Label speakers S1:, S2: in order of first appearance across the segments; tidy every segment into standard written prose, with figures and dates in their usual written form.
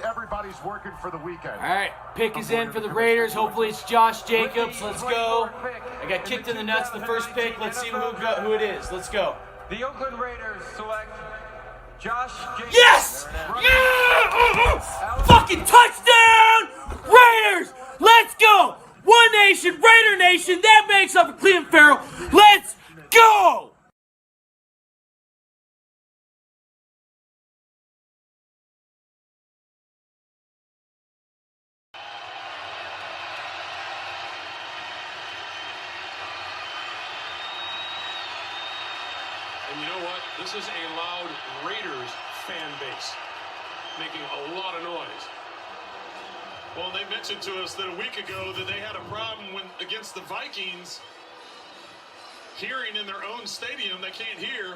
S1: Everybody's working for the weekend.
S2: All right, pick is in for the Raiders. Hopefully it's Josh Jacobs. Let's go. I got kicked in the nuts the first pick. Let's see who it is. Let's go.
S3: The Oakland Raiders select Josh Jacobs.
S2: Yes! Yeah! Fucking touchdown! Raiders! Let's go! One nation, Raider Nation. That makes up for Clelin Ferrell. Let's go!
S4: And you know what? This is a loud Raiders fan base, making a lot of noise. Well, they mentioned to us that a week ago that they had a problem against the Vikings, hearing in their own stadium they can't hear.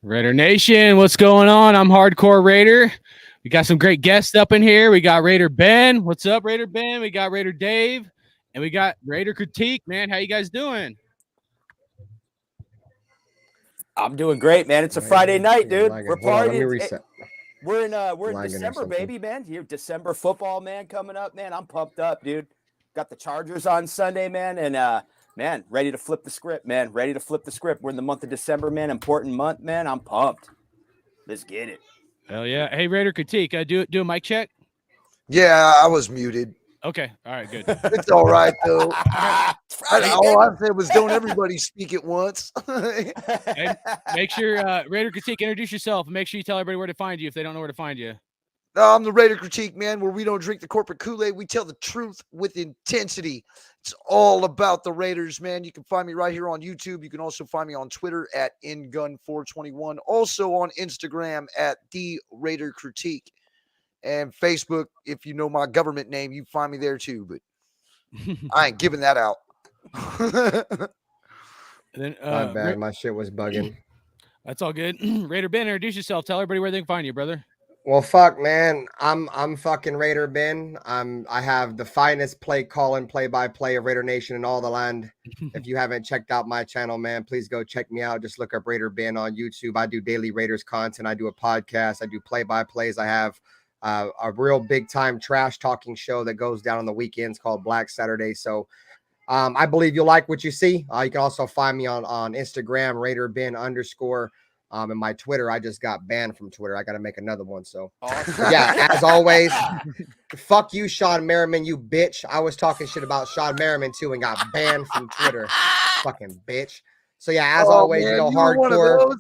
S5: Raider Nation, what's going on? I'm Hardcore Raider. We got some great guests up in here. We got Raider Ben. What's up, Raider Ben? We got Raider Dave, and we got Raider Critique. Man, how you guys doing?
S6: I'm doing great, man. It's a Friday night, dude. We're partying. We're in December, baby, man. December football, man, coming up, man. I'm pumped up, dude. Got the Chargers on Sunday, man, and man, ready to flip the script, man. Ready to flip the script. We're in the month of December, man. Important month, man. I'm pumped. Let's get it.
S5: Hell yeah. Hey, Raider Critique, do a mic check?
S7: Yeah, I was muted.
S5: Okay. All right, good.
S7: It's all right, though. All I said was don't everybody speak at once.
S5: Hey, make sure, Raider Critique, introduce yourself, and make sure you tell everybody where to find you if they don't know where to find you.
S7: I'm the Raider Critique, man, where we don't drink the corporate Kool-Aid. We tell the truth with intensity. It's all about the Raiders, man. You can find me right here on YouTube. You can also find me on Twitter at InGun421. Also on Instagram at The Raider Critique. And Facebook, if you know my government name, you find me there too. But I ain't giving that out.
S5: Then,
S8: my bad. My shit was bugging.
S5: That's all good. Raider Ben, introduce yourself. Tell everybody where they can find you, brother.
S8: Well, fuck, man. I'm fucking Raider Ben. I have the finest play calling, play-by-play of Raider Nation in all the land. If you haven't checked out my channel, man, please go check me out. Just look up Raider Ben on YouTube. I do daily Raiders content. I do a podcast. I do play-by-plays. I have a real big-time trash talking show that goes down on the weekends called Black Saturday. So I believe you'll like what you see. You can also find me on Instagram, Raider Ben _ and my Twitter, I just got banned from Twitter. I got to make another one. So, yeah, as always, fuck you, Sean Merriman, you bitch. I was talking shit about Sean Merriman, too, and got banned from Twitter. Fucking bitch. So, yeah, as always, man, you know, hardcore.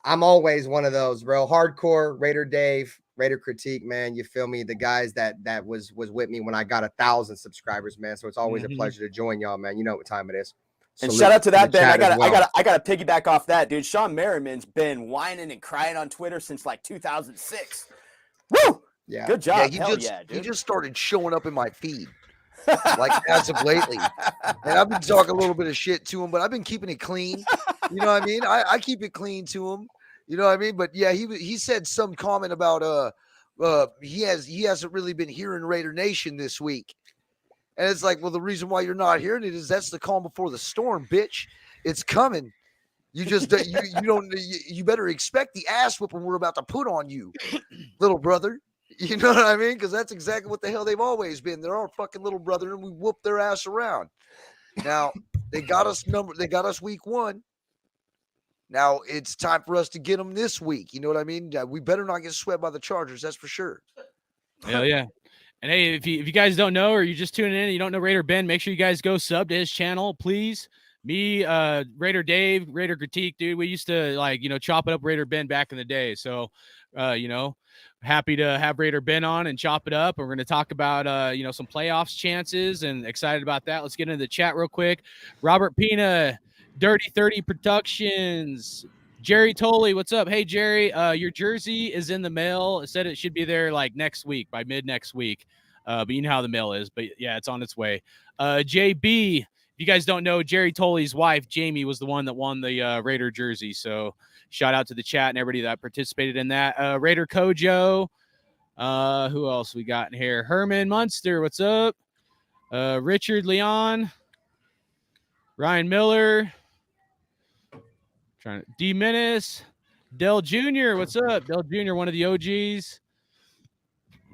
S8: I'm always one of those, bro. Hardcore, Raider Dave, Raider Critique, man. You feel me? The guys that was with me when I got 1,000 subscribers, man. So, it's always a pleasure to join y'all, man. You know what time it is.
S6: And shout out to that, Ben. I gotta piggyback off that, dude. Sean Merriman's been whining and crying on Twitter since like 2006. Woo!
S8: Yeah,
S6: good job.
S7: Yeah, he just started showing up in my feed, like as of lately. And I've been talking a little bit of shit to him, but I've been keeping it clean. You know what I mean? I keep it clean to him. You know what I mean? But yeah, he said some comment about he hasn't really been hearing Raider Nation this week. And it's like, well, the reason why you're not hearing it is that's the calm before the storm, bitch. It's coming. You just you better expect the ass whooping we're about to put on you, little brother. You know what I mean? Because that's exactly what the hell they've always been. They're our fucking little brother, and we whoop their ass around. Now they got us week 1. Now it's time for us to get them this week. You know what I mean? We better not get swept by the Chargers. That's for sure.
S5: Hell yeah. And hey, if you guys don't know, or you're just tuning in and you don't know Raider Ben, make sure you guys go sub to his channel, please. Me, Raider Dave, Raider Critique, dude. We used to chop it up Raider Ben back in the day. So, happy to have Raider Ben on and chop it up. We're going to talk about, some playoffs chances and excited about that. Let's get into the chat real quick. Robert Pina, Dirty 30 Productions. Jerry Tolley, what's up? Hey, Jerry, your jersey is in the mail. It said it should be there like next week, by mid next week. But you know how the mail is. But yeah, it's on its way. JB, if you guys don't know, Jerry Tolley's wife, Jamie, was the one that won the Raider jersey. So shout out to the chat and everybody that participated in that. Raider Kojo. Who else we got in here? Herman Munster, what's up? Richard Leon. Ryan Miller. D Menace. Dell Jr., what's up? Dell Jr., one of the OGs.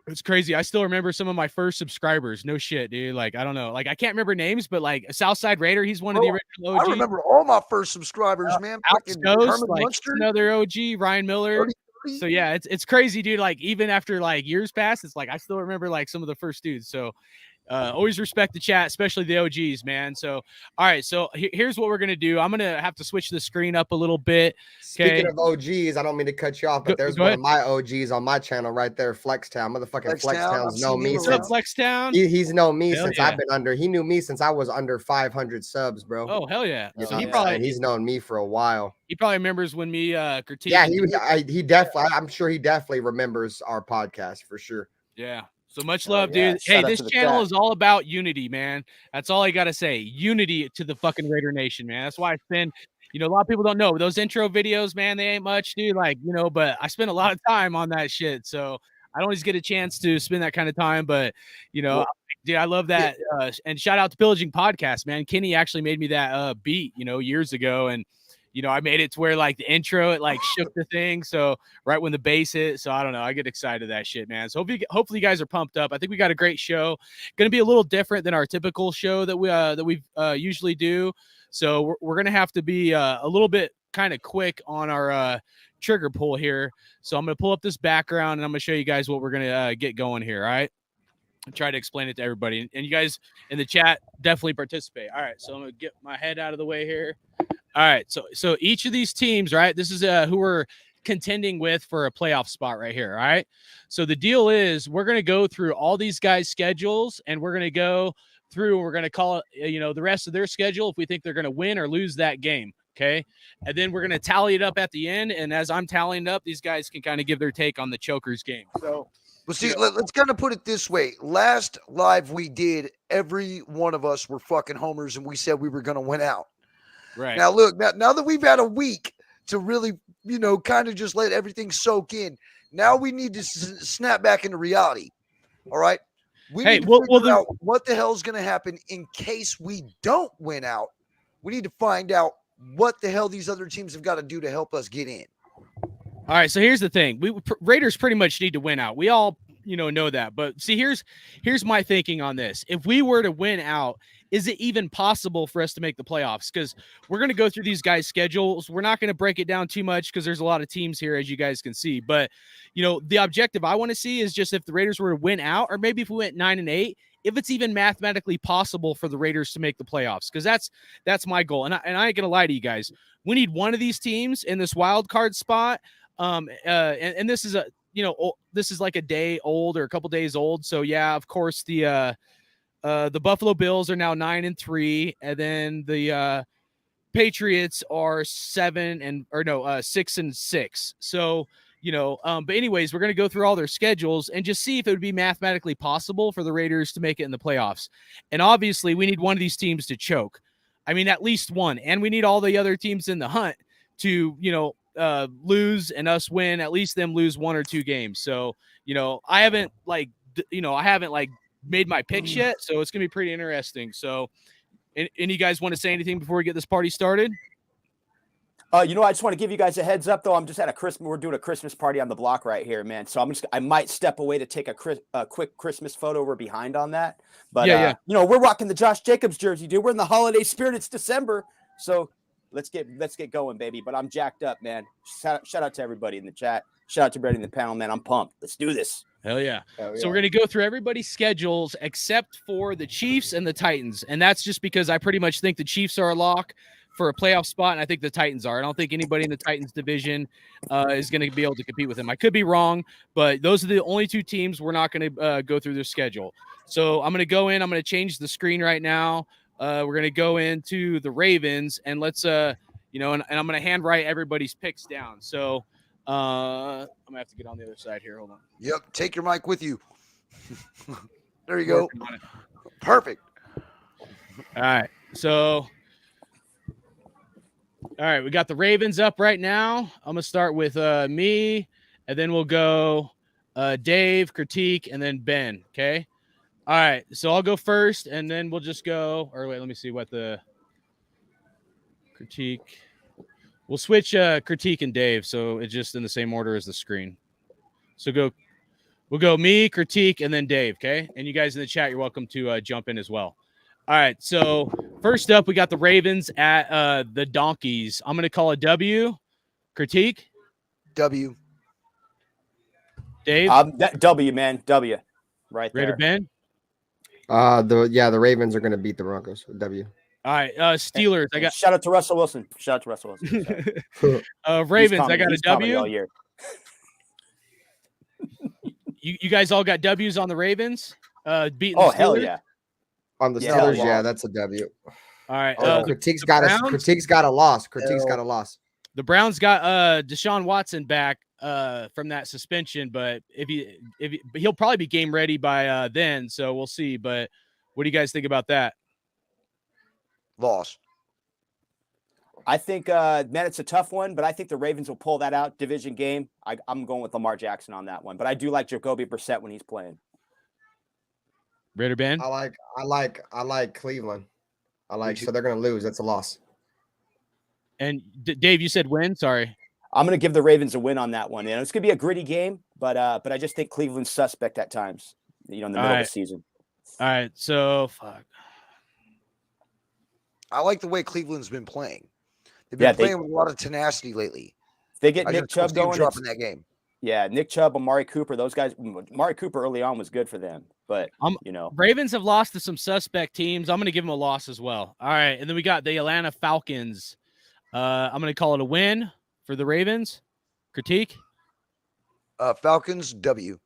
S5: It's crazy. I still remember some of my first subscribers. No shit, dude. Like, I don't know. Like, I can't remember names, but like Southside Raider, he's one of the original OGs.
S7: I remember all my first subscribers, man.
S5: Alex Ghost, like, another OG, Ryan Miller. So yeah, it's crazy, dude. Like, even after like years past, it's like I still remember like some of the first dudes. So always respect the chat, especially the OGs, man. So, all right. So here's what we're going to do. I'm going to have to switch the screen up a little bit. Okay?
S8: Speaking of OGs, I don't mean to cut you off, but there's one of my OGs on my channel right there, Flextown. Motherfucking Flextown's known me since
S5: Flextown.
S8: He's known me since I've been under. He knew me since I was under 500 subs, bro.
S5: Oh, hell yeah.
S8: So he's known me for a while.
S5: He probably remembers when me critiqued.
S8: Yeah, he definitely, I'm sure he definitely remembers our podcast for sure.
S5: Yeah. So much love, dude. Hey, this channel is all about unity, man. That's all I got to say. Unity to the fucking Raider Nation, man. That's why I spend, a lot of people don't know those intro videos, man. They ain't much, dude. Like, but I spend a lot of time on that shit. So I don't always get a chance to spend that kind of time, but dude, I love that. And shout out to Pillaging Podcast, man. Kenny actually made me that beat, years ago. And, I made it to where like the intro, it like shook the thing. So right when the bass hit. So I don't know. I get excited of that shit, man. So hopefully you guys are pumped up. I think we got a great show. Going to be a little different than our typical show that we usually do. So we're going to have to be a little bit kind of quick on our trigger pull here. So I'm going to pull up this background and I'm going to show you guys what we're going to get going here. All right. I'll try to explain it to everybody. And you guys in the chat definitely participate. All right. So I'm going to get my head out of the way here. All right, so each of these teams, right? This is who we're contending with for a playoff spot right here, all right? So the deal is we're going to go through all these guys' schedules, and we're going to go through, we're going to call it, the rest of their schedule if we think they're going to win or lose that game, okay? And then we're going to tally it up at the end, and as I'm tallying it up, these guys can kind of give their take on the Chokers game. So,
S7: well, see, let's kind of put it this way. Last live we did, every one of us were fucking homers, and we said we were going to win out.
S5: Right.
S7: Now, look, now that we've had a week to really, kind of just let everything soak in, now we need to snap back into reality. All right? We need to figure out what the hell is going to happen in case we don't win out. We need to find out what the hell these other teams have got to do to help us get in.
S5: All right, so here's the thing. Raiders pretty much need to win out. We all, know that. But see, here's my thinking on this. If we were to win out, is it even possible for us to make the playoffs? Because we're going to go through these guys' schedules. We're not going to break it down too much because there's a lot of teams here, as you guys can see. But, the objective I want to see is just if the Raiders were to win out, or maybe if we went 9-8, if it's even mathematically possible for the Raiders to make the playoffs, because that's my goal. And I ain't going to lie to you guys. We need one of these teams in this wild card spot. And this is this is like a day old or a couple days old. So yeah, of course the Buffalo Bills are now 9-3, and then the Patriots are 6-6. So, but anyways, we're going to go through all their schedules and just see if it would be mathematically possible for the Raiders to make it in the playoffs. And obviously we need one of these teams to choke. I mean, at least one, and we need all the other teams in the hunt to, lose and us win, at least them lose one or two games. So, I haven't made my picks yet, so it's gonna be pretty interesting. So any guys want to say anything before we get this party started?
S6: I just want to give you guys a heads up, though. I'm just at we're doing a Christmas party on the block right here, man. So I might step away to take a quick Christmas photo. We're behind on that, but we're rocking the Josh Jacobs jersey, dude. We're in the holiday spirit. It's December, so let's get going, baby. But I'm jacked up, man. Shout out to everybody in the chat. Shout out to everybody in the panel, man. I'm pumped. Let's do this.
S5: Hell yeah. So we're going to go through everybody's schedules except for the Chiefs and the Titans. And that's just because I pretty much think the Chiefs are a lock. for a playoff spot, and I think the Titans are. I don't think anybody in the Titans division is going to be able to compete with them. I could be wrong, but those are the only two teams we're not going to go through their schedule. So I'm going to go in. I'm going to change the screen right now. We're going to go into the Ravens, and let's and I'm going to handwrite everybody's picks down. So I'm going to have to get on the other side here. Hold on.
S7: Yep. Take your mic with you. There you go. Perfect.
S5: All right. So, all right, we got the Ravens up right now. I'm going to start with me, and then we'll go Dave, Critique, and then Ben, okay? All right, so I'll go first, and then we'll just go – or wait, let me see what the Critique – we'll switch Critique and Dave, so it's just in the same order as the screen. So we'll go me, Critique, and then Dave, okay? And you guys in the chat, you're welcome to jump in as well. All right, so first up, we got the Ravens at the Donkeys. I'm going to call a W. Critique?
S7: W.
S5: Dave?
S6: W, man. W. Right there.
S5: Raider Ben?
S8: The Ravens are going to beat the Broncos. W.
S5: All right, Steelers. I got
S6: shout out to Russell Wilson.
S5: Ravens. I got a W.
S6: All year.
S5: You guys all got W's on the Ravens? Beating
S6: the
S5: Steelers?
S6: Hell yeah.
S8: On the Steelers, that's a W.
S5: All right.
S8: Critique's got a loss. Critique's got a loss.
S5: The Browns got Deshaun Watson back from that suspension, but he'll probably be game ready by then, so we'll see. But what do you guys think about that?
S7: Loss.
S6: I think, man, it's a tough one, but I think the Ravens will pull that out. Division game. I'm going with Lamar Jackson on that one, but I do like Jacoby Brissett when he's playing.
S5: Raider Ben?
S8: I like Cleveland. So they're gonna lose. That's a loss.
S5: And Dave, you said win. Sorry,
S6: I'm gonna give the Ravens a win on that one. It's gonna be a gritty game, but I just think Cleveland's suspect at times. In the middle of the season.
S5: All right, so fuck.
S7: I like the way Cleveland's been playing. They've been playing with a lot of tenacity lately.
S6: They get Nick Chubb going.
S7: Dropping that game.
S6: Yeah, Nick Chubb, Amari Cooper, those guys. Amari Cooper early on was good for them, but
S5: Ravens have lost to some suspect teams. I'm going to give them a loss as well. All right, and then we got the Atlanta Falcons. I'm going to call it a win for the Ravens. Critique?
S7: Falcons, W.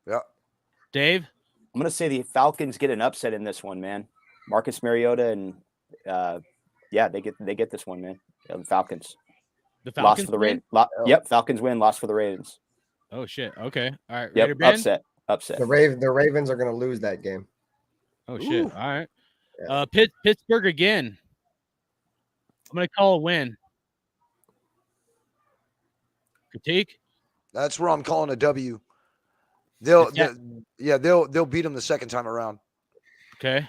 S7: Yeah.
S5: Dave?
S6: I'm going to say the Falcons get an upset in this one, man. Marcus Mariota and they get this one, man. Falcons.
S5: The Falcons
S6: win? Yep, Falcons win. Loss for the Ravens.
S5: Oh shit. Okay. All right.
S6: Yep. Upset.
S8: The Ravens are going to lose that game.
S5: Oh shit. All right. Yeah. Pittsburgh again. I'm going to call a win. Critique?
S7: That's where I'm calling a W. They'll beat them the second time around.
S5: Okay.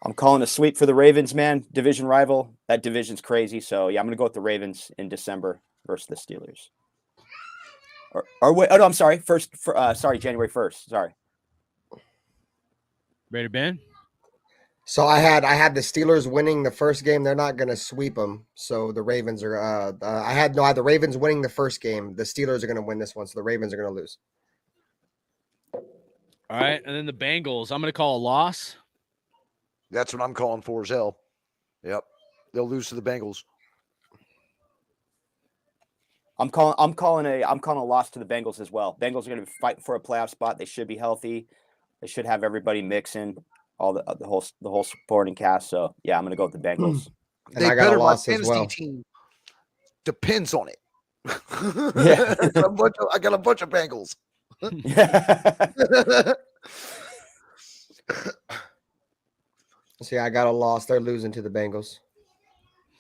S5: I'm
S6: calling a sweep for the Ravens, man. Division rival. That division's crazy. So yeah, I'm gonna go with the Ravens in December versus the Steelers. Or wait, I'm sorry. January 1st. Sorry.
S5: Raider Ben?
S8: So I had the Steelers winning the first game. They're not gonna sweep them. So the Ravens are I had the Ravens winning the first game. The Steelers are gonna win this one, so the Ravens are gonna lose.
S5: All right, and then the Bengals. I'm gonna call a loss.
S7: That's what I'm calling for as hell. Yep. They'll lose to the Bengals.
S6: I'm calling a loss to the Bengals as well. Bengals are going to be fighting for a playoff spot. They should be healthy. They should have everybody mixing, all the whole supporting cast. So yeah, I'm going to go with the Bengals.
S8: And I got a loss as well.
S7: Team depends on it.
S6: Yeah.
S7: I got a bunch of Bengals.
S8: See, I got a loss. They're losing to the Bengals.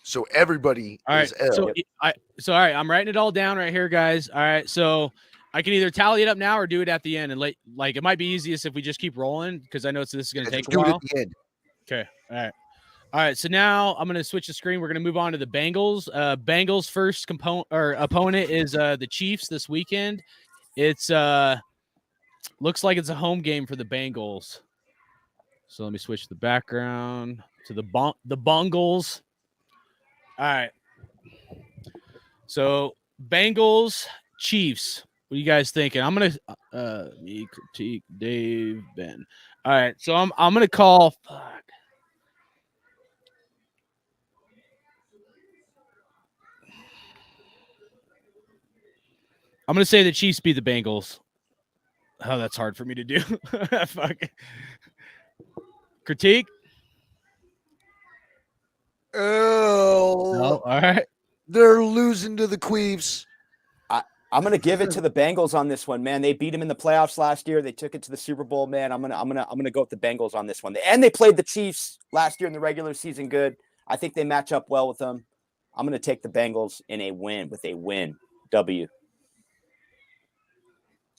S7: So everybody is L.
S5: So all right, I'm writing it all down right here, guys. All right, so I can either tally it up now or do it at the end, and like it might be easiest if we just keep rolling because I know this is going to take a while.
S7: Do it at the end.
S5: Okay, all right. So now I'm going to switch the screen. We're going to move on to the Bengals. Bengals' first opponent is the Chiefs this weekend. It's looks like it's a home game for the Bengals. So let me switch the background to the Bungles. All right. So Bengals, Chiefs. What are you guys thinking? I'm gonna me, Critique, Dave, Ben. All right. So I'm gonna call. Fuck. I'm gonna say the Chiefs beat the Bengals. Oh, that's hard for me to do. Fuck. Critique?
S7: Oh,
S5: No. All right.
S7: they're losing to the Queefs.
S6: I'm gonna give it to the Bengals on this one, man. They beat them in the playoffs last year. They took it to the Super Bowl, man. I'm gonna go with the Bengals on this one. And they played the Chiefs last year in the regular season. Good. I think they match up well with them. I'm gonna take the Bengals in a win with a win. W.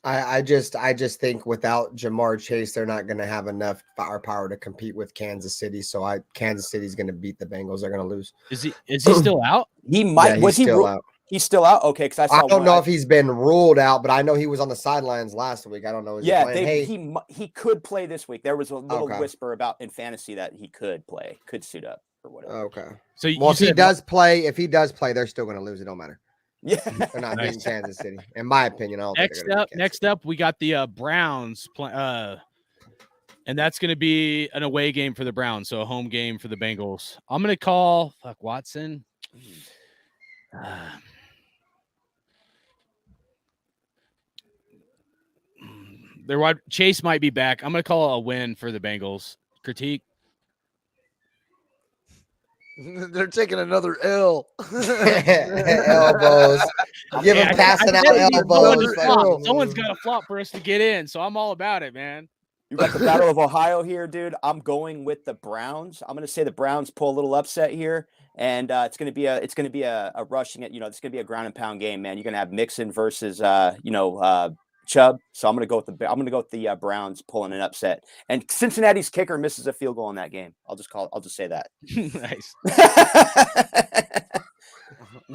S8: I just think without Jamar Chase, they're not going to have enough firepower to compete with Kansas City. So Kansas City's going to beat the Bengals. They're going to lose.
S5: Is he still out?
S6: He might.
S8: Yeah,
S6: was he
S8: still out?
S6: He's still out. Okay, because
S8: I don't know if he's been ruled out, but I know he was on the sidelines last week. I don't know.
S6: He could play this week. There was a little whisper about in fantasy that he could play, could suit up or whatever.
S8: Okay.
S5: So
S8: if he does play, they're still going to lose. It don't matter.
S6: Yeah,
S8: they're not beating Kansas City, in my opinion.
S5: Next up, we got the Browns, and that's going to be an away game for the Browns, so a home game for the Bengals. I'm going to call Watson. Chase might be back. I'm going to call a win for the Bengals. Critique.
S7: They're taking another L.
S8: Elbows. Give them passing out elbows.
S5: Someone's got to flop for us to get in, so I'm all about it, man.
S6: You got the Battle of Ohio here, dude. I'm going with the Browns. I'm going to say the Browns pull a little upset here, and it's going to be a rushing it. It's going to be a ground and pound game, man. You're going to have Mixon versus Chubb. So I'm going to go with the Browns pulling an upset. And Cincinnati's kicker misses a field goal in that game. I'll just say that.
S5: Nice.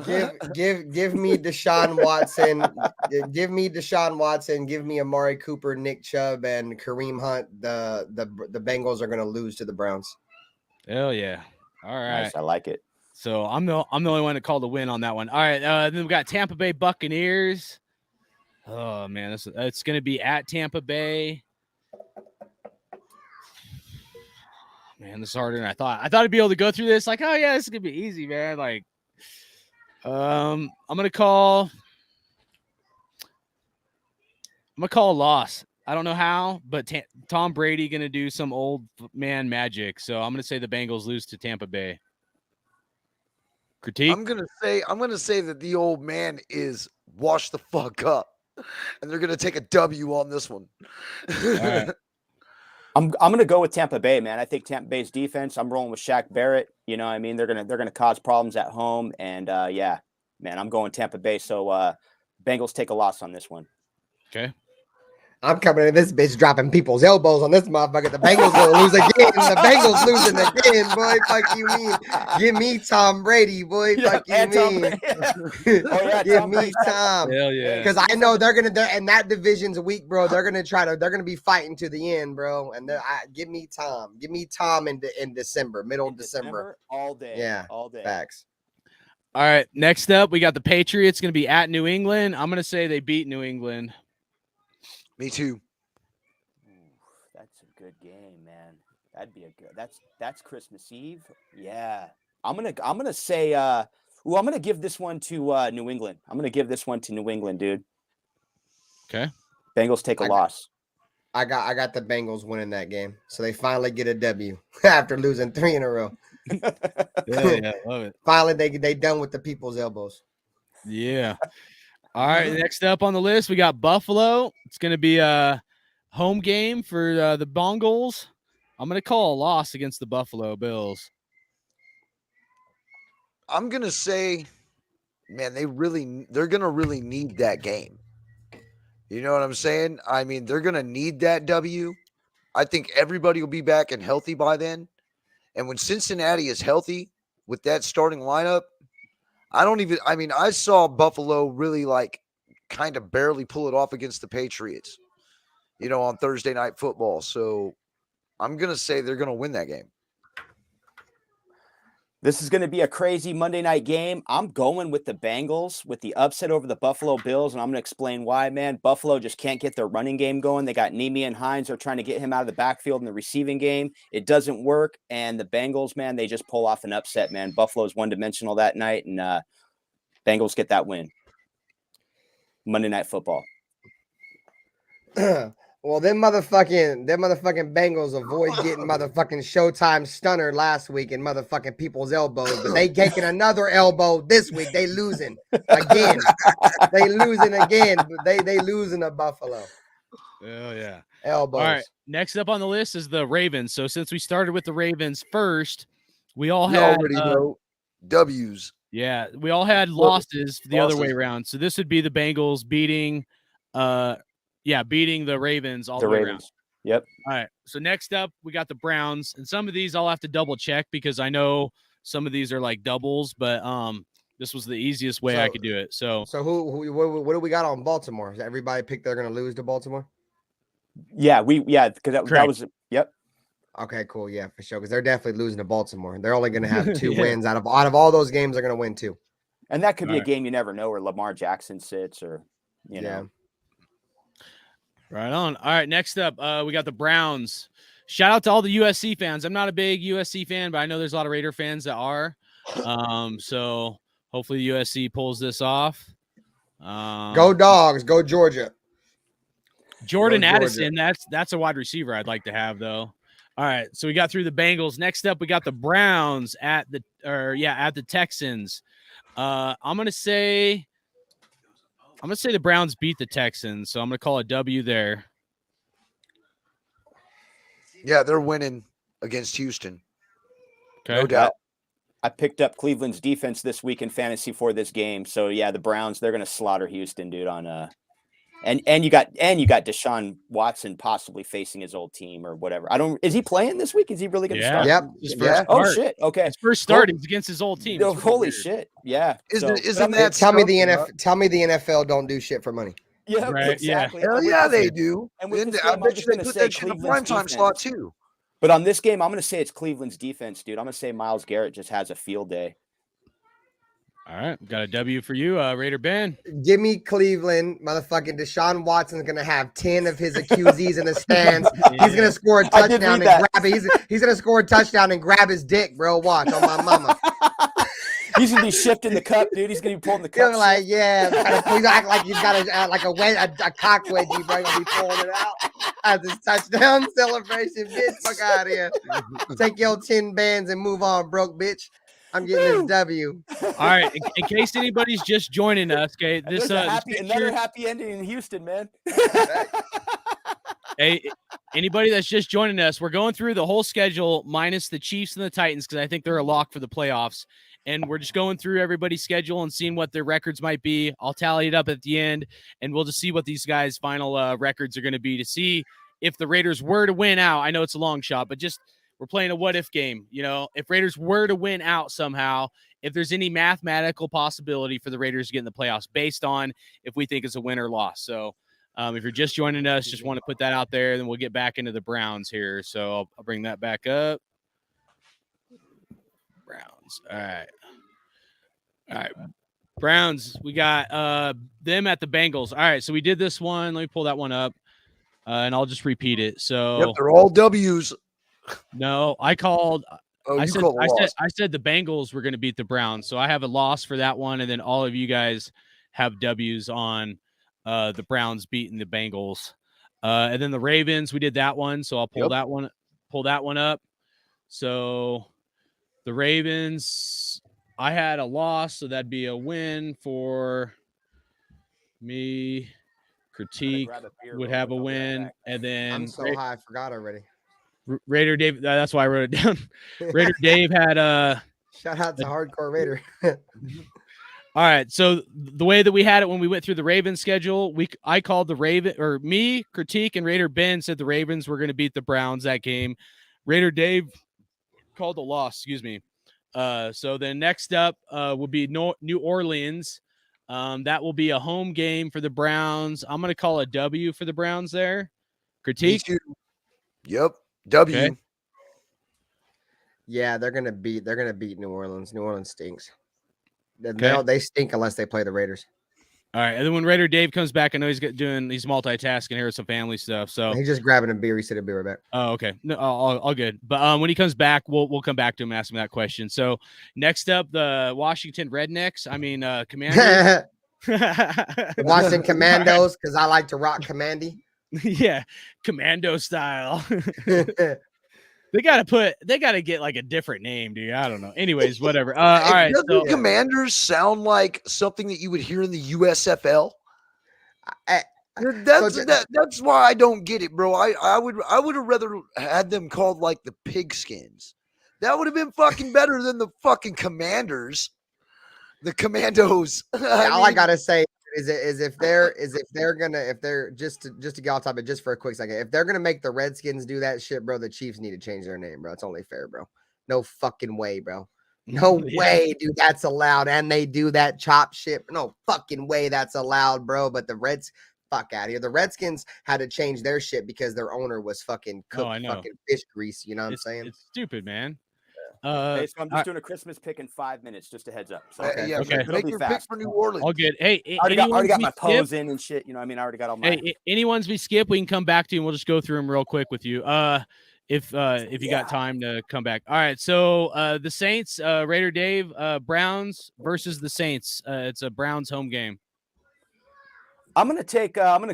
S8: Give me Deshaun Watson. Give me Deshaun Watson. Give me Amari Cooper, Nick Chubb, and Kareem Hunt. The Bengals are going to lose to the Browns.
S5: Hell yeah! All right,
S6: nice, I like it.
S5: So I'm the only one to call the win on that one. All right, then we got Tampa Bay Buccaneers. Oh man, it's going to be at Tampa Bay. Man, this is harder than I thought. I thought I'd be able to go through this. Like, oh yeah, this is gonna be easy, man. Like, I'm gonna call a loss. I don't know how, but Tom Brady gonna do some old man magic. So I'm gonna say the Bengals lose to Tampa Bay. Critique.
S7: I'm gonna say that the old man is washed the fuck up, and they're gonna take a W on this one.
S5: All right.
S6: I'm gonna go with Tampa Bay, man. I think Tampa Bay's defense. I'm rolling with Shaq Barrett. You know what I mean? They're gonna cause problems at home, and yeah, man, I'm going Tampa Bay. So Bengals take a loss on this one.
S5: Okay.
S8: I'm coming in this bitch dropping people's elbows on this motherfucker. The Bengals gonna lose again. The Bengals losing again, boy. Fuck you mean? Give me Tom Brady, boy. Fuck you mean? Give me Tom.
S5: Hell yeah.
S8: Because I know they're and that division's weak, bro. They're gonna be fighting to the end, bro. And give me Tom. Give me Tom in December, middle of December.
S6: All day.
S8: Yeah.
S6: All day.
S8: Facts.
S5: All right. Next up, we got the Patriots gonna be at New England. I'm gonna say they beat New England.
S7: Me too.
S6: Ooh, that's a good game, man. That'd be a good. That's Christmas Eve. Yeah. I'm gonna say. I'm gonna give this one to New England. I'm gonna give this one to New England, dude.
S5: Okay.
S6: Bengals take a loss.
S8: I got the Bengals winning that game, so they finally get a W after losing 3 in a row.
S5: Yeah, love it.
S8: Finally, they done with the people's elbows.
S5: Yeah. All right, next up on the list, we got Buffalo. It's going to be a home game for the Bengals. I'm going to call a loss against the Buffalo Bills.
S7: I'm going to say, man, they're going to really need that game. You know what I'm saying? I mean, they're going to need that W. I think everybody will be back and healthy by then. And when Cincinnati is healthy with that starting lineup, I saw Buffalo really kind of barely pull it off against the Patriots, on Thursday Night Football. So I'm going to say they're going to win that game.
S6: This is going to be a crazy Monday night game. I'm going with the Bengals with the upset over the Buffalo Bills, and I'm going to explain why, man. Buffalo just can't get their running game going. They got Neiman Hines. They're trying to get him out of the backfield in the receiving game. It doesn't work, and the Bengals, man, they just pull off an upset, man. Buffalo's one-dimensional that night, and Bengals get that win. Monday Night Football.
S8: Well, them motherfucking Bengals avoid getting motherfucking Showtime stunner last week and motherfucking people's elbows, but they taking another elbow this week. They losing again. They losing again. They losing to Buffalo.
S5: Oh yeah.
S8: Elbows.
S5: All right. Next up on the list is the Ravens. So since we started with the Ravens first, we
S7: already know W's.
S5: Yeah, we all had losses the other way around. So this would be the Bengals beating beating the Ravens all the way around.
S6: Yep.
S5: All right. So next up, we got the Browns, and some of these I'll have to double check because I know some of these are like doubles, but this was the easiest way I could do it. So
S8: what do we got on Baltimore? Does everybody pick they're going to lose to Baltimore?
S6: Yeah, because that was yep.
S8: Okay, cool. Yeah, for sure. Because they're definitely losing to Baltimore. They're only going to have 2 wins out of all those games. They're going to win 2.
S6: And that could be a game you never know where Lamar Jackson sits, or you know.
S5: Right on. All right, next up, we got the Browns. Shout out to all the USC fans. I'm not a big USC fan, but I know there's a lot of Raider fans that are. So hopefully USC pulls this off.
S8: Go Dogs. Go Georgia.
S5: Jordan Addison, that's a wide receiver I'd like to have, though. All right, so we got through the Bengals. Next up, we got the Browns at the Texans. I'm gonna say the Browns beat the Texans, so I'm gonna call a W there.
S7: Yeah, they're winning against Houston.
S5: Okay.
S7: No doubt.
S6: I picked up Cleveland's defense this week in fantasy for this game. So yeah, the Browns, they're gonna slaughter Houston, dude, on and you got Deshaun Watson possibly facing his old team or whatever. Is he playing this week? Is he really gonna start?
S8: Yep.
S6: Oh shit. Okay.
S5: His first start is against his old team.
S6: No, holy shit. Yeah.
S7: Isn't that
S8: tell me the NFL don't do shit for money.
S6: Yeah,
S5: right,
S6: exactly.
S7: Hell yeah, they do.
S6: And
S7: I bet you they put that shit in the primetime slot too.
S6: But on this game, I'm going to say it's Cleveland's defense, dude. I'm going to say Myles Garrett just has a field day.
S5: All right, got a W for you, Raider Ben.
S8: Give me Cleveland. Motherfucking Deshaun Watson's going to have 10 of his QZs in the stands. He's going to score a touchdown and grab it. He's going to score a touchdown and grab his dick, bro. Watch on my mama.
S6: He's gonna be shifting the cup, dude. He's gonna be pulling the cup.
S8: Like, yeah, he's act like he's got a cock wedgie, bro. Gonna be pulling it out as his touchdown celebration, bitch. Fuck out of here. Take your 10 bands and move on, broke bitch. I'm getting this W.
S5: All right, in case anybody's just joining us, okay, this
S6: another happy ending in Houston, man.
S5: Hey, anybody that's just joining us, we're going through the whole schedule minus the Chiefs and the Titans because I think they're a lock for the playoffs. And we're just going through everybody's schedule and seeing what their records might be. I'll tally it up at the end, and we'll just see what these guys' final records are going to be to see if the Raiders were to win out. I know it's a long shot, but just we're playing a what-if game. You know, if Raiders were to win out somehow, if there's any mathematical possibility for the Raiders to get in the playoffs based on if we think it's a win or loss. So if you're just joining us, just want to put that out there, then we'll get back into the Browns here. So I'll bring that back up. Browns. All right. Browns, we got them at the Bengals. All right, so we did this one. Let me pull that one up, and I'll just repeat it. So
S7: yep, they're all W's.
S5: No, I called.
S7: Oh,
S5: I said the Bengals were going to beat the Browns, so I have a loss for that one, and then all of you guys have W's on the Browns beating the Bengals, and then the Ravens. We did that one, so I'll pull that one. Pull that one up. So the Ravens. I had a loss, so that'd be a win for me. Critique would have a win, and then
S8: I'm so high, I forgot already.
S5: Raider Dave. That's why I wrote it down. Raider Dave had a
S8: shout out to Hardcore Raider.
S5: All right, so the way that we had it when we went through the Ravens schedule, I called the Raven, or me, Critique, and Raider Ben said the Ravens were going to beat the Browns that game. Raider Dave called the loss. Excuse me. So then next up will be New Orleans. That will be a home game for the Browns. I'm going to call a W for the Browns there. Critique?
S7: Yep. W.
S5: Okay.
S8: Yeah, they're gonna beat New Orleans. New Orleans stinks. They stink unless they play the Raiders.
S5: All right, and then when Raider Dave comes back, I know he's multitasking here with some family stuff. So
S8: he's just grabbing a beer. He said he'll be right back.
S5: Oh, okay. No, all good. But when he comes back, we'll come back to him and ask him that question. So next up, the Washington Rednecks. I mean, Commanders.
S8: The Washington Commandos, because I like to rock commandy.
S5: Yeah, commando style. They gotta get like a different name, dude. I don't know. Anyways, whatever. All right.
S7: Doesn't
S5: So
S7: Commanders sound like something that you would hear in the USFL? That's why I don't get it, bro. I would have rather had them called like the Pigskins. That would have been fucking better than the fucking Commanders, the Commandos.
S8: I gotta say is if they're just to get off topic just for a quick second, if they're gonna make the Redskins do that shit, bro, the Chiefs need to change their name, bro. It's only fair, bro. No fucking way, bro. No way, dude. That's allowed, and they do that chop shit. No fucking way that's allowed, bro. But the fuck out of here. The Redskins had to change their shit because their owner was fucking cooked fucking fish grease. You know what I'm saying?
S5: It's stupid, man.
S6: Okay, so I'm just doing a Christmas pick in 5 minutes, just a heads up. So
S7: okay.
S6: Make your pick
S7: for New Orleans.
S5: All good. Hey,
S6: I already got my pose in and shit. You know what I mean? I already got all my.
S5: Hey, any ones we skip, we can come back to and we'll just go through them real quick with you. If you got time to come back. All right. So the Saints, Raider Dave, Browns versus the Saints. It's a Browns home game.
S6: I'm gonna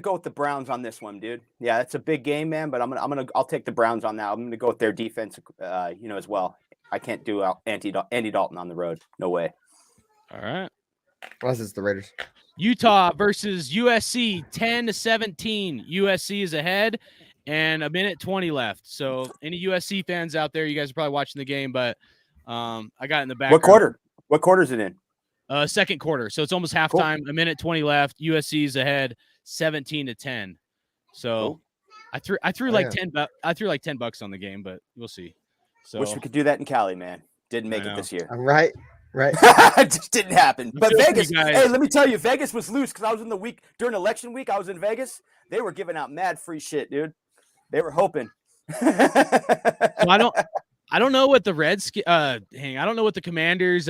S6: go with the Browns on this one, dude. Yeah, it's a big game, man. But I'll take the Browns on that. I'm gonna go with their defense, as well. I can't do Andy Dalton on the road. No way.
S5: All right.
S8: Unless it's the Raiders.
S5: Utah versus USC, 10-17. USC is ahead, and a minute 20 left. So any USC fans out there, you guys are probably watching the game, but I got in the back.
S6: What quarter? What quarter is it in?
S5: Second quarter. So it's almost halftime. Cool. A minute 20 left. USC is ahead, 17-10. So cool. I threw like $10. I threw like $10 on the game, but we'll see. So
S6: wish we could do that in Cali, man. Didn't make it this year.
S8: Right.
S6: It just didn't happen. But Vegas, hey, let me tell you, Vegas was loose because I was in the week during election week. I was in Vegas. They were giving out mad free shit, dude. They were hoping.
S5: So I don't know what the I don't know what the Commanders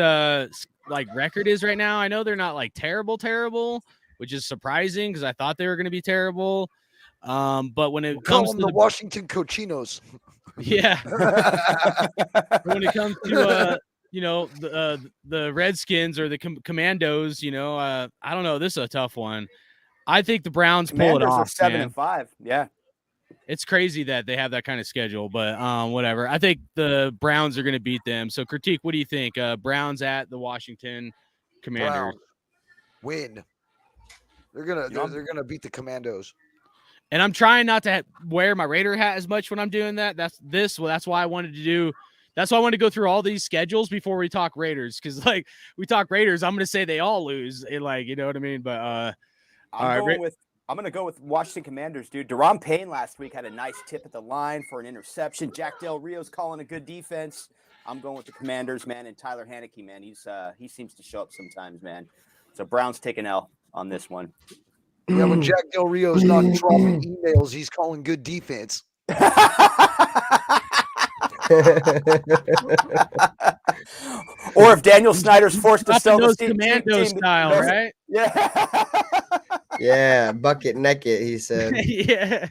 S5: like record is right now. I know they're not like terrible, which is surprising because I thought they were going to be terrible. But when it comes to
S7: the Washington Cochinos.
S5: Yeah. When it comes to the Redskins or the Commandos, I don't know. This is a tough one. I think the Browns pull it off.
S6: 7-5. Yeah.
S5: It's crazy that they have that kind of schedule, but whatever. I think the Browns are going to beat them. So, Critique, what do you think? Browns at the Washington Commanders.
S7: Browns win. They're gonna beat the Commandos.
S5: And I'm trying not to wear my Raider hat as much when I'm doing that. That's why I wanted to do. That's why I wanted to go through all these schedules before we talk Raiders, because like we talk Raiders, I'm gonna say they all lose. And like, you know what I mean? But
S6: I'm gonna go with Washington Commanders, dude. Deron Payne last week had a nice tip at the line for an interception. Jack Del Rio's calling a good defense. I'm going with the Commanders, man, and Tyler Haneke, man. He seems to show up sometimes, man. So Browns take an L on this one.
S7: Yeah, when Jack Del Rio's not dropping emails, he's calling good defense.
S6: Or if Daniel Snyder's forced to sell the
S5: Commando style, right?
S6: Yeah.
S8: Yeah, bucket naked, he said.
S5: Yeah.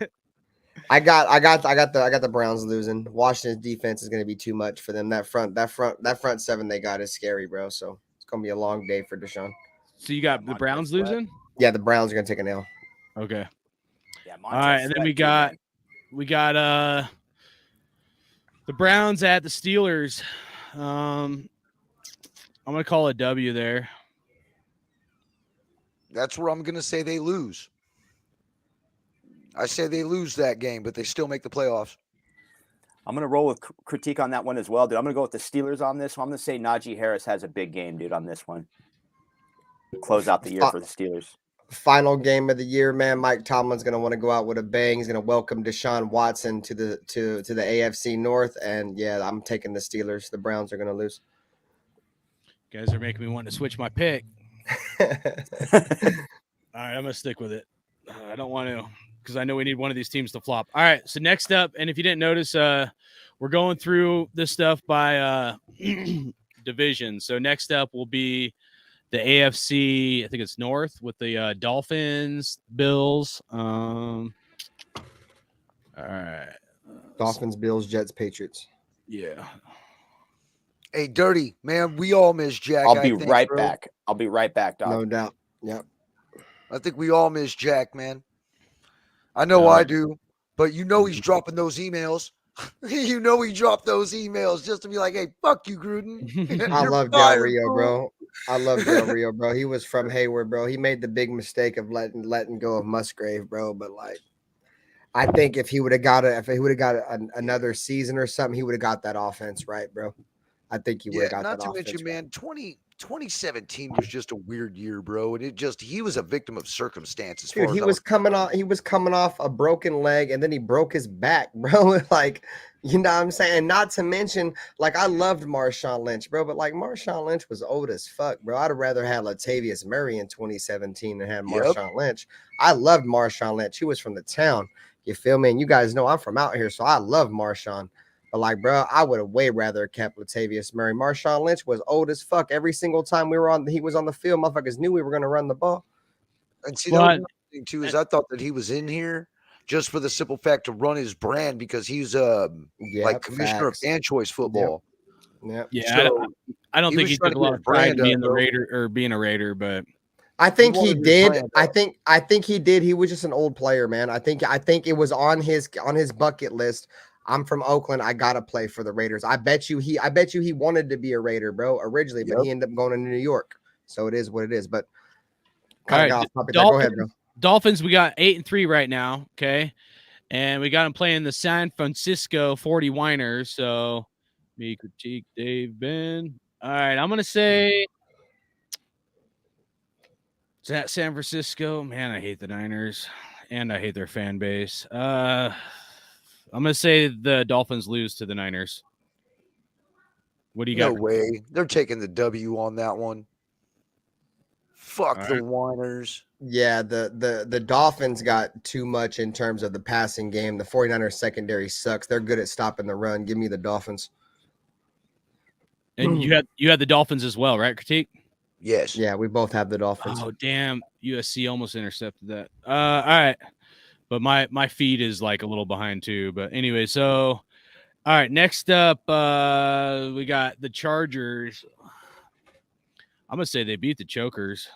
S8: I got the Browns losing. Washington's defense is going to be too much for them. That front seven they got is scary, bro. So it's going to be a long day for Deshaun.
S5: So you got the Browns losing?
S8: Yeah, the Browns are going to take an L.
S5: Okay.
S6: Yeah,
S5: all right, and then we got the Browns at the Steelers. I'm going to call a W there.
S7: That's where I'm going to say they lose. I say they lose that game, but they still make the playoffs.
S6: I'm going to roll with Critique on that one as well, dude. I'm going to go with the Steelers on this one. I'm going to say Najee Harris has a big game, dude, on this one. Close out the year for the Steelers.
S8: Final game of the year, man. Mike Tomlin's going to want to go out with a bang. He's going to welcome Deshaun Watson to the AFC North, and yeah, I'm taking the Steelers. The Browns are going to lose.
S5: You guys are making me want to switch my pick. All right, I'm going to stick with it. I don't want to, because I know we need one of these teams to flop. All right, so next up, and if you didn't notice, we're going through this stuff by division. So next up will be the AFC, I think it's North, with the Dolphins, Bills. All right.
S8: Dolphins, Bills, Jets, Patriots.
S5: Yeah.
S7: Hey, Dirty, man, we all miss Jack.
S6: I'll be right back, Doc.
S8: No doubt. Yep.
S7: I think we all miss Jack, man. I know I do, but you know he's dropping those emails. You know he dropped those emails just to be like, hey, fuck you, Gruden.
S8: I
S7: You're
S8: love Del
S7: fired,
S8: Rio,
S7: fool.
S8: bro. I love Del Rio, bro. He was from Hayward, bro. He made the big mistake of letting go of Musgrave, bro. But like, I think if he would have got another season or something, he would have got that offense right, bro. I think he would have got
S7: not
S8: that
S7: to
S8: offense
S7: mention,
S8: right.
S7: man, 2017 was just a weird year, bro. And he was a victim of circumstances.
S8: Dude, he was coming off a broken leg, and then he broke his back, bro. Like, you know what I'm saying? Not to mention, like, I loved Marshawn Lynch, bro, but like Marshawn Lynch was old as fuck, bro. I'd have rather had Latavius Murray in 2017 than had Marshawn Lynch. I loved Marshawn Lynch. He was from the town. You feel me? And you guys know I'm from out here, so I love Marshawn. But like, bro, I would have way rather kept Latavius Murray. Marshawn Lynch was old as fuck. Every single time he was on the field, motherfuckers knew we were gonna run the ball.
S7: And see, the thing too is I thought that he was in here just for the simple fact to run his brand because he's like commissioner of fan choice football.
S8: Yep.
S5: Yeah,
S7: So
S5: I don't think he took a lot of pride in being the Raider or being a Raider, but
S8: I think he did. I think he did. He was just an old player, man. I think it was on his bucket list. I'm from Oakland. I gotta play for the Raiders. I bet you he wanted to be a Raider, bro, originally, but he ended up going to New York. So it is what it is. But
S5: all right,
S8: go ahead, bro.
S5: Dolphins, we got 8-3 right now, okay, and we got them playing the San Francisco 49ers. So me critique Dave Ben. All right, I'm gonna say is that San Francisco. Man, I hate the Niners and I hate their fan base. I'm going to say the Dolphins lose to the Niners. What do you got?
S7: No way. They're taking the W on that one. Fuck the Whiners.
S8: Yeah, the Dolphins got too much in terms of the passing game. The 49ers secondary sucks. They're good at stopping the run. Give me the Dolphins.
S5: And you had the Dolphins as well, right, Critique?
S7: Yes.
S8: Yeah, we both have the Dolphins.
S5: Oh, damn. USC almost intercepted that. All right. But my feed is like a little behind too. But anyway, so all right, next up, we got the Chargers. I'm gonna say they beat the Chokers.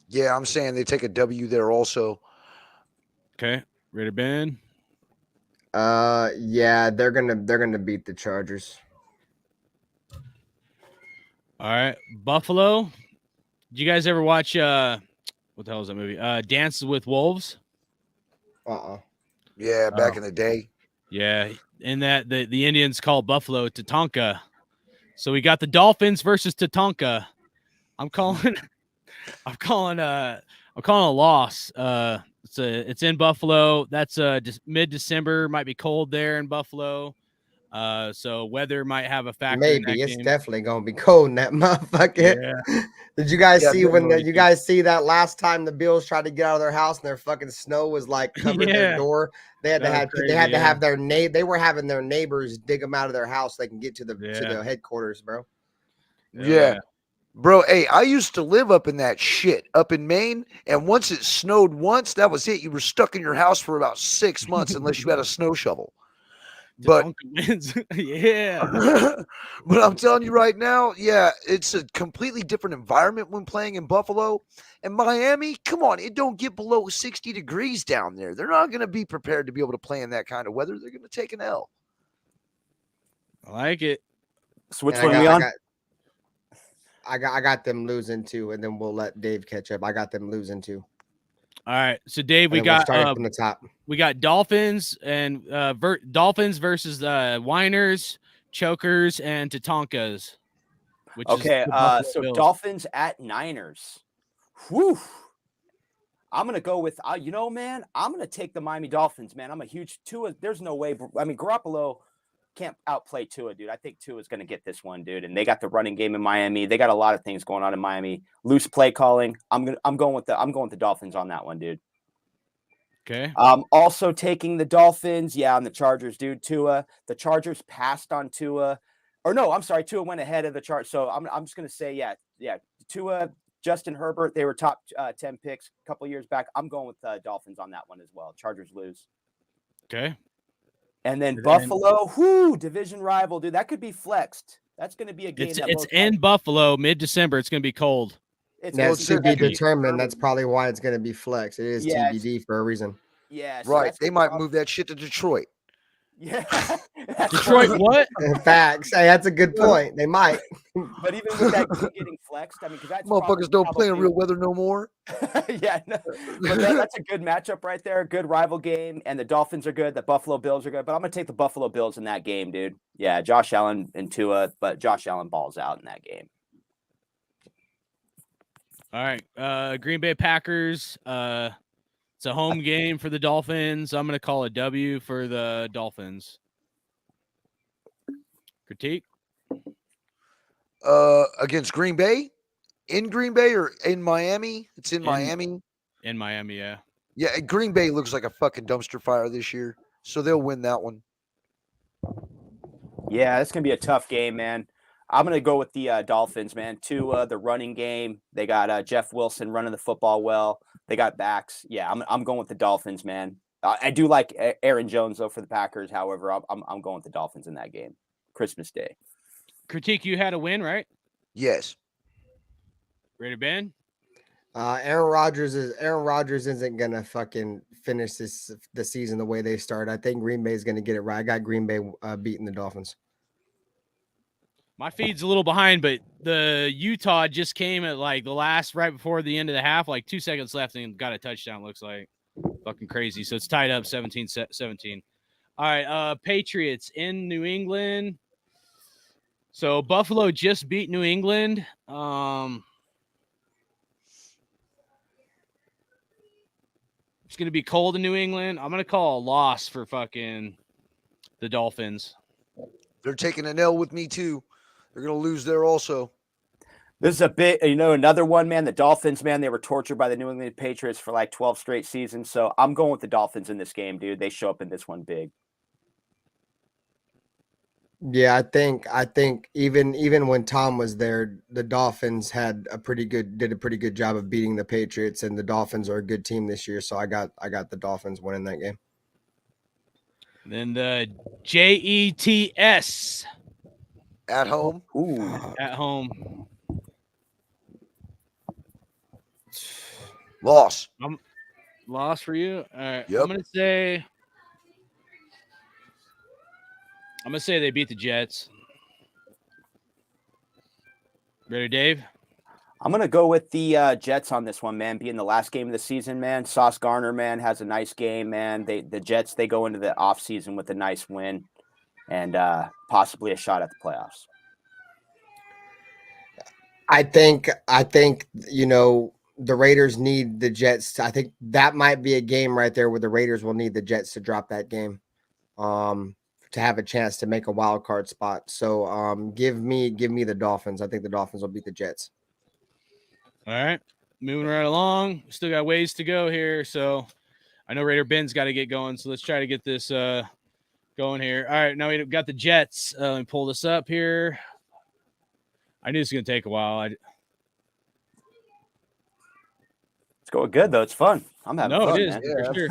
S7: Yeah, I'm saying they take a W there also.
S5: Okay, Raider Ben.
S8: Yeah, they're gonna beat the Chargers.
S5: All right, Buffalo. Did you guys ever watch what the hell is that movie? Dances with Wolves.
S7: Yeah, back in the day.
S5: Yeah, in that the Indians call Buffalo Tatanka. So we got the Dolphins versus Tatanka. I'm calling a loss. It's in Buffalo. That's just mid-December. Might be cold there in Buffalo. So weather might have a factor.
S8: Maybe it's definitely gonna be cold in that motherfucker.
S5: Yeah.
S8: Did you guys see you guys see that last time the Bills tried to get out of their house and their fucking snow was like covered their door? They had to have they were having their neighbors dig them out of their house so they can get to the headquarters, bro.
S7: Yeah. Bro, hey, I used to live up in that shit up in Maine, and once it snowed once, that was it. You were stuck in your house for about 6 months unless you had a snow shovel. But
S5: yeah.
S7: But I'm telling you right now, yeah, it's a completely different environment when playing in Buffalo. And Miami, come on, it don't get below 60 degrees down there. They're not going to be prepared to be able to play in that kind of weather. They're going to take an L.
S5: I like it.
S6: So which one are we on?
S8: I got them losing too, and then we'll let Dave catch up. I got them losing too.
S5: All right, so Dave, we got
S8: from the top.
S5: We got Dolphins and Dolphins versus Whiners, Chokers, and Tatankas.
S6: So Bills. Dolphins at Niners. Whew. I'm gonna go with man. I'm gonna take the Miami Dolphins, man. I'm a huge Tua. There's no way. I mean, Garoppolo can't outplay Tua, dude. I think Tua is going to get this one, dude. And they got the running game in Miami. They got a lot of things going on in Miami. Loose play calling. I'm going with the Dolphins on that one, dude.
S5: Okay.
S6: Also taking the Dolphins. Yeah, on the Chargers, dude. Tua. The Chargers passed on Tua. Or no, I'm sorry. Tua went ahead of the Chargers. So I'm just going to say, yeah. Tua, Justin Herbert. They were top 10 picks a couple years back. I'm going with the Dolphins on that one as well. Chargers lose.
S5: Okay.
S6: And then Buffalo, division rival, dude. That could be flexed. That's going to be a game.
S5: It's in Buffalo, mid-December. It's going to be cold.
S8: That's to be
S7: TBD.
S8: determined. That's probably why it's going to be flex. It is TBD for a reason.
S6: Yeah, so
S7: Right. They might move that shit to Detroit.
S6: Yeah.
S5: Detroit, what?
S8: Facts. Hey, that's a good point. They might.
S6: But even with that game getting flexed, I mean, because that's
S7: Motherfuckers don't play in real weather no more.
S6: Yeah, no, but that's a good matchup right there. Good rival game, and the Dolphins are good. The Buffalo Bills are good, but I'm gonna take the Buffalo Bills in that game, dude. Yeah, Josh Allen and Tua, but Josh Allen balls out in that game.
S5: All right, Green Bay Packers. It's a home game for the Dolphins. I'm gonna call a W for the Dolphins. Critique?
S7: Against Green Bay? In Green Bay or in Miami? It's in Miami.
S5: In Miami, yeah.
S7: Yeah, Green Bay looks like a fucking dumpster fire this year, so they'll win that one.
S6: Yeah, it's gonna be a tough game, man. I'm gonna go with the Dolphins, man. The running game. They got Jeff Wilson running the football well. They got backs. Yeah, I'm going with the Dolphins, man. I do like Aaron Jones though for the Packers. However, I'm going with the Dolphins in that game. Christmas Day.
S5: Critique, you had a win, right?
S7: Yes.
S5: Ready, Ben?
S8: Aaron Rodgers isn't gonna fucking finish the season the way they start. I think Green Bay is gonna get it right. I got Green Bay beating the Dolphins.
S5: My feed's a little behind, but the Utah just came at like the last right before the end of the half, like 2 seconds left, and got a touchdown. Looks like fucking crazy. So it's tied up 17-17. All right, Patriots in New England. So Buffalo just beat New England. It's going to be cold in New England. I'm going to call a loss for fucking the Dolphins.
S7: They're taking an L with me too. They're going to lose there also.
S6: This is a bit, another one, man. The Dolphins, man, they were tortured by the New England Patriots for like 12 straight seasons. So I'm going with the Dolphins in this game, dude. They show up in this one big.
S8: Yeah, I think even when Tom was there, the Dolphins did a pretty good job of beating the Patriots, and the Dolphins are a good team this year. So I got the Dolphins winning that game.
S5: Then the Jets
S7: at home.
S6: Ooh,
S5: at home.
S7: Loss.
S5: Loss for you. All right.
S7: Yep.
S5: I'm gonna say they beat the Jets. Ready, Dave?
S6: I'm going to go with the Jets on this one, man. Being the last game of the season, man. Sauce Gardner, man, has a nice game, man. The Jets, they go into the offseason with a nice win and possibly a shot at the playoffs.
S8: I think the Raiders need the Jets. I think that might be a game right there where the Raiders will need the Jets to drop that game to have a chance to make a wild card spot. So give me the Dolphins. I think the Dolphins will beat the Jets.
S5: All right. Moving right along. Still got ways to go here. So I know Raider Ben's got to get going. So let's try to get this going here. All right. Now we've got the Jets. Let me pull this up here. I knew this was going to take a while.
S6: It's going good, though. It's fun. I'm having fun.
S5: No, it is.
S6: Man.
S5: For sure.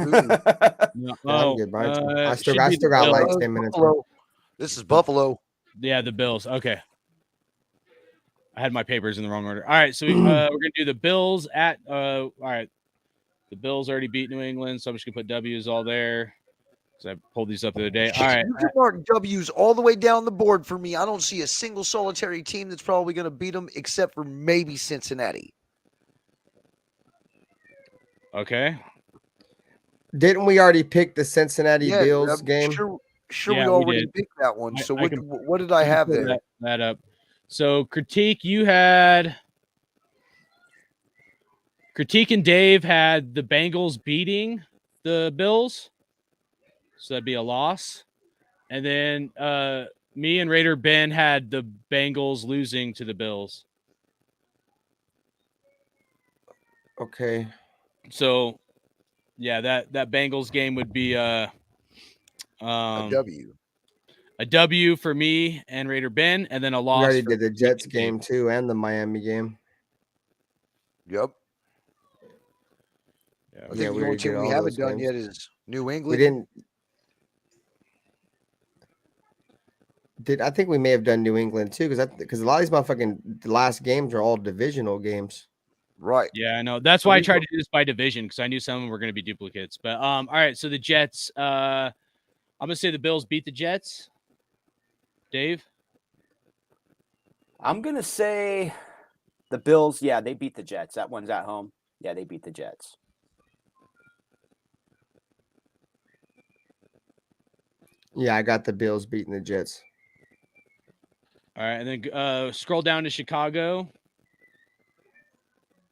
S8: I'm good, I still got like 10 minutes.
S7: This is Buffalo.
S5: Yeah, the Bills. Okay. I had my papers in the wrong order. All right, so we're going to do the Bills at all right. The Bills already beat New England, so I'm just going to put W's all there because I pulled these up the other day. All right.
S7: You can mark W's all the way down the board for me. I don't see a single solitary team that's probably going to beat them except for maybe Cincinnati.
S5: Okay.
S8: Didn't we already pick the Cincinnati Bills game?
S7: Sure,
S5: Yeah,
S7: we already picked that one. So what did I have there?
S5: That up. So Critique, Critique and Dave had the Bengals beating the Bills. So that'd be a loss. And then me and Raider Ben had the Bengals losing to the Bills.
S8: Okay.
S5: So yeah, that Bengals game would be
S7: a W.
S5: A W for me and Raider Ben, and then a loss.
S8: We already did the Jets game too, and the Miami game.
S7: Yep.
S5: Yeah,
S7: I think the only team we haven't done yet is New England.
S8: I think we may have done New England too, because a lot of these motherfucking last games are all divisional games.
S7: Right.
S5: Yeah, I know. That's why I tried to do this by division because I knew some of them were going to be duplicates. But all right. So the Jets. I'm gonna say the Bills beat the Jets. Dave.
S6: I'm gonna say the Bills. Yeah, they beat the Jets. That one's at home. Yeah, they beat the Jets.
S8: Yeah, I got the Bills beating the Jets.
S5: All right, and then scroll down to Chicago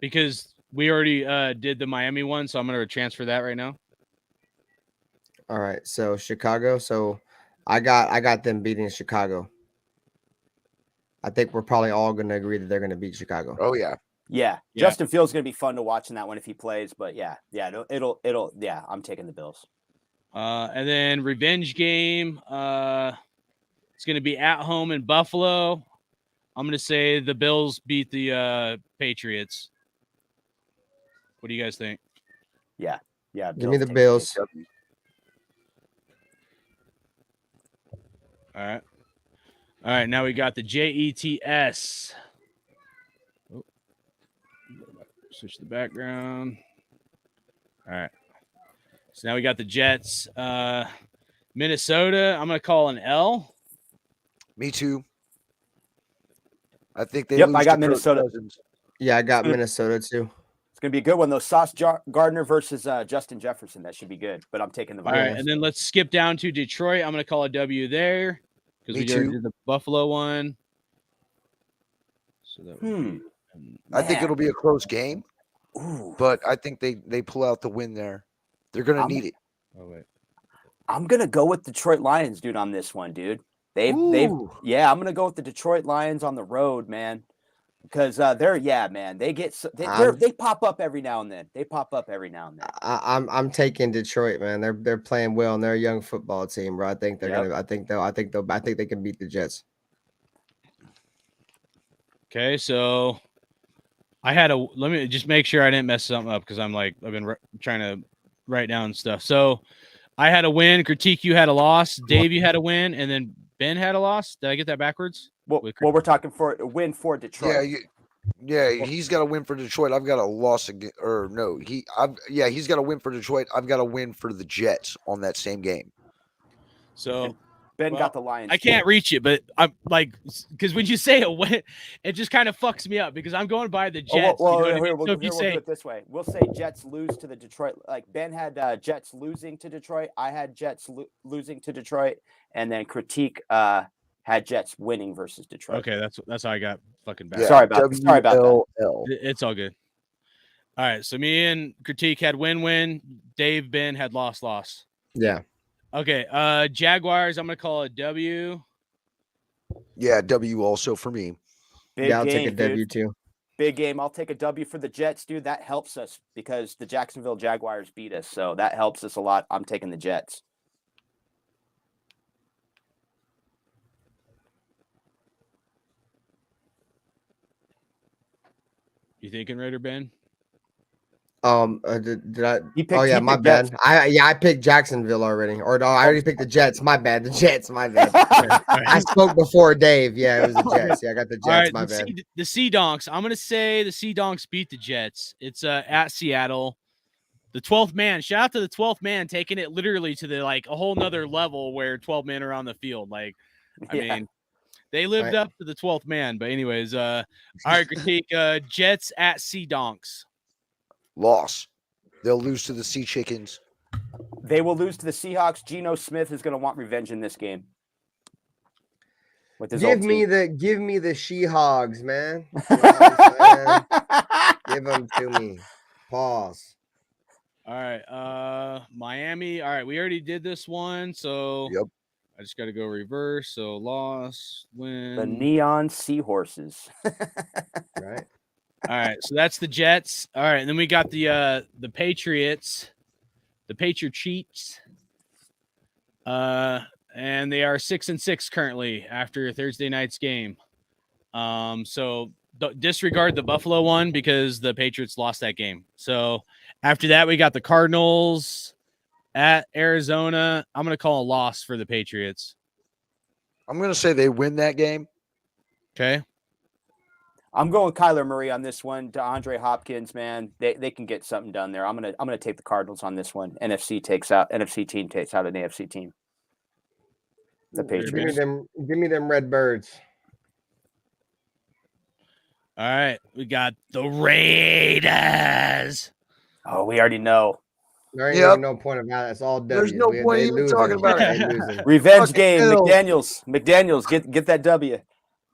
S5: because we already did the Miami one, so I'm going to transfer that right now.
S8: All right, so Chicago. So I got them beating Chicago. I think we're probably all going to agree that they're going to beat Chicago.
S7: Oh yeah.
S6: Yeah. Justin Fields going to be fun to watch in that one if he plays. But yeah, it'll. Yeah, I'm taking the Bills.
S5: And then revenge game. It's going to be at home in Buffalo. I'm going to say the Bills beat the Patriots. What do you guys think?
S6: Yeah.
S8: Give me the Bills.
S5: All right. Now we got the Jets. Oh. Switch the background. All right. So now we got the Jets. Minnesota, I'm going to call an L.
S7: Me too. I think they.
S6: Yep,
S7: lose
S6: I got
S7: to
S6: Minnesota.
S8: Yeah, I got Minnesota too.
S6: It's going to be a good one, though. Sauce Gardner versus Justin Jefferson. That should be good, but I'm taking the Vikings.
S5: All right, and then let's skip down to Detroit. I'm going to call a W there because we already did the Buffalo one. So that would be,
S7: I think it'll be a close game, but I think they pull out the win there. They're going to need it.
S5: Oh, wait.
S6: I'm going to go with Detroit Lions, dude, on this one, dude. I'm going to go with the Detroit Lions on the road, man. Because they pop up every now and then.
S8: I'm taking Detroit, man. They're playing well and they're a young football team, bro. I think I think they can beat the Jets.
S5: Okay, so let me just make sure I didn't mess something up because I've been trying to write down stuff. So I had a win. Critique, you had a loss. Dave, you had a win, and then Ben had a loss. Did I get that backwards?
S6: Well, we're talking for a win for Detroit.
S7: Yeah, he's got a win for Detroit. I've got a loss again, or no, he's got a win for Detroit. I've got a win for the Jets on that same game.
S5: So
S6: Ben got the Lions.
S5: I can't reach it, but I'm like, because when you say a win, it just kind of fucks me up because I'm going by the Jets.
S6: We'll do it this way. We'll say Jets lose to the Detroit. Like Ben had Jets losing to Detroit. I had Jets losing to Detroit, and then Critique had Jets winning versus Detroit.
S5: Okay, that's how I got fucking back.
S6: Yeah, sorry about that.
S5: It's all good. All right, so me and Critique had win. Dave, Ben had loss.
S8: Yeah.
S5: Okay, Jaguars, I'm going to call it W.
S7: Yeah, W also for me.
S8: I'll take a W too.
S6: Big game. I'll take a W for the Jets, dude. That helps us because the Jacksonville Jaguars beat us, so that helps us a lot. I'm taking the Jets.
S5: You thinking Raider Ben?
S8: Did I? My bad.
S6: Jets.
S8: I picked Jacksonville already. Or no, I already picked the Jets. My bad. The Jets. My bad. I spoke before Dave. Yeah, it was the Jets. Yeah, I got the Jets.
S5: All right,
S8: my bad.
S5: The Sea Donks. I'm gonna say the Sea Donks beat the Jets. It's at Seattle. The 12th man. Shout out to the 12th man taking it literally to the a whole nother level where 12 men are on the field. I mean, they lived up to the 12th man. But anyways, all right, Critique. Jets at Sea Donks.
S7: Loss. They'll lose to the Sea Chickens.
S6: They will lose to the Seahawks. Geno Smith is going to want revenge in this game. With his
S8: give me the She-Hogs, man. You know give them to me. Pause.
S5: All right, Miami. All right, we already did this one, so
S7: yep.
S5: I just got to go reverse. So loss, win.
S6: The Neon Seahorses.
S8: Right.
S5: All right, so that's the Jets. All right, and then we got the Patriots, the Patriots, and they are 6-6 currently after Thursday night's game. So disregard the Buffalo one because the Patriots lost that game. So after that, we got the Cardinals at Arizona. I'm gonna call a loss for the Patriots.
S7: I'm gonna say they win that game.
S5: Okay.
S6: I'm going with Kyler Murray on this one. DeAndre Hopkins, man, they can get something done there. I'm gonna take the Cardinals on this one. NFC team takes out an AFC team. The Patriots.
S8: Give me them red birds.
S5: All right, we got the Raiders.
S6: Oh, we already know.
S8: There ain't even no point about it. It's all W.
S7: There's no point even talking about
S8: it.
S6: Revenge game. McDaniels, get that W.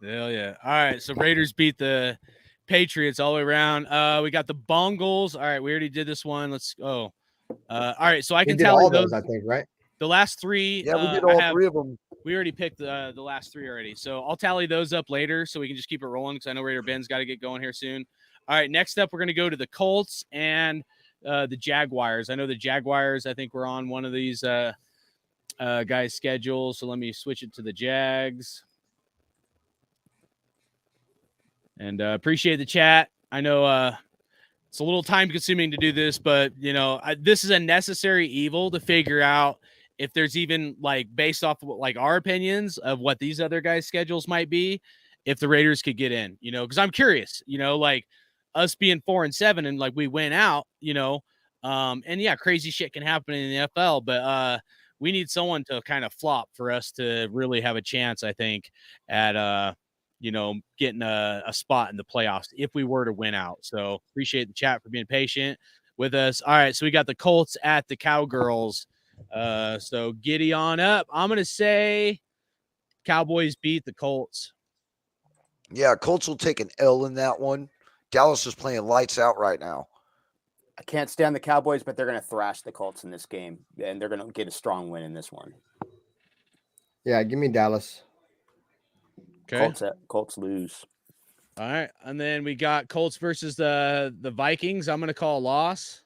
S5: Hell yeah. All right, so Raiders beat the Patriots all the way around. We got the Bungles. All right, we already did this one. Let's go. All right, so I can tell
S8: all those, I think, right?
S5: The last three.
S7: Yeah, we did all three of them.
S5: We already picked the last three already. So I'll tally those up later so we can just keep it rolling because I know Raider Ben's got to get going here soon. All right, next up, we're going to go to the Colts and the Jaguars. I know the Jaguars, I think we're on one of these guys' schedules. So let me switch it to the Jags. And appreciate the chat. I know it's a little time consuming to do this, but this is a necessary evil to figure out if there's even like based off of like our opinions of what these other guys' schedules might be, if the Raiders could get in, because I'm curious, like us being 4-7 and like we went out, and yeah, crazy shit can happen in the NFL, but we need someone to kind of flop for us to really have a chance, I think, at getting a spot in the playoffs if we were to win out. So appreciate the chat for being patient with us. All right, so we got the Colts at the Cowgirls. So giddy on up. I'm going to say Cowboys beat the Colts.
S7: Yeah, Colts will take an L in that one. Dallas is playing lights out right now.
S6: I can't stand the Cowboys, but they're going to thrash the Colts in this game, and they're going to get a strong win in this one.
S8: Yeah, give me Dallas.
S5: Okay.
S6: Colts lose.
S5: All right, and then we got Colts versus the Vikings. I'm going to call a loss.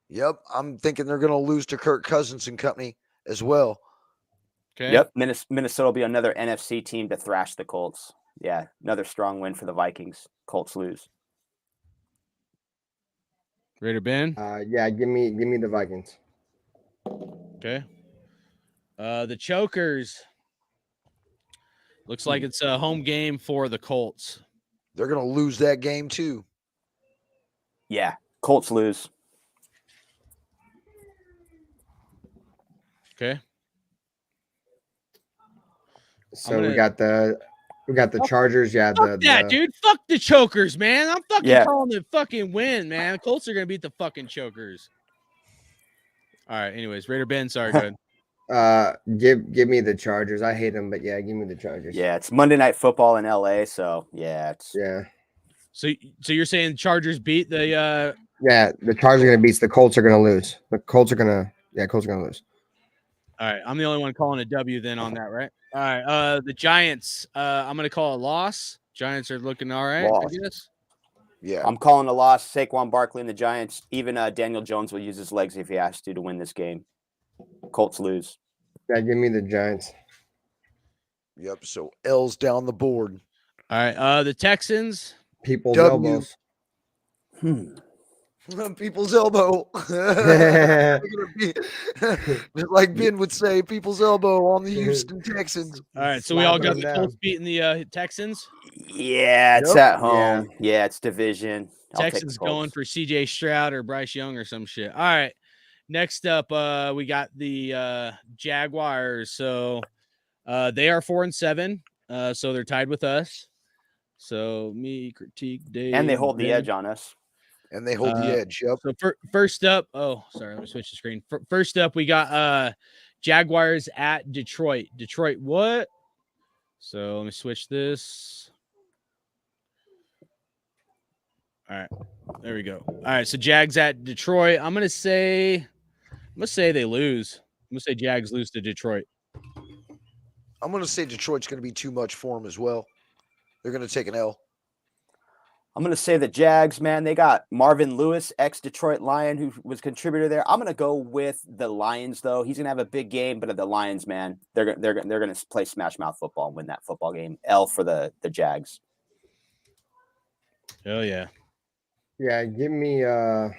S7: Yep, I'm thinking they're going to lose to Kirk Cousins and company as well.
S5: Okay.
S6: Yep, Minnesota will be another NFC team to thrash the Colts. Yeah, another strong win for the Vikings. Colts lose.
S5: Raider Ben?
S8: Yeah, give me the Vikings.
S5: Okay. The Chokers. Looks like it's a home game for the Colts.
S7: They're going to lose that game too.
S6: Yeah, Colts lose.
S5: Okay.
S8: So we got the Chargers. Yeah,
S5: dude. Fuck the Chokers, man. I'm fucking calling the fucking win, man. Colts are gonna beat the fucking Chokers. All right. Anyways, Raider Ben, sorry, go ahead.
S8: Give me the Chargers. I hate them, but yeah, give me the Chargers.
S6: Yeah, it's Monday Night Football in LA, so yeah,
S5: So you're saying Chargers beat the
S8: Yeah, the Chargers are gonna beat the Colts are gonna lose. The Colts are gonna lose.
S5: All right, I'm the only one calling a W then on that, right? All right, the Giants, I'm gonna call a loss. Giants are looking all right, I guess.
S6: Yeah, I'm calling a loss. Saquon Barkley and the Giants. Even Daniel Jones will use his legs if he has to win this game. Colts lose.
S8: Yeah, give me the Giants.
S7: Yep. So L's down the board.
S5: All right. The Texans.
S8: People's elbows.
S7: People's elbow. Like Ben would say, people's elbow on the Houston Texans.
S5: All right. So we all got the Colts beating the Texans.
S6: Yeah, it's at home. Yeah, it's division.
S5: Texans going for CJ Stroud or Bryce Young or some shit. All right. Next up, we got the Jaguars. So they are 4-7. So they're tied with us. So me, critique, Dave.
S6: And they hold the edge on us.
S7: And they hold the edge. Yep.
S5: So first up, let me switch the screen. First up, we got Jaguars at Detroit. Detroit, what? So let me switch this. All right, there we go. All right, so Jags at Detroit. I'm gonna say they lose. I'm gonna say Jags lose to Detroit.
S7: I'm gonna say Detroit's gonna be too much for them as well. They're gonna take an L.
S6: I'm going to say the Jags, man. They got Marvin Lewis, ex-Detroit Lion, who was contributor there. I'm going to go with the Lions, though. He's going to have a big game, but the Lions, man, they're going to play smash mouth football and win that football game. L for the Jags.
S5: Hell yeah.
S8: Yeah, give me we're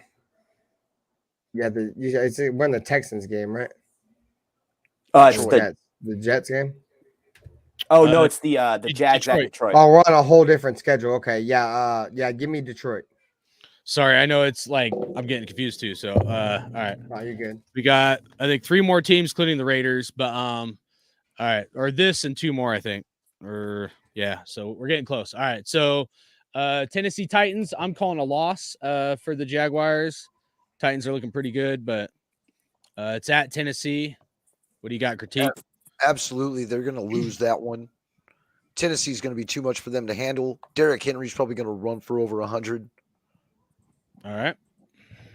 S8: in the Texans game, right?
S6: It's
S8: the Jets game.
S6: Oh no, it's the Jags at
S5: Detroit.
S6: Detroit.
S8: Oh, we're on a whole different schedule. Okay, yeah, yeah. Give me Detroit.
S5: Sorry, I know it's like I'm getting confused too. So, all right.
S8: Oh, you're good.
S5: We got, I think, 3 more teams, including the Raiders. But all right, or this and 2 more, I think. Or yeah, so we're getting close. All right, so Tennessee Titans. I'm calling a loss for the Jaguars. Titans are looking pretty good, but it's at Tennessee. What do you got, critique?
S7: Absolutely, they're going to lose that one. Tennessee's going to be too much for them to handle. Derrick Henry's probably going to run for over 100.
S5: All right.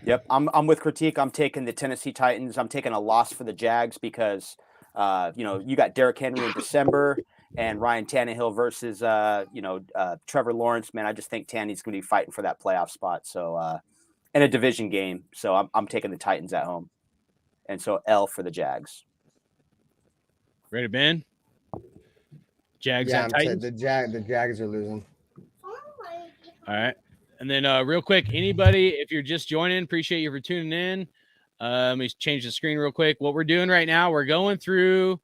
S6: Yep, I'm with critique. I'm taking the Tennessee Titans. I'm taking a loss for the Jags because you got Derrick Henry in December and Ryan Tannehill versus Trevor Lawrence. Man, I just think Tanne's going to be fighting for that playoff spot. So in a division game. So I'm taking the Titans at home, and so L for the Jags.
S5: Ready, Ben? Jags at Titans.
S8: The Jags are losing.
S5: All right. And then real quick, anybody, if you're just joining, appreciate you for tuning in. Let me change the screen real quick. What we're doing right now, we're going through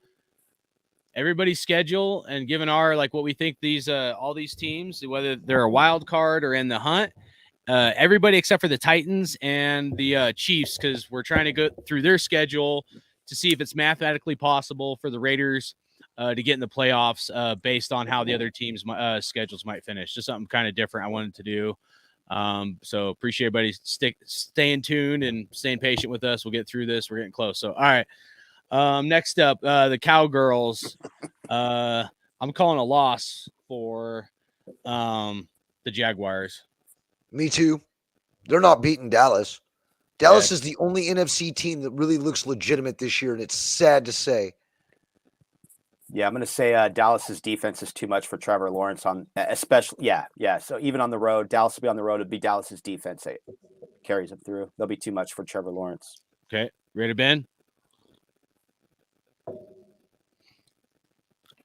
S5: everybody's schedule and giving our, like, what we think these all these teams, whether they're a wild card or in the hunt. Everybody except for the Titans and the Chiefs, because we're trying to go through their schedule to see if it's mathematically possible for the Raiders to get in the playoffs based on how the other teams' schedules might finish. Just something kind of different I wanted to do. So appreciate everybody staying tuned and staying patient with us. We'll get through this. We're getting close. So, all right. Next up, the Cowgirls. I'm calling a loss for the Jaguars.
S7: Me too. They're not beating Dallas. Dallas is the only NFC team that really looks legitimate this year, and it's sad to say.
S6: Yeah, I'm going to say Dallas's defense is too much for Trevor Lawrence especially. Yeah. So even on the road, Dallas will be on the road. It'll be Dallas's defense that carries them through. They'll be too much for Trevor Lawrence.
S5: Okay. Ready, Ben?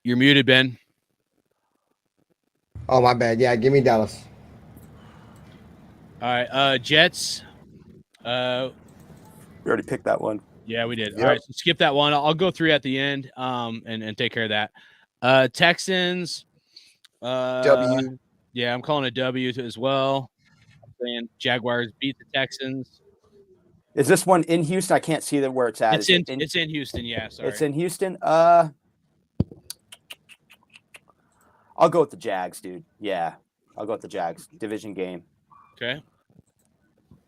S5: You're muted, Ben.
S8: Oh, my bad. Yeah, give me Dallas.
S5: All right. Jets.
S6: We already picked that one.
S5: Yeah, we did. Yep. All right, so skip that one. I'll go through at the end and take care of that. Texans.
S7: W.
S5: Yeah, I'm calling a W as well. I'm saying Jaguars beat the Texans.
S6: Is this one in Houston? I can't see where it's at.
S5: It's in Houston, yeah. Sorry.
S6: It's in Houston. I'll go with the Jags, dude. Yeah, I'll go with the Jags. Division game.
S5: Okay.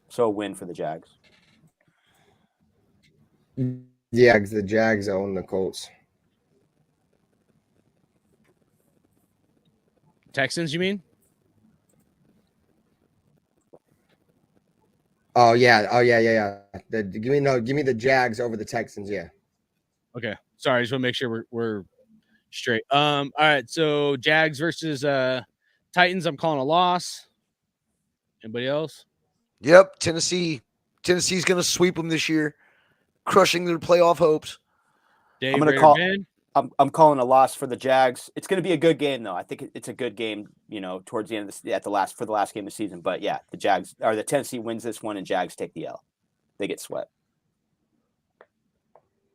S6: So a win for the Jags.
S8: Yeah, because the Jags own the Colts.
S5: Texans, you mean?
S8: Oh yeah. Give me the Jags over the Texans. Yeah.
S5: Okay. Sorry, I just want to make sure we're straight. All right. So Jags versus Titans. I'm calling a loss. Anybody else?
S7: Yep. Tennessee's going to sweep them this year, crushing their playoff hopes.
S5: Dave,
S6: I'm calling a loss for the Jags. It's going to be a good game, though. I think it's a good game, towards the end of the last game of the season. But yeah, the Tennessee wins this one, and Jags take the L. They get swept.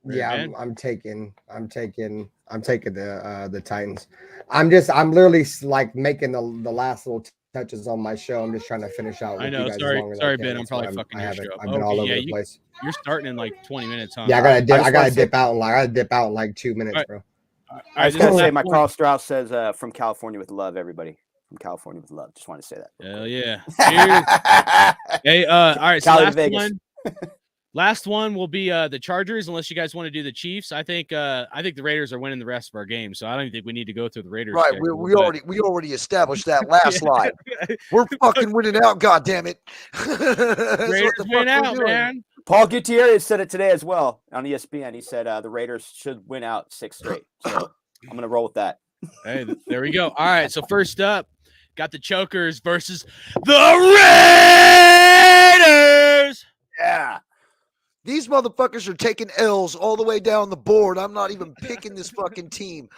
S8: Yeah, I'm taking the Titans. I'm literally like making the last little touches on my show. I'm just trying to finish out.
S5: I know. Sorry, Ben. I'm probably fucking your show.
S8: I've been all over the place.
S5: You're starting in like 20 minutes, huh?
S8: Yeah, I gotta dip out in like 2 minutes, bro.
S6: I was gonna say, my Carl Strauss says, "From California with love, everybody. From California with love." Just want to say that.
S5: Hell yeah! Cheers. Hey, all right. So last one will be the Chargers, unless you guys want to do the Chiefs. I think the Raiders are winning the rest of our game, so I don't think we need to go through the Raiders.
S7: Right, we already established that last line. We're fucking winning out, God damn it!
S5: Raiders win out, man.
S6: Paul Gutierrez said it today as well on ESPN. He said the Raiders should win out 6 straight. So I'm gonna roll with that.
S5: Hey, there we go. All right, so first up, got the Chokers versus the Raiders.
S7: Yeah. These motherfuckers are taking L's all the way down the board. I'm not even picking this fucking team.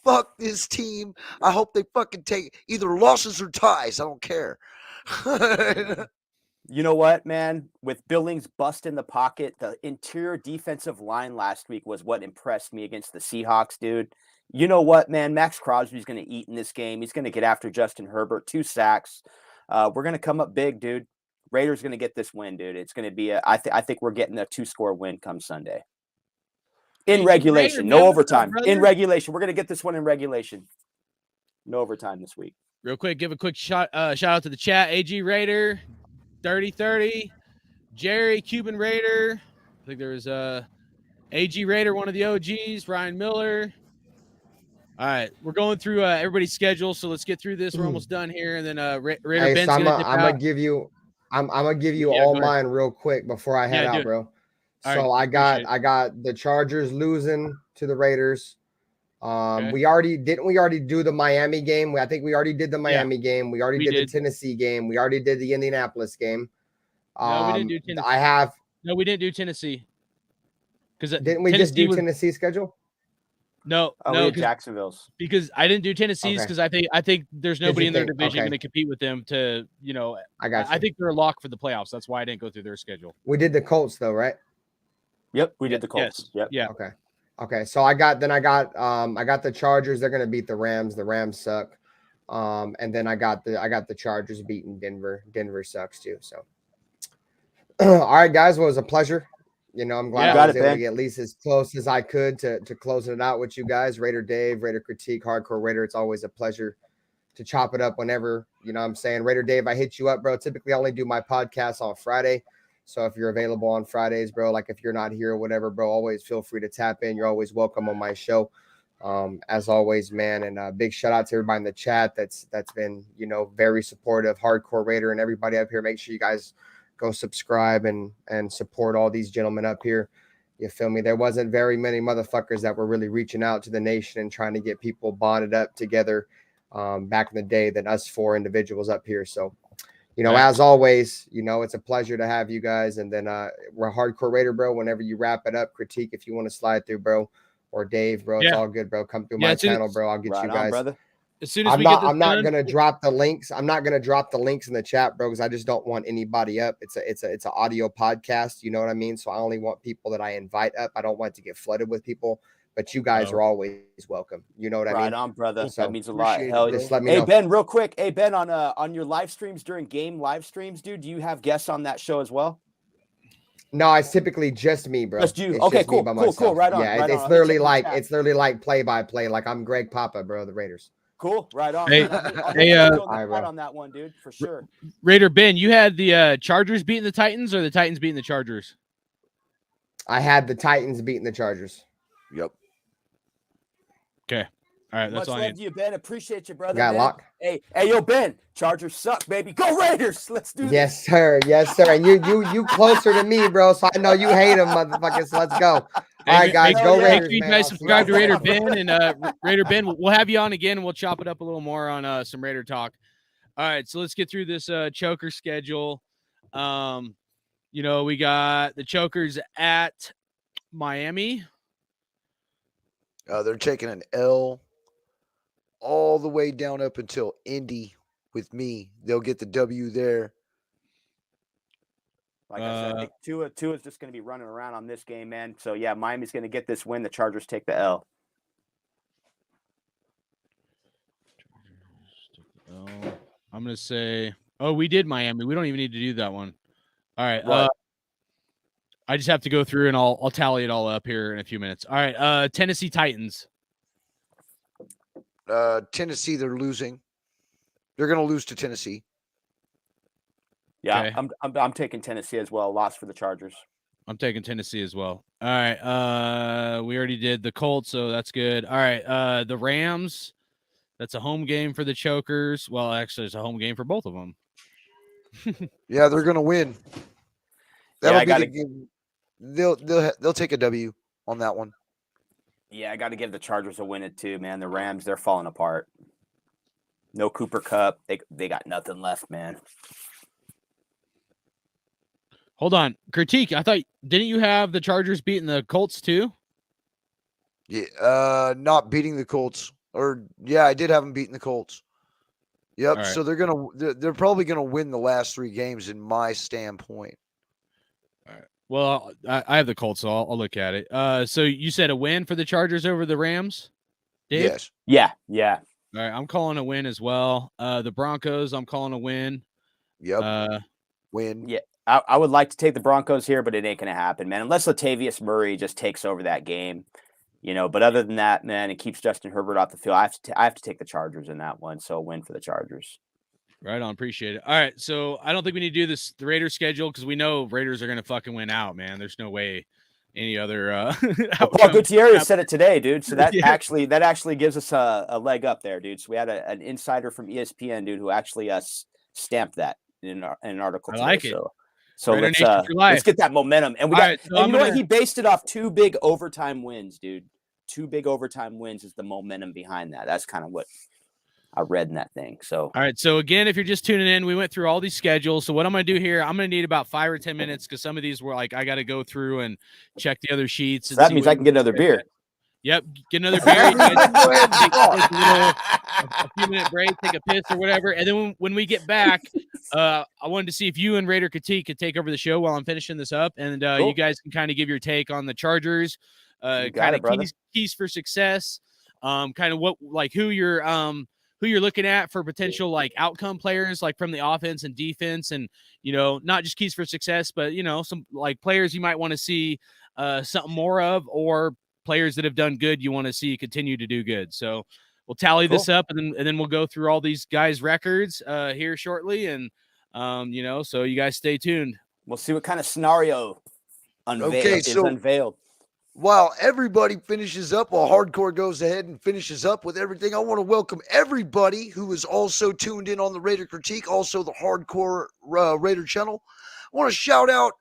S7: Fuck this team. I hope they fucking take either losses or ties. I don't care.
S6: You know what, man? With Billings bust in the pocket, the interior defensive line last week was what impressed me against the Seahawks, dude. You know what, man? Max Crosby's going to eat in this game. He's going to get after Justin Herbert, 2 sacks. We're going to come up big, dude. Raiders going to get this win, dude. It's going to be I think we're getting a 2-score win come Sunday. In regulation,
S2: Raider,
S6: no
S2: man,
S6: overtime.
S2: up,
S6: In regulation, we're going to get this one in regulation. No overtime this week.
S5: Real quick, give a quick shout out to the chat. AG Raider, 3030, Jerry Cuban Raider. I think there was AG Raider, one of the OGs, Ryan Miller. All right, we're going through everybody's schedule, so let's get through this. We're almost done here, and then Raider
S8: Hey,
S5: Ben's
S8: so
S5: gonna dip
S8: I'm
S5: out.
S8: gonna give you
S5: Yeah,
S8: all
S5: go ahead.
S8: mine real quick before I head
S5: Yeah, do
S8: out,
S5: it.
S8: bro.
S5: All
S8: So
S5: right,
S8: I got the Chargers losing to the Raiders.
S5: Okay.
S8: We already do the Miami game. I think we already did the Miami game. We already
S5: we
S8: did
S5: did.
S8: the Tennessee game. We already did the Indianapolis game.
S5: No, we didn't do Tennessee.
S8: No,
S5: we didn't do Tennessee. Because
S8: didn't we just do Tennessee schedule?
S5: No,
S6: we
S5: no,
S6: did Jacksonville's.
S5: because I didn't do Tennessee's because I think there's nobody in their division
S8: okay.
S5: going to compete with them to, you know,
S8: I got you.
S5: I think they're a lock for the playoffs. That's why I didn't go through their schedule.
S8: We did the Colts though, right?
S6: Yep, we did the Colts.
S5: Yes.
S6: Yep.
S5: Yeah.
S8: Okay. So I got the Chargers. They're gonna beat the Rams. The Rams suck. And then I got the Chargers beating Denver. Denver sucks too. So all right, guys. Well, it was a pleasure. You know, I'm glad I was able to get at least as close as I could to closing it out with you guys. Raider Dave, Raider Critique, Hardcore Raider. It's always a pleasure to chop it up whenever, you know what I'm saying. Raider Dave, I hit you up, bro. Typically I only do my podcast on Friday. So if you're available on Fridays, bro, like if you're not here or whatever, bro, always feel free to tap in. You're always welcome on my show. As always, man. And big shout out to everybody in the chat that's been, you know, very supportive, Hardcore Raider, and everybody up here. Make sure you guys go subscribe and support all these gentlemen up here. You feel me? There wasn't very many motherfuckers that were really reaching out to the nation and trying to get people bonded up together back in the day than us 4 individuals up here. So, you know, as always, you know, it's a pleasure to have you guys. And then we're Hardcore Raider, bro. Whenever you wrap it up, Critique, if you want to slide through, bro, or Dave, bro, it's all good, bro. Come through my channel, bro. I'll get you guys.
S6: Brother.
S5: As soon as
S8: I'm not gonna drop the links. I'm not gonna drop the links in the chat, bro, because I just don't want anybody up. It's an audio podcast. You know what I mean? So I only want people that I invite up. I don't want to get flooded with people. But you guys are always welcome. You know what I mean?
S6: Right on, brother.
S8: So
S6: that means a lot. Hell,
S8: just let me
S6: know.
S8: Hey,
S6: Ben, real quick. Hey, Ben, on your live streams during game live streams, dude, do you have guests on that show as well?
S8: No, it's typically just me, bro.
S6: Just you.
S8: It's
S6: okay,
S8: just
S6: cool, cool. Right on.
S8: Yeah,
S6: right
S8: it's
S6: on.
S8: literally like play-by-play. Like I'm Greg Papa, bro, the Raiders.
S6: Cool. Right on.
S5: Hey,
S6: on that one, dude, for sure.
S5: Raider Ben, you had the Chargers beating the Titans or the Titans beating the Chargers?
S8: I had the Titans beating the Chargers.
S7: Yep.
S5: Okay. All right, that's
S6: Much
S5: all
S6: love
S5: I need.
S6: to you, Ben. Appreciate you, brother.
S8: Got lock.
S6: Hey, yo, Ben. Chargers suck, baby. Go Raiders. Let's do this.
S8: Yes, sir. Yes, sir. And you closer to me, bro. So I know you hate them, motherfuckers. So let's go. All right, guys, go Raiders.
S5: Make sure you guys subscribe to Raider Ben and Raider Ben. We'll have you on again. And we'll chop it up a little more on some Raider talk. All right, so let's get through this choker schedule. You know, we got the chokers at Miami.
S7: They're taking an L all the way down up until Indy with me. They'll get the W there.
S6: Like I said, I think Tua is just going to be running around on this game, man. So, yeah, Miami's going to get this win. The Chargers take the L.
S5: I'm going to say, we did Miami. We don't even need to do that one. All right.
S6: What?
S5: I just have to go through and I'll tally it all up here in a few minutes. All right. Tennessee Titans.
S7: Tennessee, they're losing. They're going to lose to Tennessee.
S6: Yeah,
S5: Okay.
S6: I'm taking Tennessee as well. Loss for the Chargers.
S5: I'm taking Tennessee as well. All right. We already did the Colts, so that's good. All right. The Rams. That's a home game for the chokers. Well, actually, it's a home game for both of them.
S7: Yeah, they're going to win. That'll be the game. They'll take a W on that one.
S6: Yeah, I got to give the Chargers a win it too, man. The Rams, they're falling apart. No Cooper Kupp. They got nothing left, man.
S5: Hold on. Critique. Didn't you have the Chargers beating the Colts too?
S7: Yeah, not beating the Colts. I did have them beating the Colts. Yep.
S5: All right.
S7: So they're probably gonna win the last 3 games in my standpoint.
S5: All right. Well, I have the Colts, so I'll look at it. So you said a win for the Chargers over the Rams, Dave?
S7: Yes.
S6: Yeah.
S5: All right, I'm calling a win as well. The Broncos, I'm calling a win.
S7: Yep. Win.
S6: Yeah. I would like to take the Broncos here, but it ain't going to happen, man. Unless Latavius Murray just takes over that game, But other than that, man, it keeps Justin Herbert off the field. I have to take the Chargers in that one. So a win for the Chargers.
S5: Right on, appreciate it. All right, so I don't think we need to do the Raiders schedule because we know Raiders are going to fucking win out, man. There's no way any other.
S6: Paul Gutierrez said it today, dude. So that actually gives us a leg up there, dude. So we had an insider from ESPN, dude, who actually stamped that in an article.
S5: I like it.
S6: So let's get that momentum. And he based it off 2 big overtime wins, dude. 2 big overtime wins is the momentum behind that. That's kind of what I read in that thing. So
S5: all right. So again, if you're just tuning in, we went through all these schedules. So what I'm going to do here, I'm going to need about 5 or 10 minutes because some of these were like I got to go through and check the other sheets. And
S6: so that means I can get another beer.
S5: Yep, get another beer. You guys take a few minute break, take a piss or whatever, and then when we get back, I wanted to see if you and Raider Critique could take over the show while I'm finishing this up, and cool. You guys can kind of give your take on the Chargers, kind of keys for success, kind of what who you're looking at for potential like outcome players like from the offense and defense, and not just keys for success, but some like players you might want to see something more of, or players that have done good you want to see continue to do good. So we'll tally this up and then we'll go through all these guys' records here shortly, and so you guys stay tuned.
S6: We'll see what kind of scenario is unveiled.
S7: While everybody finishes up, while Hardcore goes ahead and finishes up with everything, I want to welcome everybody who is also tuned in on the Raider Critique, also the Hardcore Raider channel. I want to shout out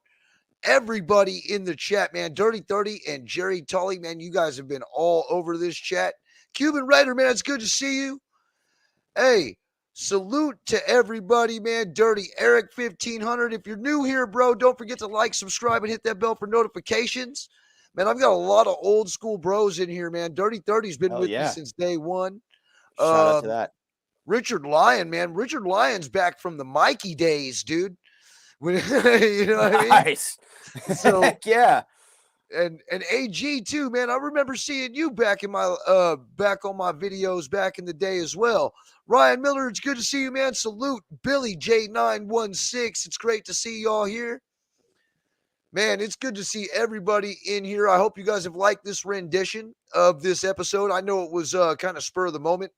S7: everybody in the chat, man. Dirty 30 and Jerry Tully, man, you guys have been all over this chat. Cuban Raider, man, it's good to see you. Hey, salute to everybody, man. Dirty Eric 1500. If you're new here, bro, don't forget to like, subscribe, and hit that bell for notifications. Man, I've got a lot of old school bros in here, man. Dirty 30's been with me since day one.
S6: Shout out to that.
S7: Richard Lyon, man. Richard Lyon's back from the Mikey days, dude. When, you know what I mean?
S6: Nice.
S7: So
S6: heck yeah.
S7: And AG too, man. I remember seeing you back in my back on my videos back in the day as well. Ryan Miller, it's good to see you, man. Salute Billy J916. It's great to see y'all here. Man, it's good to see everybody in here. I hope you guys have liked this rendition of this episode. I know it was kind of spur of the moment,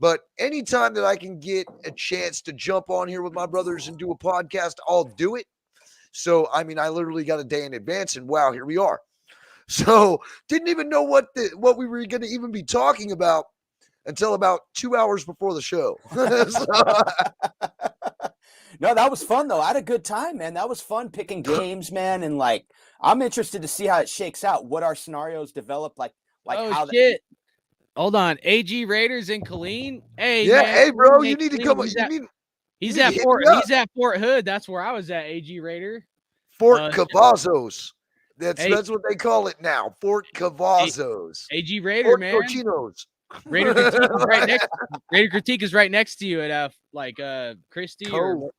S7: but anytime that I can get a chance to jump on here with my brothers and do a podcast, I'll do it. So, I mean, I literally got a day in advance, and wow, here we are. So, didn't even know what we were going to even be talking about until about 2 hours before the show.
S6: No, that was fun, though. I had a good time, man. That was fun picking games, man. And, I'm interested to see how it shakes out, what our scenarios develop, how
S5: shit. Hold on. AG Raiders in Killeen? Hey,
S7: yeah,
S5: man,
S7: hey, bro, you need to come.
S5: He's at Fort Hood. That's where I was at, AG Raider.
S7: Fort Cavazos. That's what they call it now. Fort Cavazos.
S5: AG Raider,
S7: Fort
S5: man.
S7: Cochinos.
S5: Raider Critique is right next to you at Christie.
S7: Cove.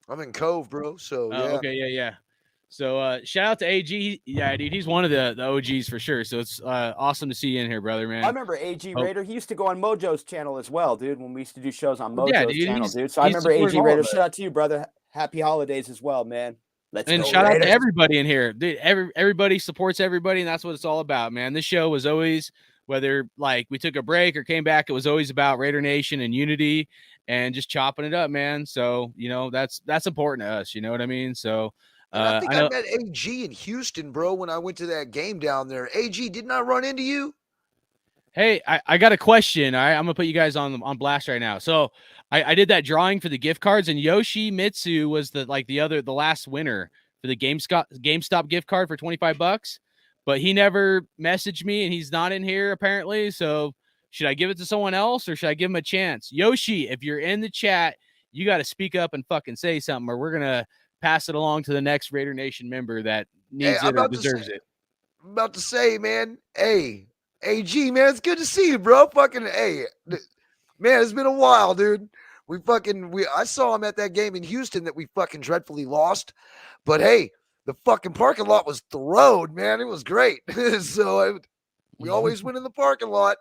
S7: I'm in Cove, bro. So yeah.
S5: Okay, yeah. So shout out to AG. Yeah, dude, he's one of the OGs for sure. So it's awesome to see you in here, brother, man.
S6: I remember AG Raider. He used to go on Mojo's channel as well, dude, when we used to do shows on Mojo's channel, dude. So I remember AG Raider. Shout out to you, brother. Happy holidays as well, man.
S5: And shout out to everybody in here. Dude, everybody supports everybody, and that's what it's all about, man. This show was always, whether we took a break or came back, it was always about Raider Nation and unity and just chopping it up, man. So, that's important to us. You know what I mean? So
S7: I think I met AG in Houston, bro, when I went to that game down there. AG, didn't I run into you?
S5: Hey, I got a question. All right, I'm gonna put you guys on blast right now. So I did that drawing for the gift cards, and Yoshi Mitsu was the last winner for the GameStop gift card for $25. But he never messaged me, and he's not in here apparently. So should I give it to someone else, or should I give him a chance? Yoshi, if you're in the chat, you got to speak up and fucking say something, or we're gonna pass it along to the next Raider Nation member that needs it or deserves it.
S7: I'm about to say, man, hey, AG, man, it's good to see you, bro. Fucking, hey, man, it's been a while, dude. I saw him at that game in Houston that we fucking dreadfully lost. But hey, the fucking parking lot was the road, man. It was great. We always win in the parking lot.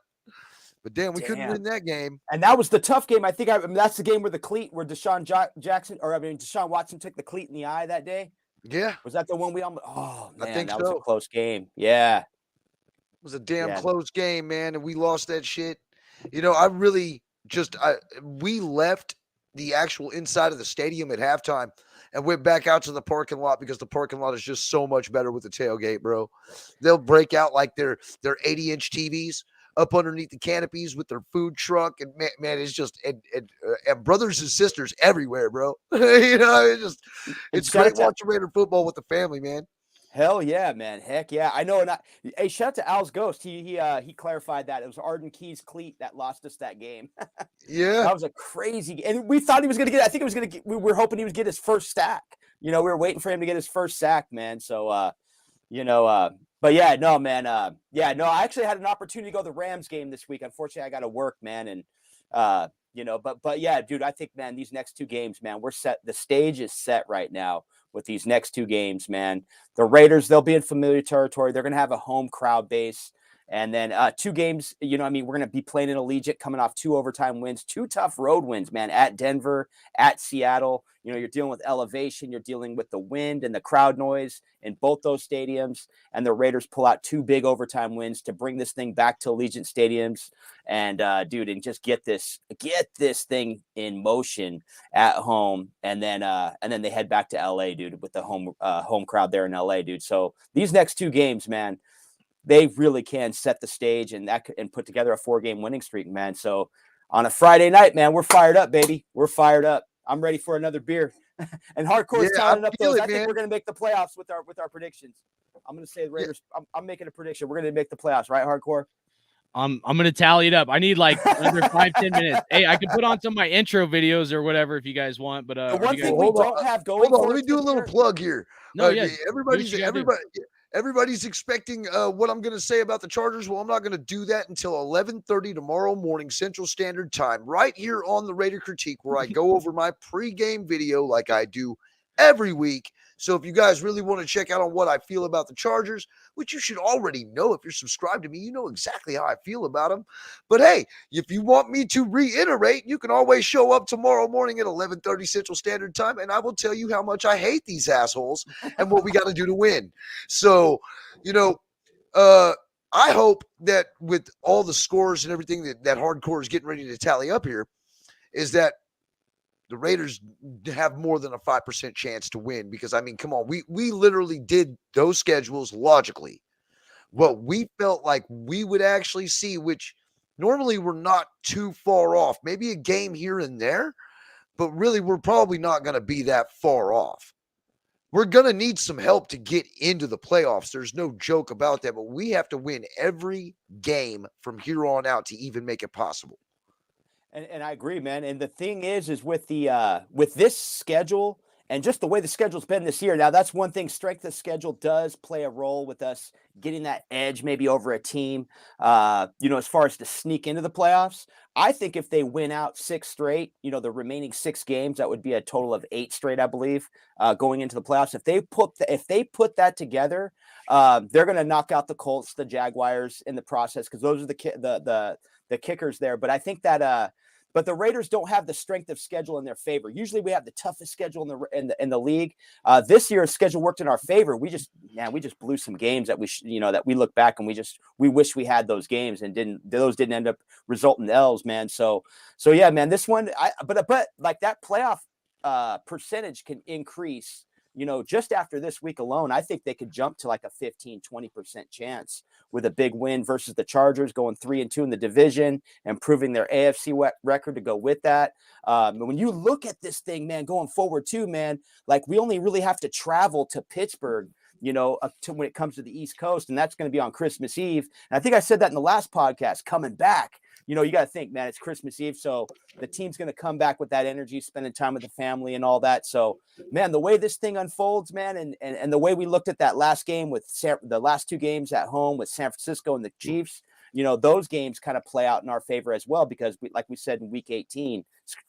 S7: But damn, we couldn't win that game.
S6: And that was the tough game. I mean, that's the game where Deshaun Watson took the cleat in the eye that day.
S7: Yeah.
S6: Was that the one we almost? Oh man,
S7: I think
S6: that
S7: so.
S6: was a close game. Yeah.
S7: It was a damn close game, man, and we lost that shit. I really we left the actual inside of the stadium at halftime and went back out to the parking lot because the parking lot is just so much better with the tailgate, bro. They'll break out like their 80-inch TVs up underneath the canopies with their food truck, and man, it's just and brothers and sisters everywhere, bro. It's great watching Raider football with the family, man.
S6: Hell yeah, man. Heck yeah. I know. And hey, shout out to Al's Ghost. He clarified that it was Arden Key's cleat that lost us that game.
S7: Yeah.
S6: That was a crazy, and we thought he was going to get, I think it was going to get, we were hoping he was get his first sack. We were waiting for him to get his first sack, man. So, but yeah, no, man. I actually had an opportunity to go to the Rams game this week. Unfortunately, I got to work, man. And, but yeah, dude, I think, man, these next two games, man, we're set. The stage is set right now with these next two games, man. The Raiders, they'll be in familiar territory. They're going to have a home crowd base. And then 2 games, we're going to be playing in Allegiant, coming off 2 overtime wins, 2 tough road wins, man, at Denver, at Seattle. You're dealing with elevation. You're dealing with the wind and the crowd noise in both those stadiums. And the Raiders pull out 2 big overtime wins to bring this thing back to Allegiant stadiums. And, dude, and just get this thing in motion at home. And then they head back to LA, dude, with the home crowd there in LA, dude. So these next 2 games, man, they really can set the stage and put together a 4-game winning streak, man. So on a Friday night, man, we're fired up, baby. We're fired up. I'm ready for another beer. And Hardcore is counting up those. I think we're going to make the playoffs with our predictions. I'm going to say the Raiders. Yeah. I'm making a prediction. We're going to make the playoffs, right, Hardcore?
S5: I'm going to tally it up. I need like another 5-10 minutes. Hey, I can put on some of my intro videos or whatever if you guys want. But
S6: the one thing we don't have going.
S7: Hold on, let me do a little plug here.
S5: No, yeah,
S7: everybody's expecting what I'm going to say about the Chargers. Well, I'm not going to do that until 11:30 tomorrow morning Central Standard Time, right here on the Raider Critique, where I go over my pregame video like I do every week. So if you guys really want to check out on what I feel about the Chargers, which you should already know if you're subscribed to me, you know exactly how I feel about them. But hey, if you want me to reiterate, you can always show up tomorrow morning at 11:30 Central Standard Time, and I will tell you how much I hate these assholes and what we got to do to win. So, I hope that with all the scores and everything that Hardcore is getting ready to tally up here, is that the Raiders have more than a 5% chance to win, because, I mean, come on, we literally did those schedules logically. What we felt like we would actually see, which normally we're not too far off, maybe a game here and there, but really we're probably not going to be that far off. We're going to need some help to get into the playoffs. There's no joke about that, but we have to win every game from here on out to even make it possible.
S6: And I agree, man. And the thing is with this schedule and just the way the schedule's been this year. Now, that's one thing. Strength of schedule does play a role with us getting that edge maybe over a team, as far as to sneak into the playoffs. I think if they win out 6 straight, the remaining 6 games, that would be a total of 8 straight, I believe, going into the playoffs. If they put that together, they're going to knock out the Colts, the Jaguars in the process, because those are the kickers there. But I think that but the Raiders don't have the strength of schedule in their favor. Usually we have the toughest schedule in the league. This year's schedule worked in our favor. We just blew some games that that we look back and we wish we had those games and those didn't end up resulting in L's, man. So yeah, man, this one, but like that playoff percentage can increase. Just after this week alone, I think they could jump to like a 15-20% chance with a big win versus the Chargers, going 3-2 in the division, improving their AFC record to go with that. When you look at this thing, man, going forward too, man, like we only really have to travel to Pittsburgh, when it comes to the East Coast, and that's going to be on Christmas Eve. And I think I said that in the last podcast, coming back. You got to think, man, it's Christmas Eve. So the team's going to come back with that energy, spending time with the family and all that. So, man, the way this thing unfolds, man, and the way we looked at that last game with the last 2 games at home with San Francisco and the Chiefs, those games kind of play out in our favor as well, because like we said in week 18,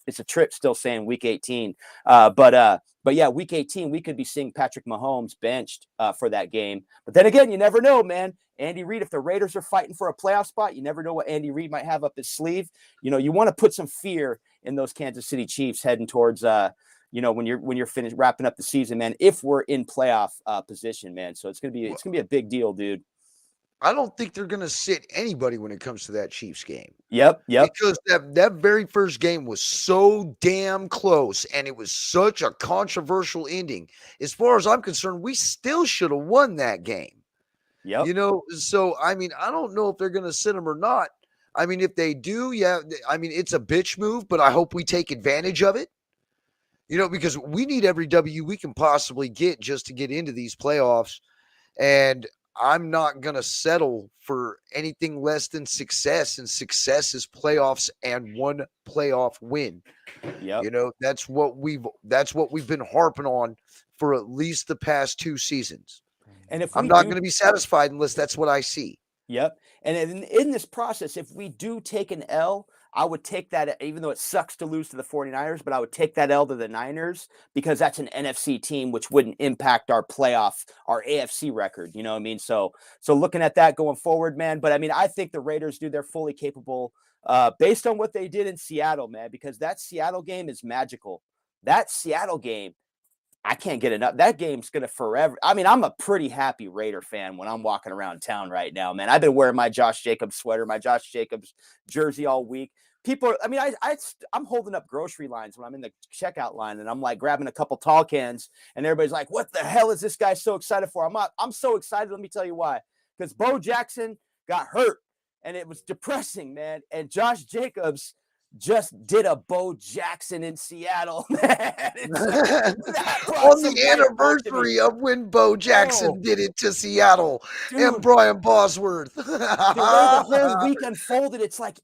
S6: it's a trip still saying week 18. But yeah, week 18, we could be seeing Patrick Mahomes benched for that game. But then again, you never know, man. Andy Reid, if the Raiders are fighting for a playoff spot, you never know what Andy Reid might have up his sleeve. You want to put some fear in those Kansas City Chiefs heading towards, when you're finished wrapping up the season, man, if we're in playoff position, man. So it's going to be a big deal, dude.
S7: I don't think they're going to sit anybody when it comes to that Chiefs game.
S6: Yep.
S7: Because that very first game was so damn close, and it was such a controversial ending. As far as I'm concerned, we still should have won that game.
S6: Yep.
S7: So, I mean, I don't know if they're going to sit them or not. I mean, if they do, yeah, I mean, it's a bitch move, but I hope we take advantage of it. Because we need every W we can possibly get just to get into these playoffs. And I'm not going to settle for anything less than success, and success is playoffs and one playoff win.
S6: Yeah.
S7: That's what we've been harping on for at least the past 2 seasons.
S6: And if
S7: I'm not going to be satisfied unless that's what I see.
S6: Yep. And in this process, if we do take an L, I would take that, even though it sucks to lose to the 49ers, but I would take that L to the Niners, because that's an NFC team, which wouldn't impact our AFC record. You know what I mean? So looking at that going forward, man. But I mean, I think the Raiders, they're fully capable based on what they did in Seattle, man, because that Seattle game is magical. That Seattle game, I can't get enough. That game's going to forever. I mean, I'm a pretty happy Raider fan when I'm walking around town right now, man. I've been wearing my Josh Jacobs sweater, my Josh Jacobs jersey all week. I'm holding up grocery lines when I'm in the checkout line, and I'm like grabbing a couple tall cans, and everybody's like, what the hell is this guy so excited for? I'm so excited. Let me tell you why. Because Bo Jackson got hurt, and it was depressing, man. And Josh Jacobs just did a Bo Jackson in Seattle, man.
S7: On the anniversary of when Bo Jackson did it to Seattle, dude, and Brian Bosworth.
S6: The way the whole week unfolded, it's like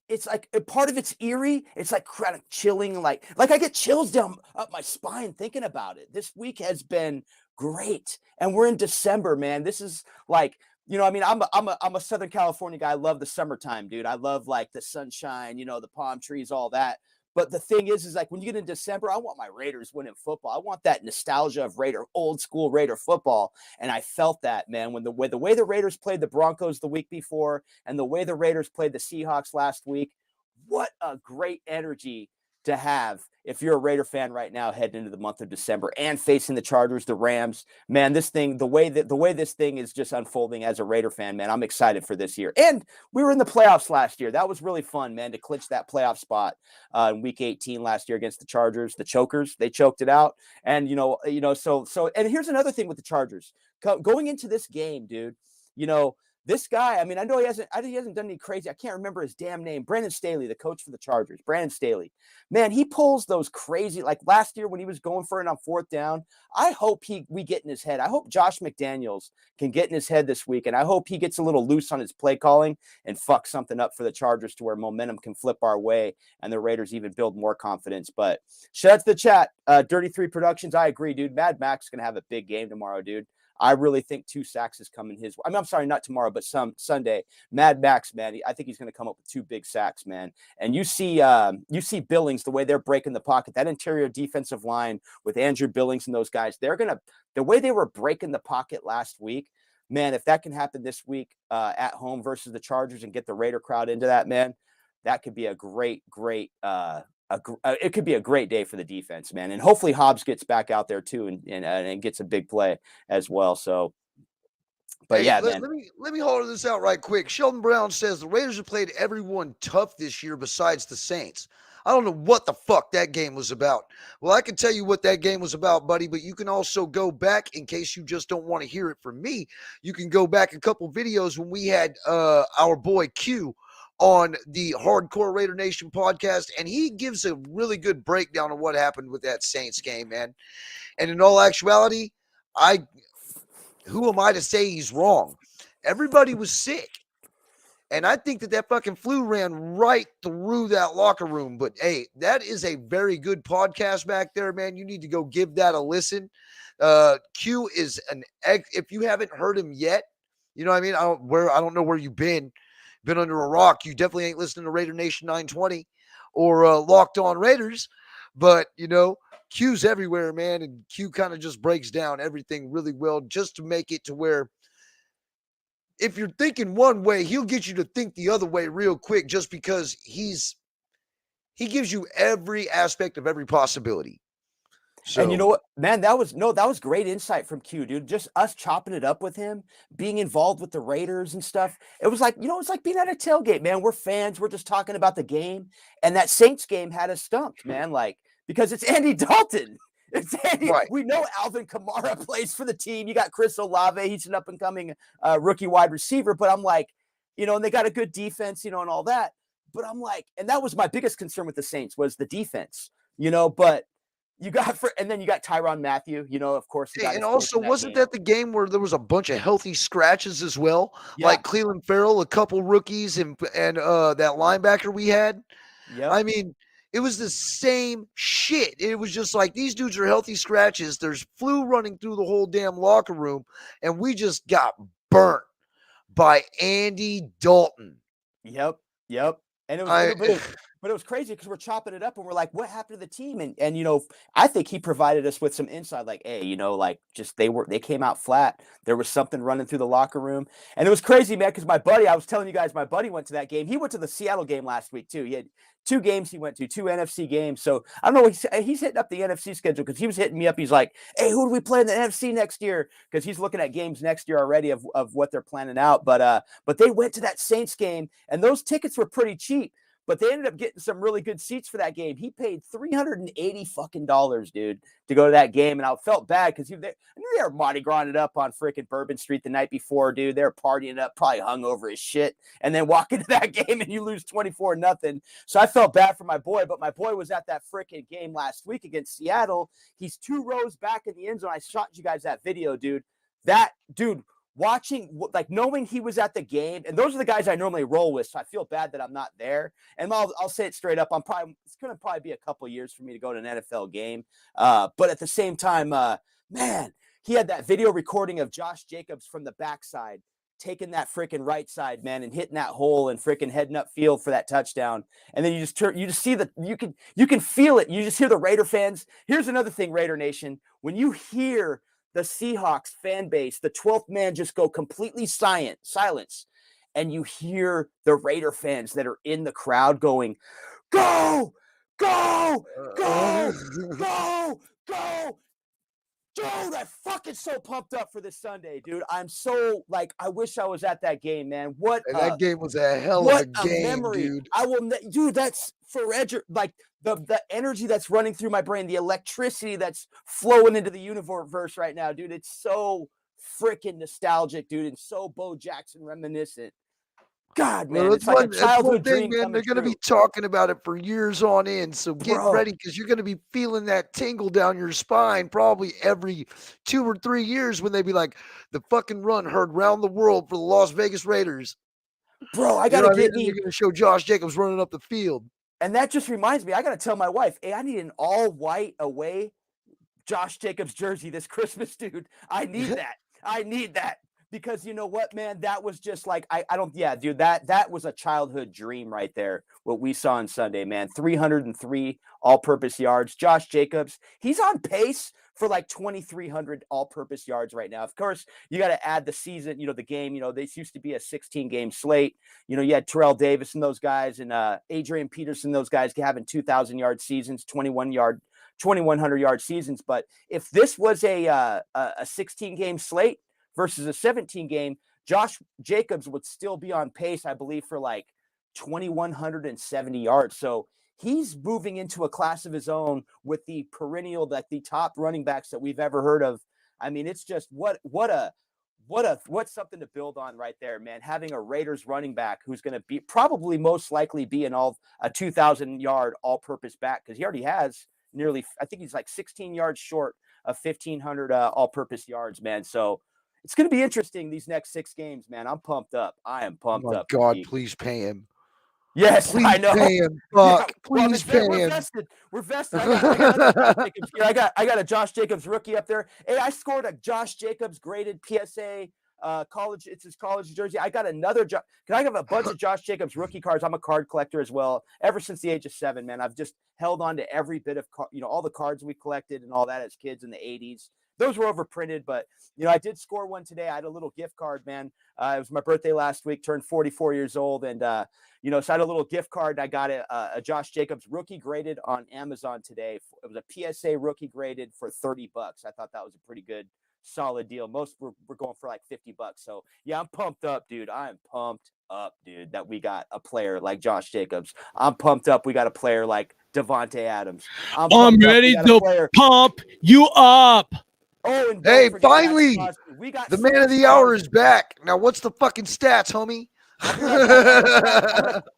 S6: a part of it's eerie. It's like kind of chilling, like I get chills down up my spine thinking about it. This week has been great, and we're in December, man. This is like, I mean, I'm a Southern California guy. I love the summertime, dude. I love like the sunshine, the palm trees, all that. But the thing is like when you get in December, I want my Raiders winning football. I want that nostalgia of old school Raider football. And I felt that, man, when the way the Raiders played the Broncos the week before, and the way the Raiders played the Seahawks last week. What a great energy to have if you're a Raider fan right now heading into the month of December and facing the Chargers, the Rams. Man, this thing, the way this thing is just unfolding as a Raider fan, man, I'm excited for this year. And we were in the playoffs last year. That was really fun, man, to clinch that playoff spot in week 18 last year against the Chargers, the Chokers. They choked it out. And, so and here's another thing with the Chargers. Going into this game, dude, this guy, I mean, I know he hasn't done any crazy. I can't remember his damn name. Brandon Staley, the coach for the Chargers. Brandon Staley. Man, he pulls those crazy, like last year when he was going for it on 4th down. I hope we get in his head. I hope Josh McDaniels can get in his head this week, and I hope he gets a little loose on his play calling and fuck something up for the Chargers to where momentum can flip our way and the Raiders even build more confidence. But shout out to the chat. Dirty 3 Productions. I agree, dude. Mad Max is going to have a big game tomorrow, dude. I really think 2 sacks is coming his way. I mean, I'm sorry, not tomorrow, but Sunday. Mad Max, man, I think he's going to come up with 2 big sacks, man. And you see Billings, the way they're breaking the pocket, that interior defensive line with Andrew Billings and those guys, the way they were breaking the pocket last week, man, if that can happen this week at home versus the Chargers and get the Raider crowd into that, man, that could be a great it could be a great day for the defense, man. And hopefully Hobbs gets back out there too and gets a big play as well. So, but hey, man.
S7: Let me hold this out right quick. Sheldon Brown says the Raiders have played everyone tough this year besides the Saints. I don't know what the fuck that game was about. Well, I can tell you what that game was about, buddy, but you can also go back in case you just don't want to hear it from me. You can go back a couple videos when we had our boy Q on the Hardcore Raider Nation podcast, and he gives a really good breakdown of what happened with that Saints game, man. And in all actuality, who am I to say he's wrong? Everybody was sick. And I think that fucking flu ran right through that locker room. But, hey, that is a very good podcast back there, man. You need to go give that a listen. Q is if you haven't heard him yet, you know what I mean? I don't know where you've been. been under a rock, you definitely ain't listening to Raider Nation 920 or Locked On Raiders. But, Q's everywhere, man, and Q kind of just breaks down everything really well just to make it to where if you're thinking one way, he'll get you to think the other way real quick just because he gives you every aspect of every possibility. So,
S6: and you know what, man, that was great insight from Q, dude. Just us chopping it up with him, being involved with the Raiders and stuff. It was like, it's like being at a tailgate, man. We're fans. We're just talking about the game. And that Saints game had us stumped, man. Like, because it's Andy Dalton. It's Andy.
S7: Right.
S6: We know Alvin Kamara plays for the team. You got Chris Olave. He's an up-and-coming rookie wide receiver. But I'm like, and they got a good defense, and all that. But I'm like, and that was my biggest concern with the Saints was the defense, but you got and then you got Tyrann Mathieu, of course.
S7: And also, wasn't that the game where there was a bunch of healthy scratches as well? Yeah. Like Cleveland Farrell, a couple rookies, and that linebacker we had.
S6: Yeah.
S7: I mean, it was the same shit. It was just like these dudes are healthy scratches. There's flu running through the whole damn locker room, and we just got burnt by Andy Dalton.
S6: Yep. And it was, but it was crazy because we're chopping it up and we're like, what happened to the team? And I think he provided us with some insight, like, hey, just they came out flat. There was something running through the locker room. And it was crazy, man, because I was telling you guys, my buddy went to that game. He went to the Seattle game last week, too. He had 2 games he went to, 2 NFC games. So I don't know, he's hitting up the NFC schedule because he was hitting me up. He's like, hey, who do we play in the NFC next year? Because he's looking at games next year already of what they're planning out. But they went to that Saints game, and those tickets were pretty cheap. But they ended up getting some really good seats for that game. He paid $380 fucking dollars, dude, to go to that game. And I felt bad because I knew they were Mardi Gras it up on freaking Bourbon Street the night before, dude. They were partying up, probably hungover as shit. And then walk into that game and you lose 24-0. So I felt bad for my boy. But my boy was at that freaking game last week against Seattle. He's 2 rows back in the end zone. I shot you guys that video, dude. That dude. Watching, like, knowing he was at the game, and those are the guys I normally roll with, so I feel bad that I'm not there. And I'll say it straight up, it's going to probably be a couple years for me to go to an NFL game. But at the same time, man, he had that video recording of Josh Jacobs from the backside, taking that freaking right side, man, and hitting that hole and freaking heading up field for that touchdown. And then you just see you can feel it. You just hear the Raider fans. Here's another thing, Raider Nation. When you hear the Seahawks fan base, the 12th man, just go completely silence. And you hear the Raider fans that are in the crowd going, go, go, go, go, go. Dude, I'm fucking so pumped up for this Sunday, dude. I'm so, I wish I was at that game, man.
S7: That game was a hell of a game, memory. Dude.
S6: Dude, that's forever. Like, the energy that's running through my brain, the electricity that's flowing into the universe right now, dude. It's so freaking nostalgic, dude, and so Bo Jackson reminiscent. God, man, it's like a childhood dream.
S7: Man, they're going to be talking about it for years on end. So get ready, because you're going to be feeling that tingle down your spine probably every 2 or 3 years when they be like, the fucking run heard round the world for the Las Vegas Raiders.
S6: Bro, I got to get me.
S7: You're going to show Josh Jacobs running up the field.
S6: And that just reminds me, I got to tell my wife, hey, I need an all-white away Josh Jacobs jersey this Christmas, dude. I need that. I need that. Because you know what, man, that was just like, dude, that was a childhood dream right there. What we saw on Sunday, man, 303 all-purpose yards. Josh Jacobs, he's on pace for like 2,300 all-purpose yards right now. Of course, you got to add the season, the game, this used to be a 16-game slate. You had Terrell Davis and those guys and Adrian Peterson, those guys having 2,000-yard seasons, 2,100-yard seasons. But if this was a 16-game slate, versus a 17-game, Josh Jacobs would still be on pace, I believe, for like 2,170 yards. So he's moving into a class of his own with the perennial, like the top running backs that we've ever heard of. I mean, it's just what's something to build on right there, man. Having a Raiders running back who's going to be probably most likely be a 2,000-yard all-purpose back, because he already has nearly, I think he's like 16 yards short of 1,500 all-purpose yards, man. So it's going to be interesting these next 6 games, man. I'm pumped up. I am pumped up.
S7: God, please pay him.
S6: Yes,
S7: please
S6: I know.
S7: Pay him. Fuck.
S6: Yeah,
S7: please pay him.
S6: We're vested. I got a Josh Jacobs rookie up there. Hey, I scored a Josh Jacobs graded PSA college. It's his college jersey. I got another. Can I have a bunch of Josh Jacobs rookie cards? I'm a card collector as well. Ever since the age of 7, man, I've just held on to every bit of all the cards we collected and all that as kids in the 80s. Those were overprinted, but I did score one today. I had a little gift card, man. It was my birthday last week. Turned 44 years old, and so I had a little gift card. I got a Josh Jacobs rookie graded on Amazon today. It was a PSA rookie graded for $30. I thought that was a pretty good, solid deal. Most were going for like $50. So yeah, I'm pumped up, dude. I'm pumped up, dude, that we got a player like Josh Jacobs. I'm pumped up. We got a player like Devontae Adams.
S5: I'm ready to pump you up.
S6: Oh, and
S7: hey, finally, we got the man of the hour is back. Now, what's the fucking stats, homie?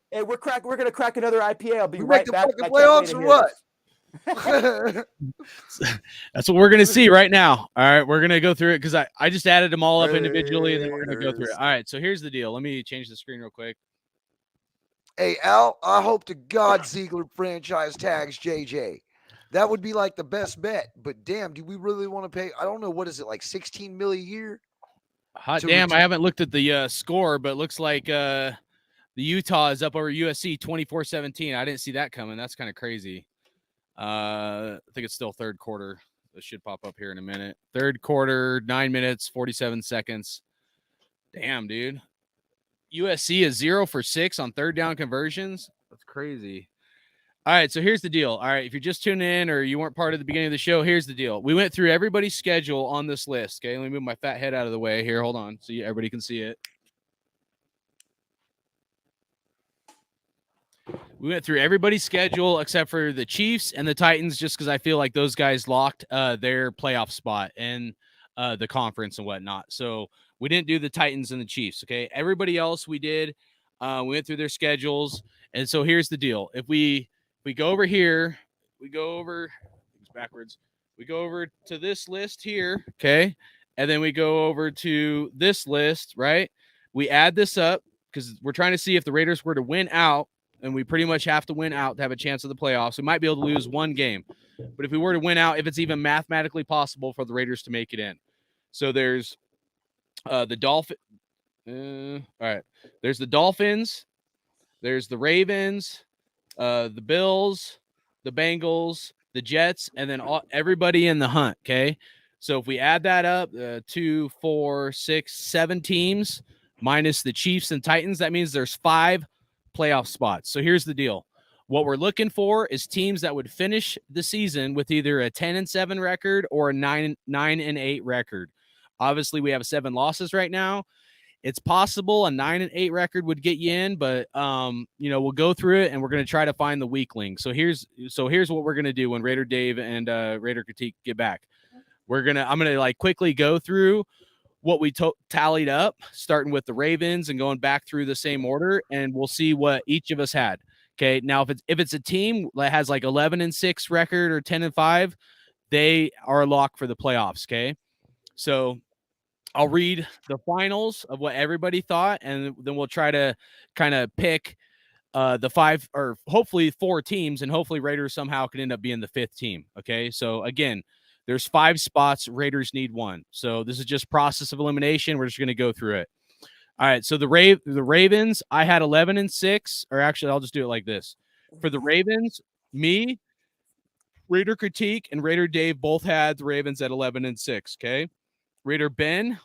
S6: Hey, we're gonna crack another IPA. I'll be
S7: we
S6: right
S7: make
S6: back.
S7: The fucking playoffs or what?
S5: That's what we're gonna see right now. All right, we're gonna go through it because I just added them all up individually, and then we're gonna go through it. All right, so here's the deal. Let me change the screen real quick.
S7: Hey, Al, I hope to God Ziegler franchise tags JJ. That would be like the best bet. But damn, do we really want to pay? I don't know. What is it, like $16 million a year?
S5: Hot damn, I haven't looked at the score, but it looks like the Utah is up over USC 24-17. I didn't see that coming. That's kind of crazy. I think it's still third quarter. This should pop up here in a minute. Third quarter, 9 minutes, 47 seconds. Damn, dude. USC is 0 for 6 on third down conversions. That's crazy. All right, so here's the deal. All right, if you're just tuning in or you weren't part of the beginning of the show, here's the deal. We went through everybody's schedule on this list, okay? Let me move my fat head out of the way here. Hold on so everybody can see it. We went through everybody's schedule except for the Chiefs and the Titans just because I feel like those guys locked their playoff spot in the conference and whatnot. So we didn't do the Titans and the Chiefs, okay? Everybody else we did. We went through their schedules. And so here's the deal. If we go over here, we go over backwards. We go over to this list here, okay? And then we go over to this list, right? We add this up because we're trying to see if the Raiders were to win out, and we pretty much have to win out to have a chance of the playoffs. We might be able to lose one game. But if we were to win out, if it's even mathematically possible for the Raiders to make it in. So there's the Dolphins. All right. There's the Dolphins. There's the Ravens. The Bills, the Bengals, the Jets, and then everybody in the hunt, okay? So if we add that up, 2, 4, 6, 7 teams minus the Chiefs and Titans, that means there's 5 playoff spots. So here's the deal. What we're looking for is teams that would finish the season with either a 10-7 record or a 9-8 record. Obviously, we have 7 losses right now. It's possible a 9-8 record would get you in, but we'll go through it and we're going to try to find the weakling. So here's what we're going to do when Raider Dave and Raider Critique get back. I'm going to like quickly go through what we tallied up, starting with the Ravens and going back through the same order, and we'll see what each of us had. Okay. Now, if it's a team that has like 11-6 record or 10-5, they are a lock for the playoffs. Okay. So I'll read the finals of what everybody thought, and then we'll try to kind of pick the 5 or hopefully 4 teams, and hopefully Raiders somehow can end up being the 5th team. Okay. So again, there's 5 spots. Raiders need 1. So this is just process of elimination. We're just going to go through it. All right. So the Ravens, I had 11-6, or actually I'll just do it like this. For the Ravens, me, Raider Critique, and Raider Dave both had the Ravens at 11-6. Okay. Raider Ben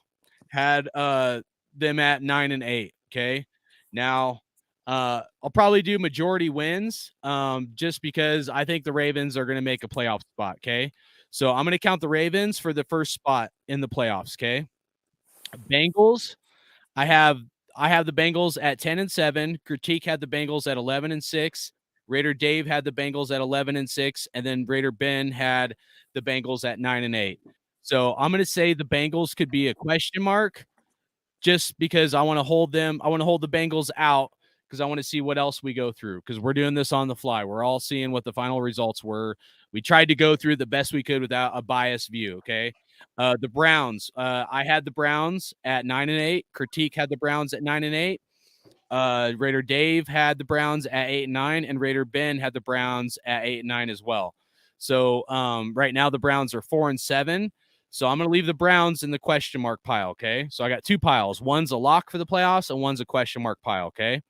S5: had them at 9-8. Okay. Now I'll probably do majority wins just because I think the Ravens are going to make a playoff spot. Okay. So I'm going to count the Ravens for the first spot in the playoffs. Okay. Bengals. I have the Bengals at 10-7. Critique had the Bengals at 11-6. Raider Dave had the Bengals at 11-6, and then Raider Ben had the Bengals at 9-8. So I'm going to say the Bengals could be a question mark just because I want to hold them. I want to hold the Bengals out because I want to see what else we go through because we're doing this on the fly. We're all seeing what the final results were. We tried to go through the best we could without a biased view, okay? The Browns. I had the Browns at 9-8. Critique had the Browns at 9-8. Raider Dave had the Browns at 8-9, and Raider Ben had the Browns at 8-9 as well. So right now the Browns are 4-7. So I'm going to leave the Browns in the question mark pile, okay? So I got 2 piles. One's a lock for the playoffs and one's a question mark pile, okay?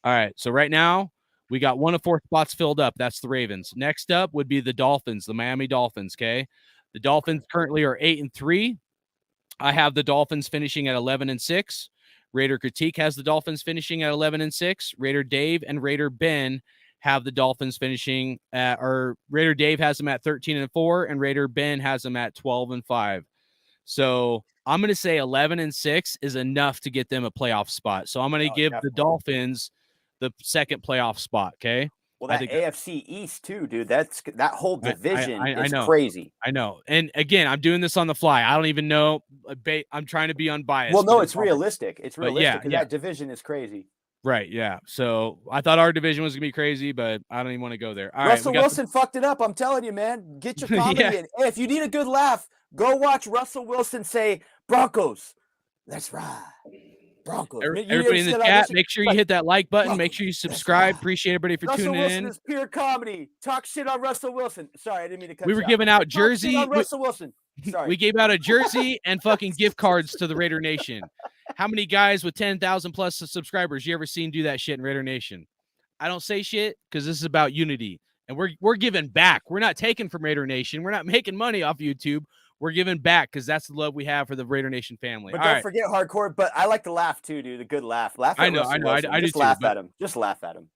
S5: All right, so right now we got 1 of 4 spots filled up. That's the Ravens. Next up would be the Dolphins, the Miami Dolphins, okay? The Dolphins currently are 8-3. I have the Dolphins finishing at 11-6. Raider Critique has the Dolphins finishing at 11-6. Raider Dave and Raider Ben have the Dolphins finishing at, or Raider Dave has them at 13-4, and Raider Ben has them at 12-5. So I'm going to say 11-6 is enough to get them a playoff spot. So I'm going to give the Dolphins the second playoff spot. Okay.
S6: Well, that AFC East too, dude. That whole division is
S5: know.
S6: crazy.
S5: I know. And again, I'm doing this on the fly. I don't even know. I'm trying to be unbiased.
S6: Well, no, it's realistic. It's realistic.
S5: Yeah.
S6: That division is crazy.
S5: Right. Yeah. So I thought our division was going to be crazy, but I don't even want to go there. All
S6: Russell
S5: right,
S6: Wilson fucked it up. I'm telling you, man. Get your comedy in. Hey, if you need a good laugh, go watch Russell Wilson say Broncos. That's right. Broncos.
S5: Everybody in the chat, make sure you hit that like button. Make sure you subscribe. Appreciate everybody for tuning in.
S6: Russell Wilson is pure comedy. Talk shit on Russell Wilson. Sorry, I didn't mean to cut you
S5: We were
S6: off.
S5: giving out jersey.
S6: Russell Wilson. Sorry.
S5: We gave out a jersey and fucking gift cards to the Raider Nation. How many guys with 10,000 plus subscribers you ever seen do that shit in Raider Nation? I don't say shit because this is about unity. And we're giving back. We're not taking from Raider Nation. We're not making money off YouTube. We're giving back because that's the love we have for the Raider Nation family.
S6: But don't forget hardcore. But I like to laugh too, dude. A good laugh. Laugh at Russell Wilson.
S5: I
S6: just
S5: do
S6: laugh
S5: too,
S6: at him. Just laugh at him.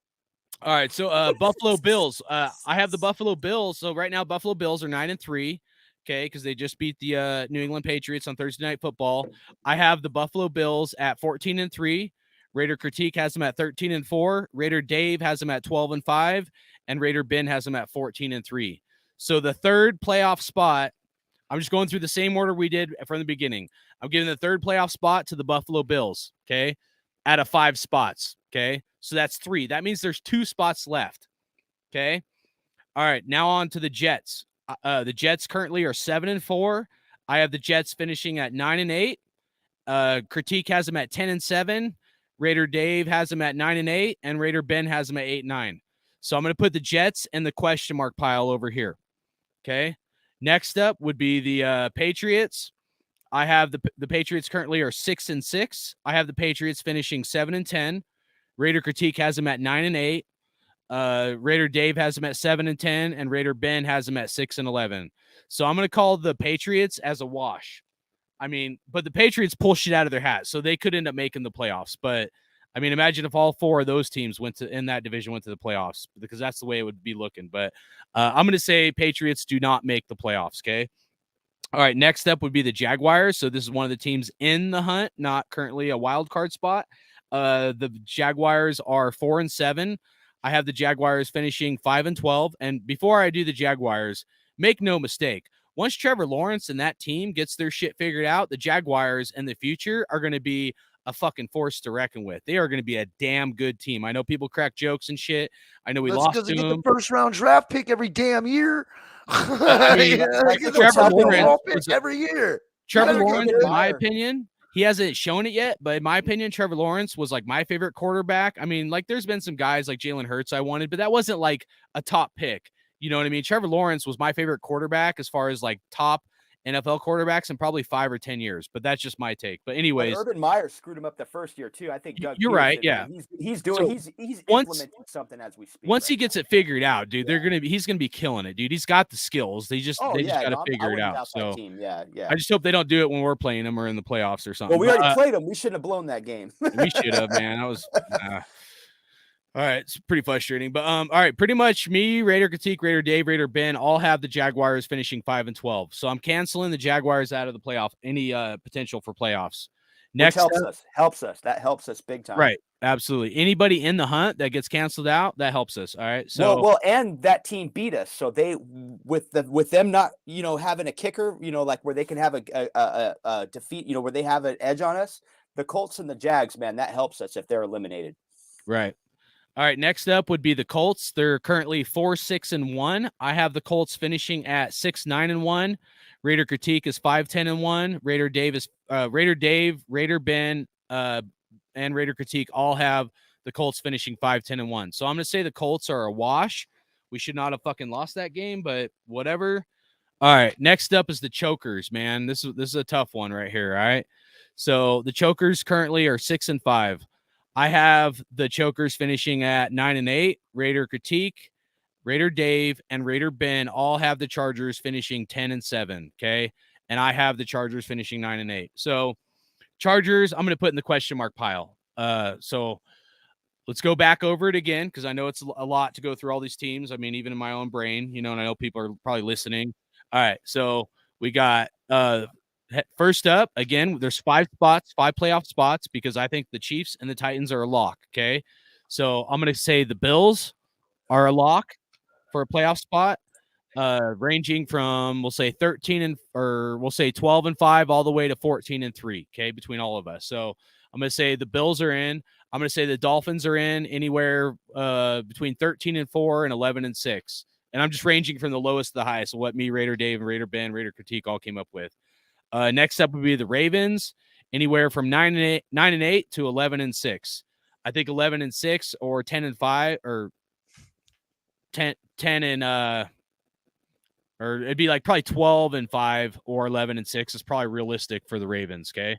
S5: All right. So Buffalo Bills. I have the Buffalo Bills. So right now, Buffalo Bills are 9-3. Okay, because they just beat the New England Patriots on Thursday Night Football. I have the Buffalo Bills at 14-3. Raider Critique has them at 13-4. Raider Dave has them at 12-5, and Raider Ben has them at 14-3. So the third playoff spot, I'm just going through the same order we did from the beginning. I'm giving the third playoff spot to the Buffalo Bills, okay, out of 5 spots, okay? So that's 3. That means there's 2 spots left, okay? All right, now on to the Jets. The Jets currently are 7-4. I have the Jets finishing at 9-8. Critique has them at 10-7. Raider Dave has them at 9-8, and Raider Ben has them at 8-9. So I'm going to put the Jets in the question mark pile over here. Okay. Next up would be the Patriots. I have the Patriots currently are 6-6. I have the Patriots finishing 7-10. Raider Critique has them at 9-8. Raider Dave has them at 7-10, and Raider Ben has them at 6-11. So I'm going to call the Patriots as a wash. I mean, but the Patriots pull shit out of their hat, so they could end up making the playoffs. But I mean, imagine if all 4 of those teams in that division went to the playoffs, because that's the way it would be looking. But I'm going to say Patriots do not make the playoffs. Okay. All right. Next up would be the Jaguars. So this is one of the teams in the hunt, not currently a wild card spot. The Jaguars are 4-7. I have the Jaguars finishing 5-12. And before I do the Jaguars, make no mistake, once Trevor Lawrence and that team gets their shit figured out, the Jaguars in the future are going to be a fucking force to reckon with. They are going to be a damn good team. I know people crack jokes and shit. I know we lost to them.
S7: They get the first round draft pick every damn year.
S5: I mean, Trevor Lawrence
S7: every year.
S5: Trevor Lawrence, in my opinion, he hasn't shown it yet, but in my opinion, Trevor Lawrence was like my favorite quarterback. I mean, like there's been some guys like Jalen Hurts I wanted, but that wasn't like a top pick. You know what I mean? Trevor Lawrence was my favorite quarterback as far as like top NFL quarterbacks in probably 5 or 10 years, but that's just my take. But anyways,
S6: Urban Meyer screwed him up the first year too. I think Doug
S5: you're right. Yeah,
S6: he's implementing something as we speak.
S5: Once he gets it figured out, dude, he's gonna be killing it, dude. He's got the skills. They just got to figure it out. So I just hope they don't do it when we're playing them or in the playoffs or something.
S6: Well, we already played them. We shouldn't have blown that game.
S5: We should have, man. That was. All right, it's pretty frustrating, but all right, pretty much me, Raider Critique, Raider Dave, Raider Ben all have the Jaguars finishing 5-12. So I'm canceling the Jaguars out of the playoff, any potential for playoffs.
S6: Next helps us. That helps us big time.
S5: Right, absolutely. Anybody in the hunt that gets canceled out, that helps us. All right. So
S6: well, and that team beat us. So they with them not having a kicker, like where they can have a defeat, where they have an edge on us. The Colts and the Jags, man, that helps us if they're eliminated.
S5: Right. All right, next up would be the Colts. They're currently 4-6-1. I have the Colts finishing at 6-9-1. Raider Critique is 5-10-1. Raider Dave, Raider Ben, and Raider Critique all have the Colts finishing 5-10-1. So I'm going to say the Colts are a wash. We should not have fucking lost that game, but whatever. All right. Next up is the chokers, man. This is a tough one right here. All right. So the chokers currently are 6-5. I have the chokers finishing at 9-8. Raider Critique, Raider Dave, and Raider Ben all have the Chargers finishing 10-7. Okay. And I have the Chargers finishing 9-8. So Chargers, I'm going to put in the question mark pile. So let's go back over it again, because I know it's a lot to go through all these teams. I mean, even in my own brain, you know, and I know people are probably listening. All right. So we got first up, again, there's 5 playoff spots, because I think the Chiefs and the Titans are a lock. Okay. So I'm going to say the Bills are a lock for a playoff spot, ranging from, we'll say 12-5 all the way to 14-3. Okay. Between all of us. So I'm going to say the Bills are in. I'm going to say the Dolphins are in anywhere between 13-4 and 11-6. And I'm just ranging from the lowest to the highest. So what me, Raider Dave, and Raider Ben, Raider Critique all came up with. Next up would be the Ravens, anywhere from 9-8 to 11-6. I think 11-6 or 10-5 or 10 and or it'd be like probably 12-5 or 11-6 is probably realistic for the Ravens. Okay.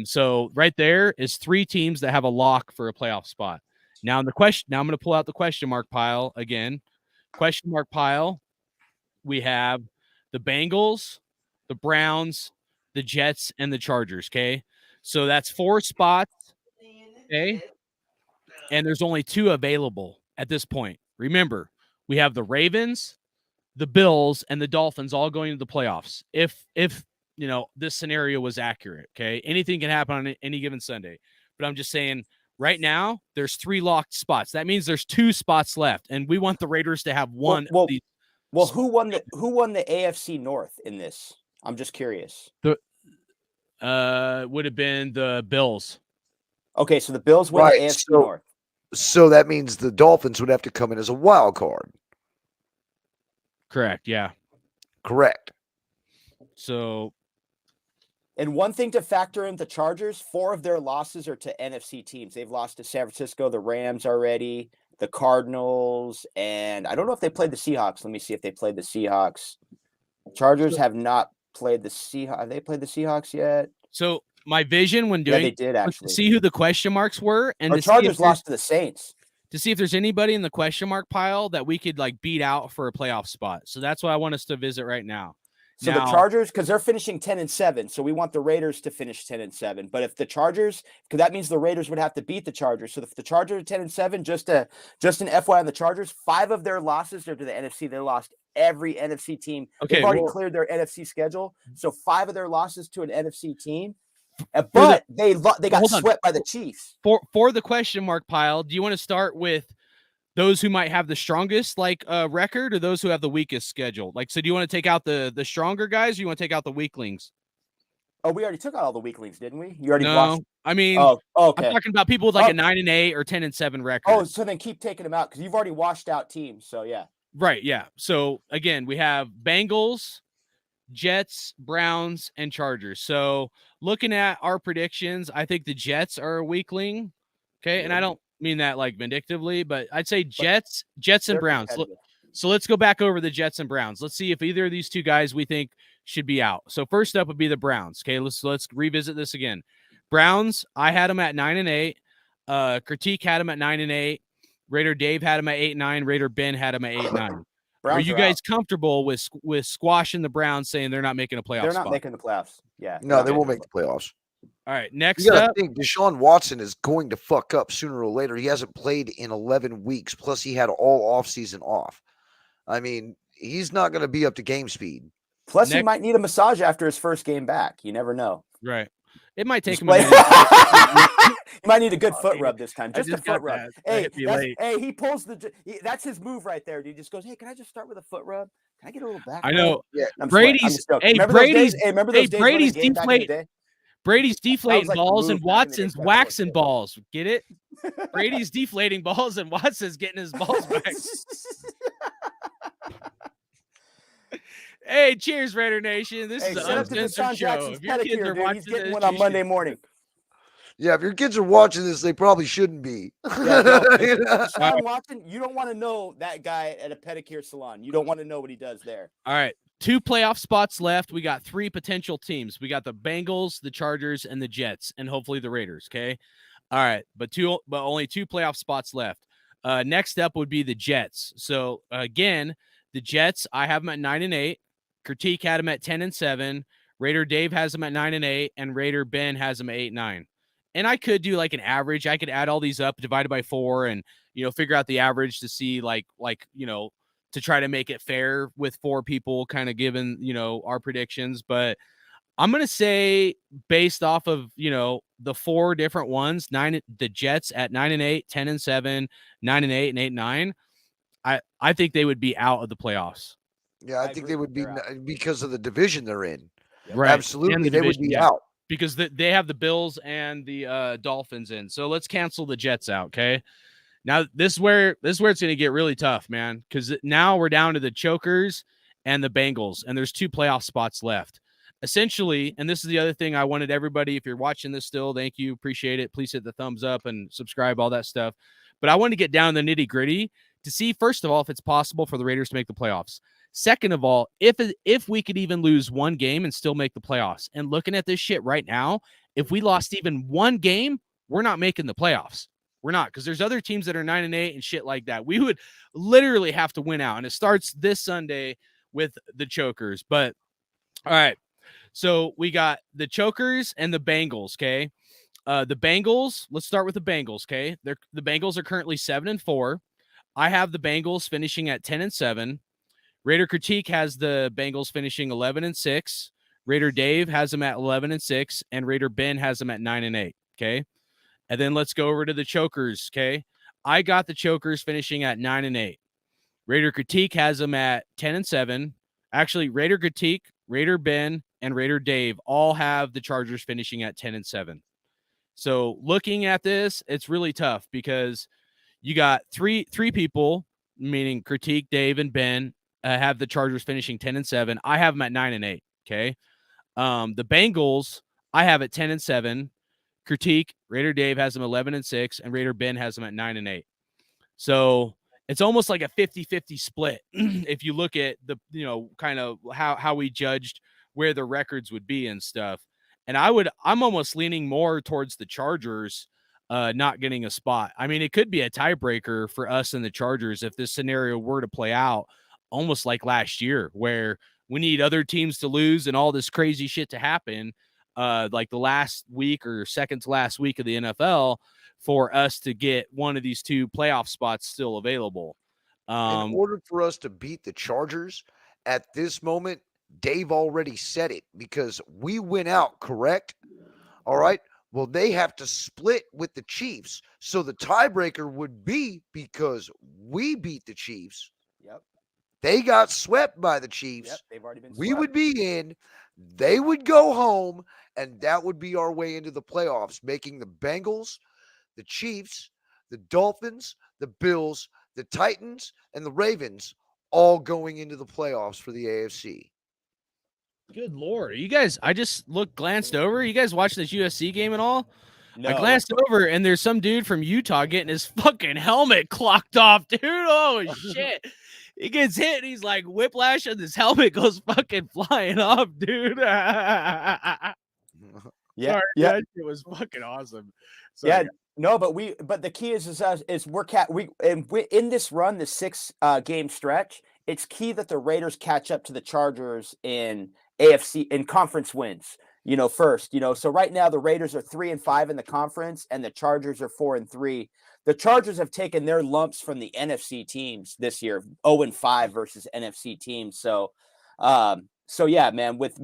S5: So right there is 3 teams that have a lock for a playoff spot. Now I'm going to pull out the question mark pile again. Question mark pile. We have the Bengals, the Browns, the Jets, and the Chargers. Okay. So that's 4 spots. Okay. And there's only 2 available at this point. Remember, we have the Ravens, the Bills, and the Dolphins all going to the playoffs. If you know, this scenario was accurate. Okay. Anything can happen on any given Sunday, but I'm just saying right now there's 3 locked spots. That means there's 2 spots left, and we want the Raiders to have one.
S6: Well, who won the AFC North in this? I'm just curious.
S5: Would have been the Bills.
S6: Okay. So the Bills win the AFC North.
S7: So that means the Dolphins would have to come in as a wild card.
S5: Correct. Yeah.
S7: Correct.
S5: So,
S6: and one thing to factor in the Chargers, 4 of their losses are to NFC teams. They've lost to San Francisco, the Rams already, the Cardinals, and I don't know if they played the Seahawks. Let me see if they played the Seahawks. Chargers have not played the Seahawks. Have they played the Seahawks yet?
S5: So my vision when doing
S6: they did actually
S5: see who the question marks were, and
S6: the Chargers lost to the Saints.
S5: To see if there's anybody in the question mark pile that we could like beat out for a playoff spot. So that's what I want us to visit right now.
S6: So the Chargers, because they're finishing 10-7, so we want the Raiders to finish 10-7. But if the Chargers, because that means the Raiders would have to beat the Chargers. So if the Chargers are 10-7, just an FYI on the Chargers, 5 of their losses are to the NFC. They lost every NFC team.
S5: Okay,
S6: they've already cleared their NFC schedule. So 5 of their losses to an NFC team. But they got swept by the Chiefs.
S5: For the question mark pile, do you want to start with those who might have the strongest record, or those who have the weakest schedule? Like, so do you want to take out the stronger guys, or you want to take out the weaklings?
S6: Oh, we already took out all the weaklings, didn't we? You already
S5: watched. I mean,
S6: okay.
S5: I'm talking about people with like a 9-8 or 10-7 record.
S6: Oh, so then keep taking them out because you've already washed out teams. So yeah.
S5: Right. Yeah. So again, we have Bengals, Jets, Browns, and Chargers. So looking at our predictions, I think the Jets are a weakling. Okay. Yeah. And I don't mean that like vindictively, but I'd say Jets and Browns. So let's go back over the Jets and Browns. Let's see if either of these 2 guys we think should be out. So first up would be the Browns. Okay. Let's revisit this again. Browns, I had them at 9-8. Critique had them at 9-8. Raider Dave had them at 8-9. Raider Ben had them at 8-9. Are you guys comfortable with squashing the Browns, saying they're not making a playoff?
S6: They're not making the playoffs. Yeah.
S7: No, they won't make the playoffs.
S5: All right. Next
S7: up,
S5: I
S7: think Deshaun Watson is going to fuck up sooner or later. He hasn't played in 11 weeks. Plus, he had all offseason off. I mean, he's not going to be up to game speed.
S6: Plus, he might need a massage after his first game back. You never know.
S5: Right. It might take him.
S6: You might need a good foot rub this time. Just a foot rub. Hey, he pulls that's his move right there. He just goes, "Hey, can I just start with a foot rub? Can I get a little back?"
S5: I know.
S6: Yeah.
S5: Brady's deflating balls and Watson's waxing balls. Get it? Brady's deflating balls and Watson's getting his balls back. Hey, cheers, Raider Nation. This is an uncensored show. If your kids are watching
S6: he's getting one on Monday morning.
S7: Yeah, if your kids are watching this, they probably shouldn't be.
S6: Deshaun Watson, you don't want to know that guy at a pedicure salon. You don't want to know what he does there.
S5: All right. 2 playoff spots left. We got 3 potential teams. We got the Bengals, the Chargers, and the Jets, and hopefully the Raiders. Okay. All right. But only 2 playoff spots left. Next up would be the Jets. So again, the Jets, I have them at 9-8. Critique had them at 10-7. Raider Dave has them at 9-8, and Raider Ben has them at 8-9. And I could do like an average. I could add all these up, divided by 4, and figure out the average to see to try to make it fair with 4 people, kind of given our predictions. But I'm gonna say, based off of the 4 different ones, the Jets at 9-8, 10-7, 9-8, and 8-9. I think they would be out of the playoffs.
S7: Yeah, I think they would be because of the division they're in.
S5: Right.
S7: Absolutely, they would be out.
S5: Because they have the Bills and the Dolphins in. So let's cancel the Jets out, okay? Now this is where it's going to get really tough, man, because now we're down to the Chokers and the Bengals, and there's 2 playoff spots left. Essentially, and this is the other thing I wanted everybody, if you're watching this still, thank you, appreciate it. Please hit the thumbs up and subscribe, all that stuff. But I want to get down to the nitty-gritty to see, first of all, if it's possible for the Raiders to make the playoffs. Second of all, if we could even lose 1 game and still make the playoffs. And looking at this shit right now, if we lost even 1 game, we're not making the playoffs. We're not, because there's other teams that are 9-8 and shit like that. We would literally have to win out. And it starts this Sunday with the Chokers. But all right. So we got the Chokers and the Bengals, okay? The Bengals, let's start with the Bengals, okay? The Bengals are currently 7-4. I have the Bengals finishing at 10-7. Raider Critique has the Bengals finishing 11-6. Raider Dave has them at 11-6, and Raider Ben has them at 9-8. Okay. And then let's go over to the Chokers. Okay. I got the Chokers finishing at 9-8. Raider Critique has them at 10-7. Actually, Raider Critique, Raider Ben, and Raider Dave all have the Chargers finishing at 10-7. So looking at this, it's really tough because you got three people, meaning Critique, Dave, and Ben, have the Chargers finishing 10-7. I have them at 9-8. Okay. The Bengals, I have at 10-7. Critique, Raider Dave has them 11-6, and Raider Ben has them at 9-8. So it's almost like a 50-50 split. If you look at the, kind of how we judged where the records would be and stuff. And I'm almost leaning more towards the Chargers not getting a spot. I mean, it could be a tiebreaker for us and the Chargers if this scenario were to play out, almost like last year, where we need other teams to lose and all this crazy shit to happen, like the last week or second to last week of the NFL, for us to get one of these 2 playoff spots still available.
S7: In order for us to beat the Chargers at this moment, Dave already said it, because we went out, correct? All right. Well, they have to split with the Chiefs. So the tiebreaker would be because we beat the Chiefs.
S6: Yep.
S7: They got swept by the Chiefs.
S6: Yep, they've already been swept.
S7: We would be in. They would go home, and that would be our way into the playoffs, making the Bengals, the Chiefs, the Dolphins, the Bills, the Titans, and the Ravens all going into the playoffs for the AFC.
S5: Good Lord. You guys, I just glanced over. You guys watching this USC game at all?
S6: No.
S5: I glanced over, and there's some dude from Utah getting his fucking helmet clocked off, dude. Oh, shit. He gets hit, and he's like whiplash, and his helmet goes fucking flying off, dude.
S6: Yeah.
S5: That shit was fucking awesome. Sorry.
S6: Yeah. No, but the key is we're in this run, the 6 game stretch. It's key that the Raiders catch up to the Chargers in AFC in conference wins. First. So right now the Raiders are 3-5 in the conference, and the Chargers are 4-3. The Chargers have taken their lumps from the NFC teams this year, 0-5 versus NFC teams. So yeah, man, with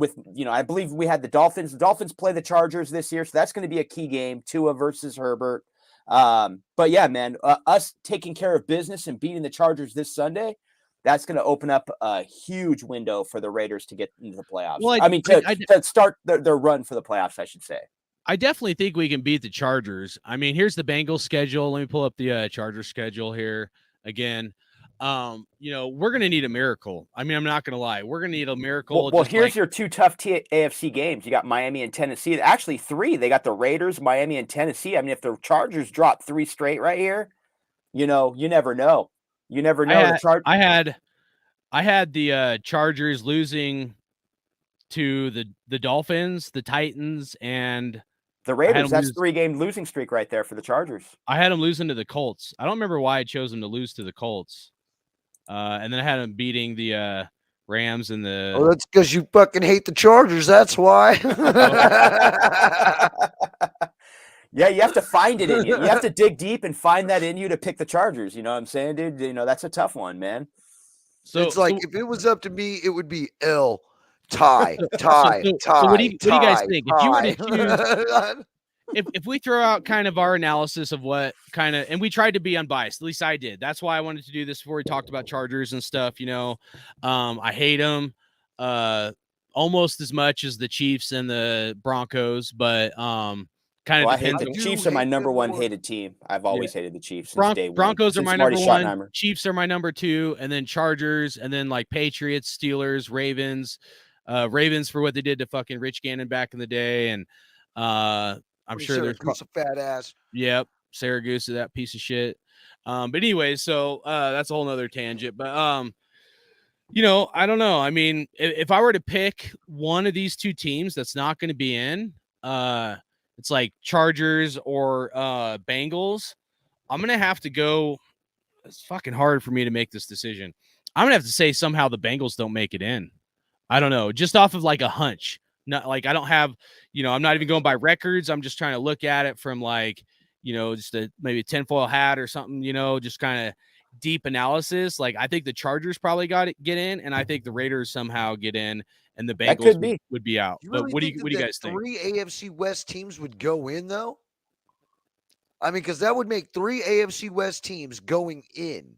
S6: I believe we had the Dolphins. The Dolphins play the Chargers this year, so that's going to be a key game, Tua versus Herbert. But yeah, man, us taking care of business and beating the Chargers this Sunday, that's going to open up a huge window for the Raiders to get into the playoffs. Well, to start their run for the playoffs, I should say.
S5: I definitely think we can beat the Chargers. I mean, here's the Bengals schedule. Let me pull up the Chargers schedule here again. We're going to need a miracle. I mean, I'm not going to lie. We're going to need a miracle.
S6: Well, here's your 2 tough AFC games. You got Miami and Tennessee. Actually, 3. They got the Raiders, Miami, and Tennessee. I mean, if the Chargers drop 3 straight right here, you never know. You never know.
S5: I had I had the Chargers losing to the Dolphins, the Titans, and
S6: The Raiders. That's 3-game losing streak right there for the Chargers.
S5: I had them losing to the Colts. I don't remember why I chose them to lose to the Colts. And then I had them beating the Rams and the.
S7: Oh, that's because you fucking hate the Chargers. That's why.
S6: Yeah, you have to find it in you. You have to dig deep and find that in you to pick the Chargers. You know what I'm saying, dude? You know, that's a tough one, man.
S7: So it's like if it was up to me, it would be tie.
S5: So what do you guys think? If you were to choose, if we throw out kind of our analysis of what kind of, and we tried to be unbiased, at least I did. That's why I wanted to do this before we talked about Chargers and stuff. You know, I hate them almost as much as the Chiefs and the Broncos, but kind of depends.
S6: The Chiefs are my number one hated team. I've always hated the Chiefs since day one.
S5: Broncos are my number one. Chiefs are my number two, and then Chargers, and then like Patriots, Steelers, Ravens. Ravens for what they did to fucking Rich Gannon back in the day, and I'm sure there's
S7: a fat ass.
S5: Yep, Syracuse, that piece of shit. But anyway, so that's a whole nother tangent. But you know, I don't know. I mean, if I were to pick one of these two teams that's not going to be in, it's like Chargers or Bengals. I'm gonna have to go. It's fucking hard for me to make this decision. I'm gonna have to say somehow the Bengals don't make it in. I don't know, just off of like a hunch. Not like I don't have, you know, I'm not even going by records. I'm just trying to look at it from like, you know, just maybe a tinfoil hat or something, you know, just kind of deep analysis. Like I think the Chargers probably get in, and I think the Raiders somehow get in, and the Bengals would be out.
S7: Really
S5: but what do you guys think?
S7: 3 AFC West teams would go in though? I mean, because that would make 3 AFC West teams going in.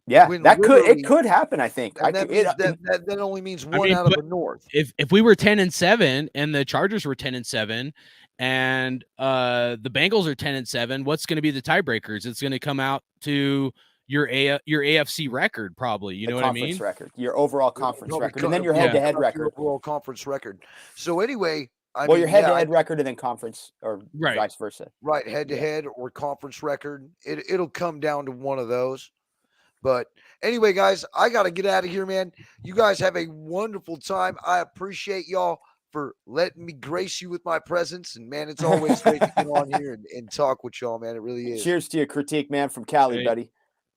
S6: Yeah, it could happen. I think
S7: that only means one out of the North.
S5: If we were 10-7 and the Chargers were 10-7 and the Bengals are 10-7, what's going to be the tiebreakers? It's going to come out to your AFC record, probably. You know what I mean?
S6: Record, your overall conference record, and then your head-to-head record.
S7: Your overall conference record. So anyway,
S6: your head-to-head record and then conference, or vice versa.
S7: Right, head-to-head or conference record. It'll come down to one of those. But anyway, guys, I got to get out of here, man. You guys have a wonderful time. I appreciate y'all for letting me grace you with my presence. And, man, it's always great to get on here and talk with y'all, man. It really is.
S6: Cheers to your critique, man, from Cali, buddy.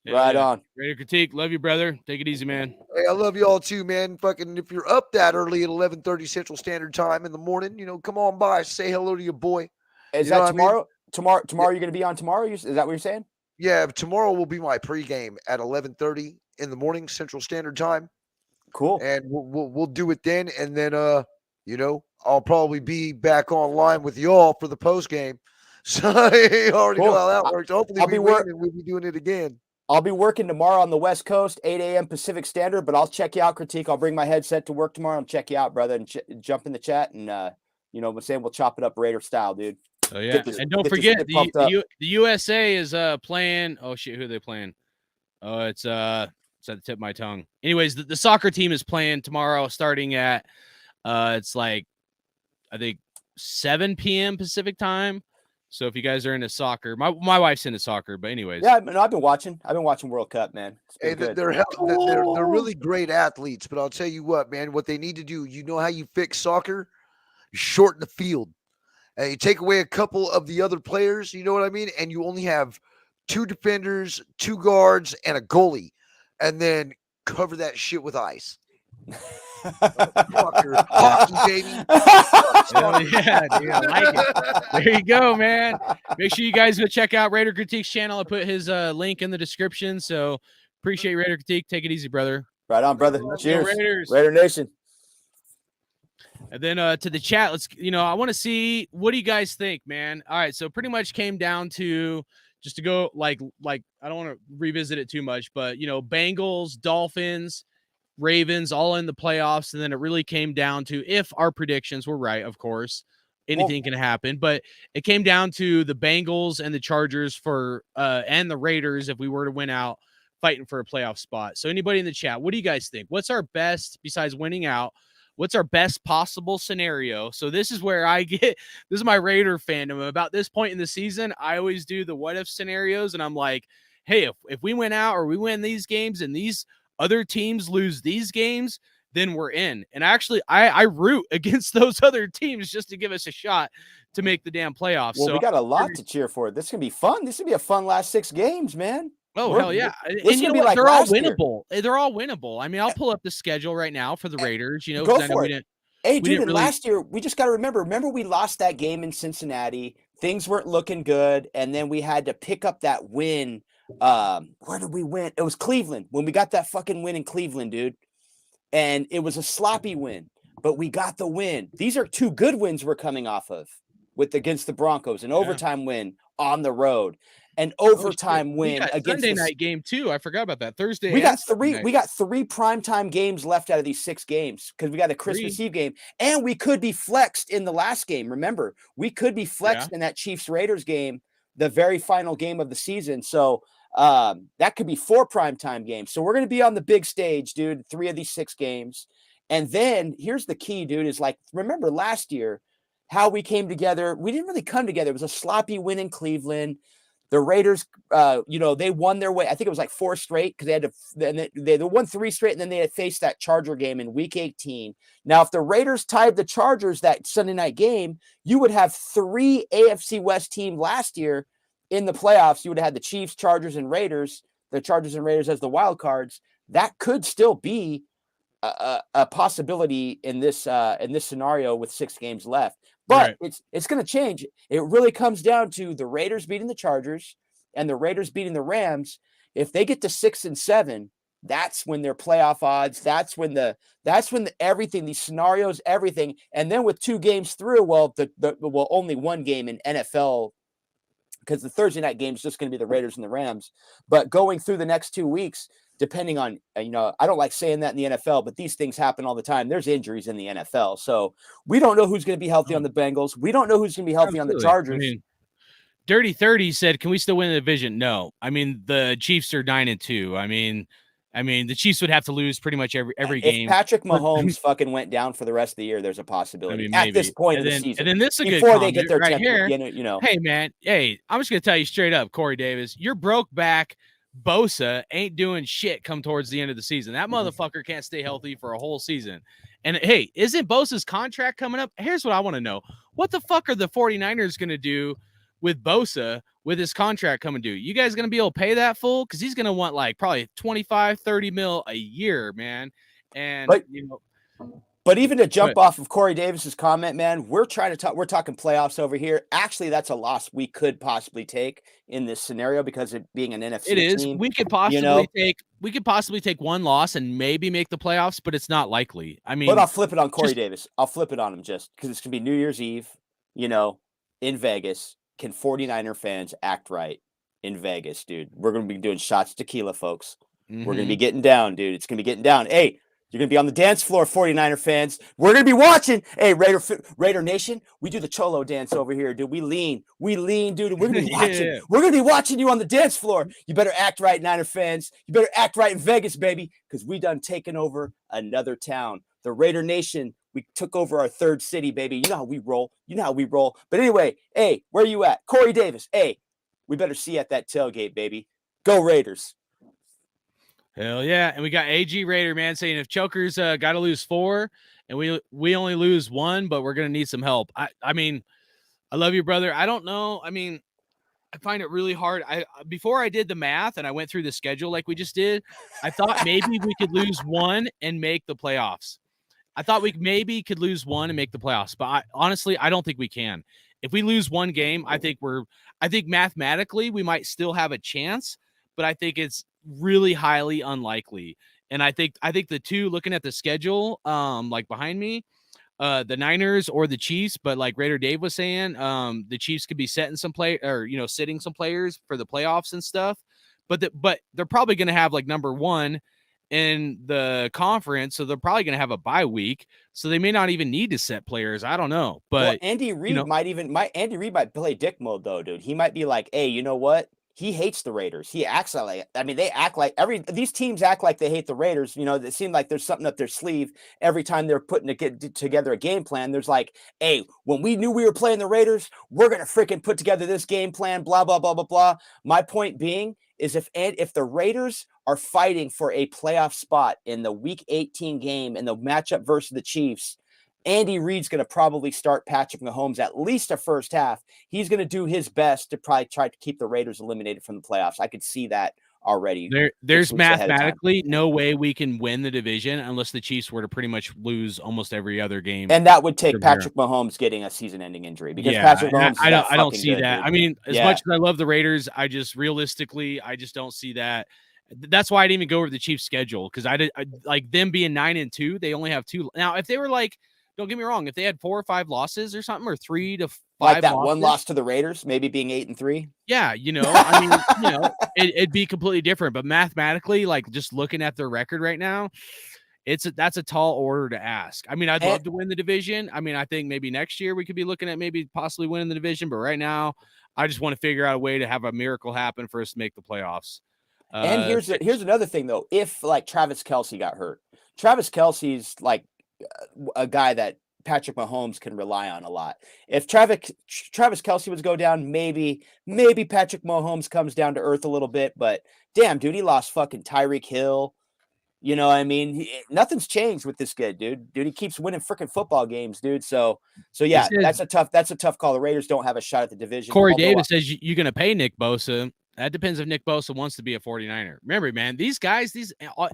S6: Right on.
S5: Raider Critique. Love you, brother. Take it easy, man.
S7: Hey, I love you all too, man. Fucking, if you're up that early at 11:30 Central Standard Time in the morning, you know, come on by. Say hello to your boy.
S6: Is that tomorrow? Tomorrow, you're going to be on tomorrow? Is that what you're saying?
S7: Yeah, tomorrow will be my pregame at 11:30 in the morning Central Standard Time.
S6: Cool.
S7: And we'll do it then, and then you know, I'll probably be back online with y'all for the postgame. So you already know how that works. Hopefully we'll be doing it again.
S6: I'll be working tomorrow on the West Coast, 8 a.m. Pacific Standard, but I'll check you out, Critique. I'll bring my headset to work tomorrow and check you out, brother, and jump in the chat, and you know, we'll chop it up Raider style, dude.
S5: Oh yeah, and don't forget the USA is playing. Oh shit, who are they playing? Oh, it's at the tip of my tongue. Anyways, the soccer team is playing tomorrow, starting at it's like I think 7 p.m. Pacific time. So if you guys are into soccer, my wife's into soccer, but anyways,
S6: yeah, I've been watching World Cup, man.
S7: Hey, they're really great athletes, but I'll tell you what, man, what they need to do. You know how you fix soccer? You shorten the field. You take away a couple of the other players, you know what I mean? And you only have 2 defenders, 2 guards, and a goalie. And then cover that shit with ice. Hockey, baby.
S5: Oh, yeah, dude, I like it. There you go, man. Make sure you guys go check out Raider Critique's channel. I put his link in the description. So appreciate Raider Critique. Take it easy, brother.
S6: Right on, brother. Cheers.
S5: Raiders.
S6: Raider Nation.
S5: And then to the chat, I want to see, what do you guys think, man? All right, so pretty much came down to, just to go like I don't want to revisit it too much, but, you know, Bengals, Dolphins, Ravens, all in the playoffs. And then it really came down to, if our predictions were right, of course, anything can happen. But it came down to the Bengals and the Chargers for and the Raiders, if we were to win out, fighting for a playoff spot. So anybody in the chat, what do you guys think? What's our best, besides winning out? What's our best possible scenario? So this is where this is my Raider fandom. About this point in the season, I always do the what if scenarios. And I'm like, hey, if we win out or we win these games and these other teams lose these games, then we're in. And actually, I root against those other teams just to give us a shot to make the damn playoffs.
S6: Well,
S5: so
S6: we got a lot to cheer for. This is gonna be fun. This is gonna be a fun last 6 games, man.
S5: Oh, hell yeah.
S6: This
S5: And
S6: is
S5: you know
S6: gonna be
S5: what?
S6: like
S5: They're all
S6: last year.
S5: winnable. They're all winnable. I mean, I'll pull up the schedule right now for the Raiders, you know,
S6: Go
S5: 'cause I know
S6: for
S5: we
S6: it.
S5: didn't.
S6: Hey,
S5: we
S6: dude,
S5: didn't
S6: and
S5: really.
S6: last year, we just got to remember we lost that game in Cincinnati. Things weren't looking good. And then we had to pick up that win. Where did we win? It was Cleveland when we got that fucking win in Cleveland, dude. And it was a sloppy win, but we got the win. These are 2 good wins we're coming off of against the Broncos, an overtime win on the road, an overtime win
S5: we got
S6: against
S5: Sunday night game too. I forgot about that. Thursday.
S6: We got
S5: and
S6: 3 primetime games left out of these 6 games because we got a Christmas Eve game, and we could be flexed in the last game. Remember, we could be flexed in that Chiefs Raiders game, the very final game of the season. So that could be 4 primetime games. So we're going to be on the big stage, dude, 3 of these 6 games. And then here's the key, dude, is like, remember last year how we came together? We didn't really come together. It was a sloppy win in Cleveland. The Raiders, they won their way. I think it was like 4 straight because they had to. They won 3 straight, and then they had faced that Charger game in Week 18. Now, if the Raiders tied the Chargers that Sunday night game, you would have 3 AFC West teams last year in the playoffs. You would have had the Chiefs, Chargers, and Raiders. The Chargers and Raiders as the wild cards. That could still be a possibility in this scenario with 6 games left. But it's going to change. It really comes down to the Raiders beating the Chargers and the Raiders beating the Rams. If they get to 6 and 7, that's when their playoff odds. That's when everything, these scenarios, everything. And then with 2 games through, only 1 game in NFL because the Thursday night game is just going to be the Raiders and the Rams. But going through the next 2 weeks, depending on, I don't like saying that in the NFL, but these things happen all the time. There's injuries in the NFL. So we don't know who's going to be healthy on the Bengals. We don't know who's going to be healthy on the Chargers.
S5: I mean, Dirty 30 said, can we still win the division? No. I mean, the Chiefs are 9-2. I mean, the Chiefs would have to lose pretty much every game.
S6: If Patrick Mahomes fucking went down for the rest of the year, there's a possibility at this point of the season.
S5: And then this is a good
S6: before they get their
S5: right
S6: 10th,
S5: here. Hey, man. Hey, I'm just going to tell you straight up, Corey Davis, you're broke back. Bosa ain't doing shit come towards the end of the season. That motherfucker can't stay healthy for a whole season. And hey, isn't Bosa's contract coming up? Here's what I want to know. What the fuck are the 49ers going to do with Bosa with his contract coming due? You guys going to be able to pay that full? Because he's going to want like probably 25, 30 mil a year, man. And,
S6: But even to jump off of Corey Davis's comment, man, we're talking playoffs over here. Actually, that's a loss we could possibly take in this scenario because it being an NFC team.
S5: We could possibly take 1 loss and maybe make the playoffs, but it's not likely. I mean,
S6: but I'll flip it on Corey Davis. I'll flip it on him just because it's gonna be New Year's Eve, in Vegas. Can 49er fans act right in Vegas, dude? We're gonna be doing shots tequila, folks. We're gonna be getting down, dude. It's gonna be getting down. Hey, you're going to be on the dance floor, 49er fans. We're going to be watching. Hey, Raider Nation, we do the Cholo dance over here, dude. We lean, dude. And we're going to be watching. We're going to be watching you on the dance floor. You better act right, Niner fans. You better act right in Vegas, baby, because we done taken over another town. The Raider Nation, we took over our 3rd city, baby. You know how we roll. But anyway, hey, where you at? Corey Davis, hey, we better see you at that tailgate, baby. Go Raiders.
S5: Hell yeah. And we got AG Raider, man, saying if Choker's got to lose 4 and we only lose 1, but we're going to need some help. I mean, I love you, brother. I don't know. I mean, I find it really hard. Before I did the math and I went through the schedule like we just did, I thought maybe we could lose 1 and make the playoffs. I thought we maybe could lose 1 and make the playoffs, but honestly, I don't think we can. If we lose 1 game, I think mathematically we might still have a chance, but I think it's really highly unlikely. And I think the 2, looking at the schedule, like behind me, the Niners or the Chiefs, but like Raider Dave was saying, the Chiefs could be sitting some players for the playoffs and stuff. But they're probably going to have like number 1 in the conference, so they're probably going to have a bye week, so they may not even need to set players. I don't know, but
S6: Andy Reid might play dick mode though, dude. He might be like, hey, you know what? He hates the Raiders. He acts like, they act like these teams act like they hate the Raiders. It seems like there's something up their sleeve every time they're putting together a game plan. There's like, hey, when we knew we were playing the Raiders, we're going to freaking put together this game plan, blah, blah, blah, blah, blah. My point being, is if the Raiders are fighting for a playoff spot in the Week 18 game and the matchup versus the Chiefs, Andy Reid's going to probably start Patrick Mahomes at least a first half. He's going to do his best to probably try to keep the Raiders eliminated from the playoffs. I could see that already.
S5: There's mathematically no way we can win the division unless the Chiefs were to pretty much lose almost every other game.
S6: And that would take Patrick Mahomes getting a season-ending injury because Patrick Mahomes.
S5: I don't see that. Dude. I mean, as much as I love the Raiders, I just don't see that. That's why I didn't even go over the Chiefs' schedule because I like them being 9-2. They only have 2 now. If they were like, don't get me wrong, if they had 4 or 5 losses or something, or 3 to 5,
S6: like that
S5: losses,
S6: one loss to the Raiders, maybe being 8-3.
S5: Yeah, I mean, it'd be completely different. But mathematically, like just looking at their record right now, that's a tall order to ask. I mean, I'd love to win the division. I mean, I think maybe next year we could be looking at maybe possibly winning the division. But right now, I just want to figure out a way to have a miracle happen for us to make the playoffs.
S6: And here's another thing though. If like Travis Kelce got hurt, Travis Kelce's like a guy that Patrick Mahomes can rely on a lot. If Travis Kelce would go down, maybe Patrick Mahomes comes down to earth a little bit. But damn, dude, he lost fucking Tyreek Hill. You know what I mean? Nothing's changed with this kid, dude. He keeps winning freaking football games, dude. So yeah, that's a tough call. The Raiders don't have a shot at the division.
S5: Corey Davis says you're going to pay Nick Bosa. That depends if Nick Bosa wants to be a 49er. Remember, man, these guys,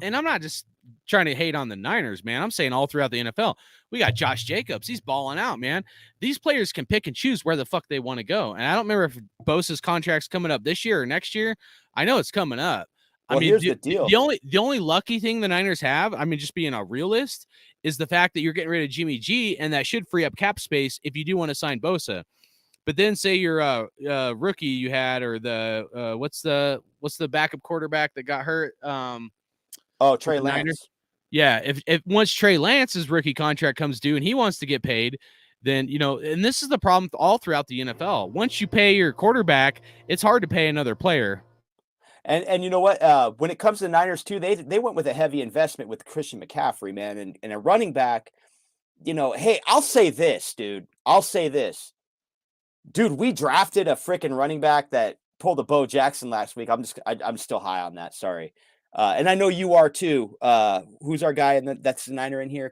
S5: and I'm not just trying to hate on the Niners, man. I'm saying all throughout the NFL. We got Josh Jacobs. He's balling out, man. These players can pick and choose where the fuck they want to go. And I don't remember if Bosa's contract's coming up this year or next year. I know it's coming up.
S6: Well, I mean, here's the deal.
S5: The only lucky thing the Niners have, I mean, just being a realist, is the fact that you're getting rid of Jimmy G, and that should free up cap space if you do want to sign Bosa. But then say you're a rookie you had, or the what's the backup quarterback that got hurt?
S6: Trey Lance.
S5: Yeah, if once Trey Lance's rookie contract comes due and he wants to get paid, then and this is the problem all throughout the NFL. Once you pay your quarterback, it's hard to pay another player.
S6: And you know what? When it comes to the Niners too, they went with a heavy investment with Christian McCaffrey, man, and a running back. Hey, I'll say this, dude. Dude, we drafted a freaking running back that pulled a Bo Jackson last week. I'm still high on that. Sorry. And I know you are too. Who's our guy? And that's the Niner in here.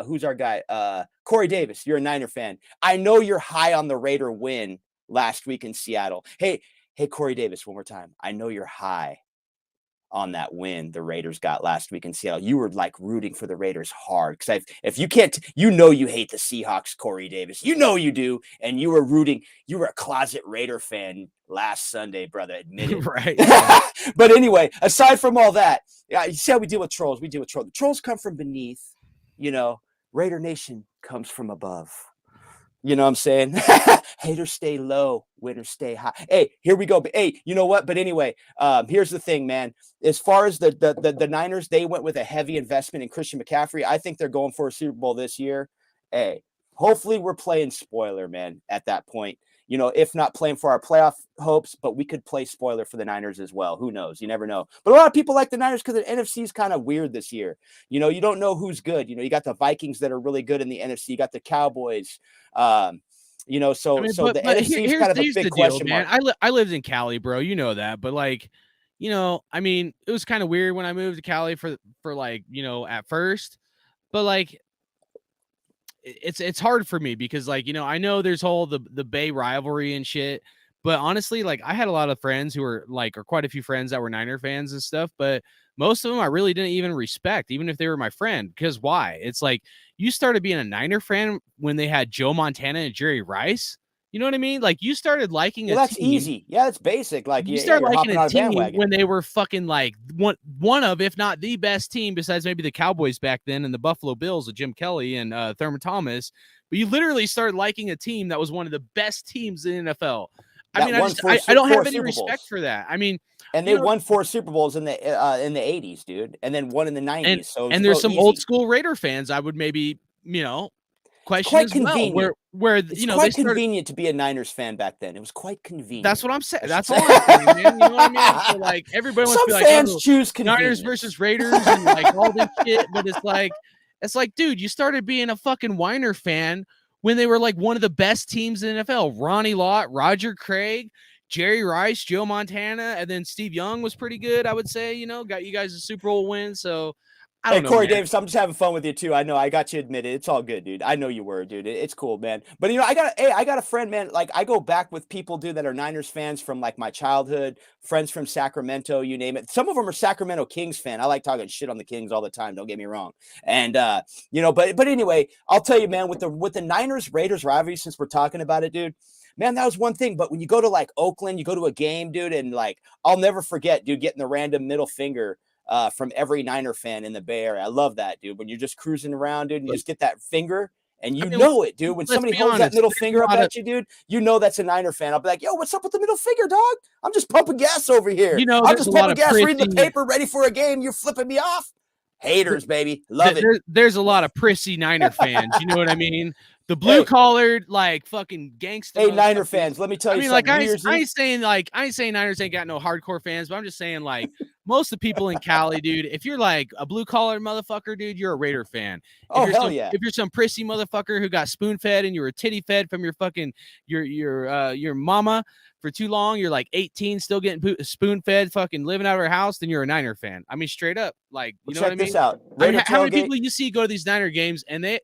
S6: Who's our guy? Corey Davis. You're a Niner fan. I know you're high on the Raider win last week in Seattle. Hey, Corey Davis, one more time. I know you're high on that win the Raiders got last week in Seattle. You were like rooting for the Raiders hard. Because if you can't, you hate the Seahawks, Corey Davis. You know you do. And you were a closet Raider fan last Sunday, brother. Admit it.
S5: Right.
S6: But anyway, aside from all that, you see how we deal with trolls. We deal with trolls. The trolls come from beneath. Raider Nation comes from above. You know what I'm saying? Haters stay low, winners stay high. Hey, here we go. But hey, you know what? But anyway, here's the thing, man. As far as the Niners, they went with a heavy investment in Christian McCaffrey. I think they're going for a Super Bowl this year. Hey, hopefully we're playing spoiler, man, at that point. If not playing for our playoff hopes, but we could play spoiler for the Niners as well. Who knows? You never know. But a lot of people like the Niners because the NFC is kind of weird this year. You don't know who's good. You got the Vikings that are really good in the NFC. You got the Cowboys. The NFC is kind of a big question mark.
S5: I lived in Cali, bro. You know that. But I mean, it was kind of weird when I moved to Cali for at first. But it's hard for me because I know there's the Bay rivalry and shit, but honestly, I had a lot of friends who were or quite a few friends that were Niner fans and stuff, but most of them I really didn't even respect, even if they were my friend. Because why? It's you started being a Niner fan when they had Joe Montana and Jerry Rice. You know what I mean? You started liking
S6: that's team. Easy. Yeah, that's basic.
S5: You started liking a team when they were fucking one of, if not the best team, besides maybe the Cowboys back then and the Buffalo Bills with Jim Kelly and Thurman Thomas. But you literally started liking a team that was one of the best teams in the NFL. I don't have any respect for that. I mean,
S6: and they won 4 Super Bowls in the 80s, dude, and then 1 in the 90s.
S5: And there's some old school Raider fans I would maybe question as well. Where
S6: it's quite convenient to be a Niners fan back then. It was quite convenient.
S5: That's what I'm saying. That's all I'm saying, man. You know what I mean? So everybody wants to be
S6: fans choose
S5: Niners versus Raiders and all this shit, but it's dude, you started being a fucking Weiner fan when they were one of the best teams in the NFL. Ronnie Lott, Roger Craig, Jerry Rice, Joe Montana, and then Steve Young was pretty good, I would say. Got you guys a Super Bowl win. So I don't know,
S6: Corey
S5: man.
S6: Davis, I'm just having fun with you too. I know I got you admitted. It's all good, dude. I know you were, dude. It's cool, man. But I got a friend, man. Like I go back with people, dude, that are Niners fans from like my childhood, friends from Sacramento, you name it. Some of them are Sacramento Kings fan. I like talking shit on the Kings all the time. Don't get me wrong. And but anyway, I'll tell you, man, with the Niners Raiders rivalry, since we're talking about it, dude. Man, that was one thing. But when you go to like Oakland, you go to a game, dude, and like I'll never forget, dude, getting the random middle finger from every Niner fan in the Bay Area. I love that, dude. When you're just cruising around, dude, and you just get that finger and know it, dude. When somebody holds that middle finger up at you, dude, you know that's a Niner fan. I'll be like, yo, what's up with the middle finger, dog? I'm just pumping gas over here. I'm just pumping gas, reading the paper, ready for a game. You're flipping me off. Haters, baby. Love it.
S5: There's a lot of prissy Niner fans. You know what I mean? The blue collared, like fucking gangster.
S6: Hey, Niner fans, let me tell you something.
S5: Like I ain't saying Niners ain't got no hardcore fans, but I'm just saying like most of the people in Cali, dude, if you're like a blue collar motherfucker, dude, you're a Raider fan.
S6: Yeah.
S5: If you're some prissy motherfucker who got spoon fed and you were titty fed from your fucking your mama for too long, you're like 18, still getting spoon fed, fucking living out of her house, then you're a Niner fan. I mean, straight up, like you know what I mean.
S6: Check this out.
S5: How many people you see go to these Niner games and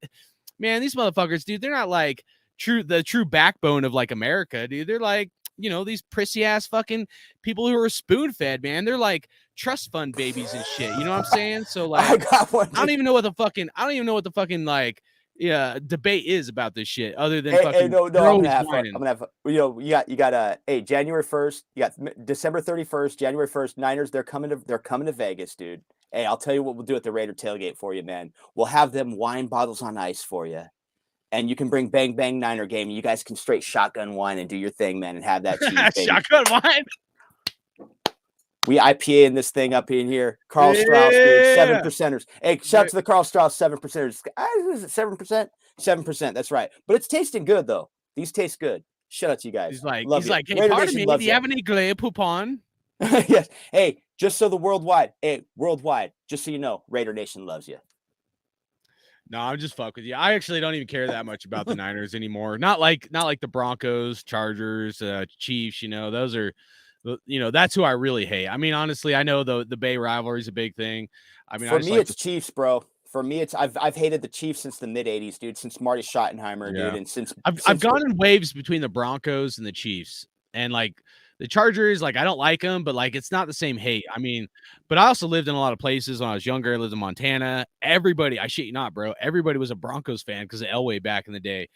S5: man, these motherfuckers, dude, they're not like the true backbone of like America, dude. They're like, these prissy ass fucking people who are spoon fed, man. They're like trust fund babies and shit. You know what I'm saying? So like, I don't even know what the fucking like debate is about this shit other than fucking
S6: I'm gonna have fun. I'm gonna have you got January 1st, you got December 31st, January 1st, Niners, they're coming to Vegas, dude. Hey, I'll tell you what we'll do at the Raider tailgate for you, man. We'll have them wine bottles on ice for you. And you can bring Bang Bang Niner game. And you guys can straight shotgun wine and do your thing, man, and have that cheese, baby.
S5: Shotgun wine?
S6: We IPA in this thing up in here. Carl Strauss, dude, 7%ers. Hey, shout out to the Carl Strauss 7%ers. Is it 7%? 7%, that's right. But it's tasting good, though. These taste good. Shout out to you guys.
S5: He's like, hey,
S6: Raider
S5: pardon
S6: Nation
S5: me, do you have any Glade Poupon?
S6: Yes. Hey, just so the worldwide, just so you know, Raider Nation loves you.
S5: No, I'm just fuck with you. I actually don't even care that much about the Niners anymore. Not like the Broncos, Chargers, Chiefs. Those are, that's who I really hate. I mean, honestly, I know the Bay rivalry is a big thing. I mean,
S6: for me, it's Chiefs, bro. For me, it's I've hated the Chiefs since the mid '80s, dude. Since Marty Schottenheimer, dude, and since
S5: I've gone in waves between the Broncos and the Chiefs, and like. The Chargers, like, I don't like them, but, like, it's not the same hate. I mean, but I also lived in a lot of places when I was younger. I lived in Montana. Everybody, I shit you not, bro, everybody was a Broncos fan because of Elway back in the day.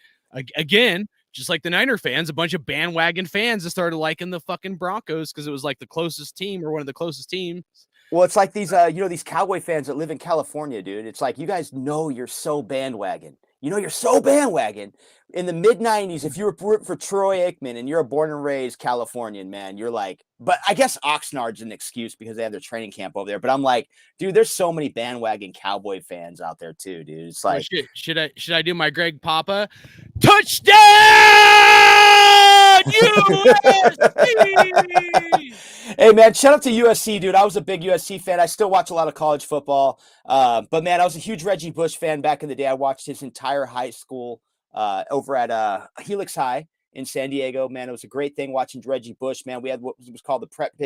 S5: Again, just like the Niner fans, a bunch of bandwagon fans that started liking the fucking Broncos because it was, like, the closest team or one of the closest teams.
S6: Well, it's like these, these Cowboy fans that live in California, dude. It's like, you guys know you're so bandwagon. You're so bandwagon. In the mid-'90s, if you were rooting for Troy Aikman and you're a born and raised Californian, man, you're like, but I guess Oxnard's an excuse because they have their training camp over there. But I'm like, dude, there's so many bandwagon Cowboy fans out there too, dude. It's like,
S5: should I do my Greg Papa? Touchdown! USC!
S6: Hey, man, shout out to USC, dude. I was a big USC fan. I still watch a lot of college football. But, man, I was a huge Reggie Bush fan back in the day. I watched his entire high school over at Helix High in San Diego. Man, it was a great thing watching Reggie Bush, man. We had what was called the Prep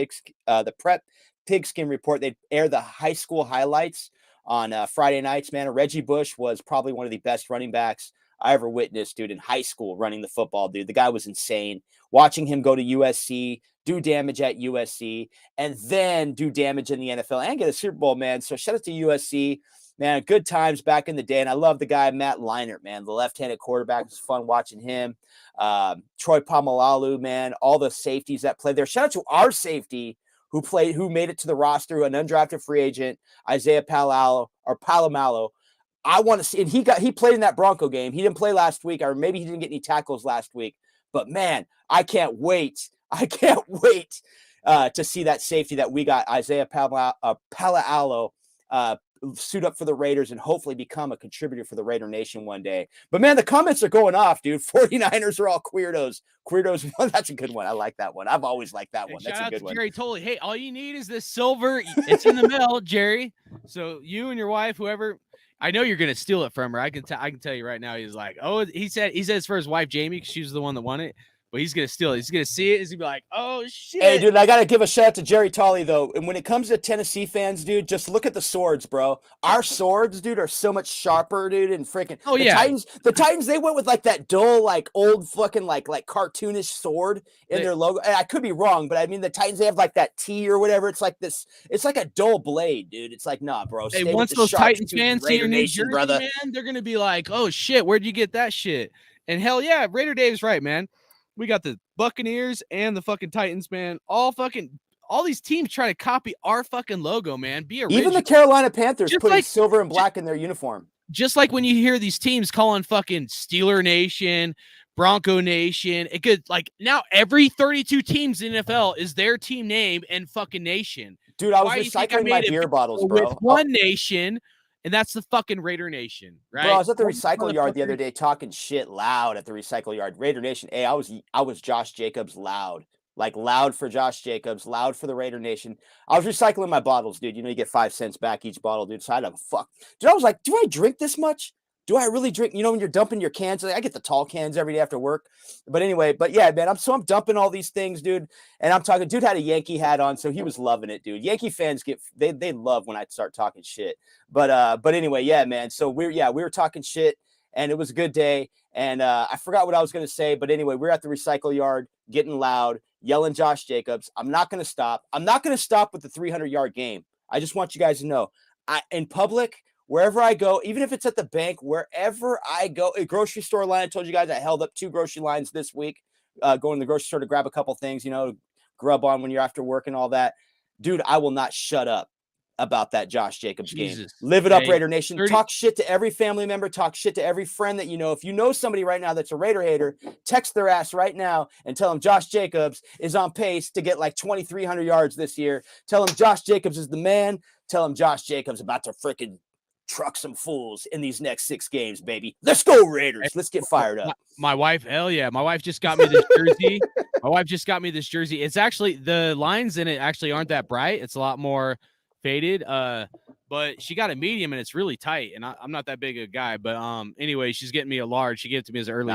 S6: Pigskin Report. They'd air the high school highlights on Friday nights, man. Reggie Bush was probably one of the best running backs I ever witnessed, dude, in high school running the football, dude. The guy was insane. Watching him go to USC, do damage at USC, and then do damage in the NFL and get a Super Bowl, man. So shout out to USC, man. Good times back in the day. And I love the guy, Matt Leinart, man. The left-handed quarterback. It was fun watching him. Troy Polamalu, man. All the safeties that played there. Shout out to our safety who made it to the roster, an undrafted free agent, Isaiah Palomalo. I want to see, and he played in that Bronco game. He didn't play last week, or maybe he didn't get any tackles last week. But man, I can't wait. To see that safety that we got, Isaiah Palomalo, suit up for the Raiders and hopefully become a contributor for the Raider Nation one day. But man, the comments are going off, dude. 49ers are all queerdos. That's a good one. I like that one. I've always liked that one. That's a good one.
S5: Jerry Tolley. Hey, all you need is this silver. It's in the mail, Jerry. So you and your wife, whoever. I know you're gonna steal it from her. I can tell you right now. He's like, oh, he said it's for his wife Jamie because she was the one that won it. but he's gonna steal it. He's gonna see it. He's gonna be like, "Oh shit!"
S6: Hey, dude, I gotta give a shout out to Jerry Tolley though. And when it comes to Tennessee fans, dude, just look at the swords, bro. Our swords, dude, are so much sharper, dude. And freaking the Titans, they went with like that dull, like old fucking like cartoonish sword in their logo. And I could be wrong, but I mean the Titans, they have like that T or whatever. It's like this. It's like a dull blade, dude. It's like, nah, bro.
S5: Hey, once those Titans fans see your new jersey, brother, man, they're gonna be like, "Oh shit, where'd you get that shit?" And hell yeah, Raider Dave's right, man. We got the Buccaneers and the fucking Titans, man. All these teams try to copy our fucking logo, man. Be original.
S6: Even the Carolina Panthers putting silver and black in their uniform.
S5: Just like when you hear these teams calling fucking Steeler Nation, Bronco Nation, it could like now every 32 teams in the NFL is their team name and fucking nation.
S6: Dude, I was recycling my beer bottles, bro.
S5: With one nation. And that's the fucking Raider Nation, right?
S6: Bro, I was at the recycle yard the other day talking shit loud at the recycle yard. Raider Nation. Hey, I was Josh Jacobs loud. Like loud for Josh Jacobs, loud for the Raider Nation. I was recycling my bottles, dude. You know, you get 5 cents back each bottle, dude. So I don't fuck. Dude, I was like, do I drink this much? Do I really drink? You know, when you're dumping your cans, like, I get the tall cans every day after work. But anyway, yeah, man, I'm dumping all these things, dude. And I'm talking, dude had a Yankee hat on, so he was loving it, dude. Yankee fans they love when I start talking shit. But anyway, yeah, man. So we were talking shit, and it was a good day. And I forgot what I was gonna say, but anyway, we're at the recycle yard, getting loud, yelling Josh Jacobs. I'm not gonna stop. I'm not gonna stop with the 300-yard game. I just want you guys to know, in public, wherever I go, even if it's at the bank, wherever I go, a grocery store line. I told you guys I held up 2 grocery lines this week, going to the grocery store to grab a couple things, you know, grub on when you're after work and all that. Dude, I will not shut up about that Josh Jacobs game. Live it up, Raider Nation. Talk shit to every family member. Talk shit to every friend that you know. If you know somebody right now that's a Raider hater, text their ass right now and tell them Josh Jacobs is on pace to get like 2,300 yards this year. Tell them Josh Jacobs is the man. Tell them Josh Jacobs about to freaking truck some fools in these next 6 games, baby. Let's go, Raiders. Let's get fired up.
S5: My wife, hell yeah. My wife just got me this jersey. It's actually, the lines in it actually aren't that bright. It's a lot more faded. But she got a medium and it's really tight. And I'm not that big a guy. But anyway, she's getting me a large. She gave it to me as an early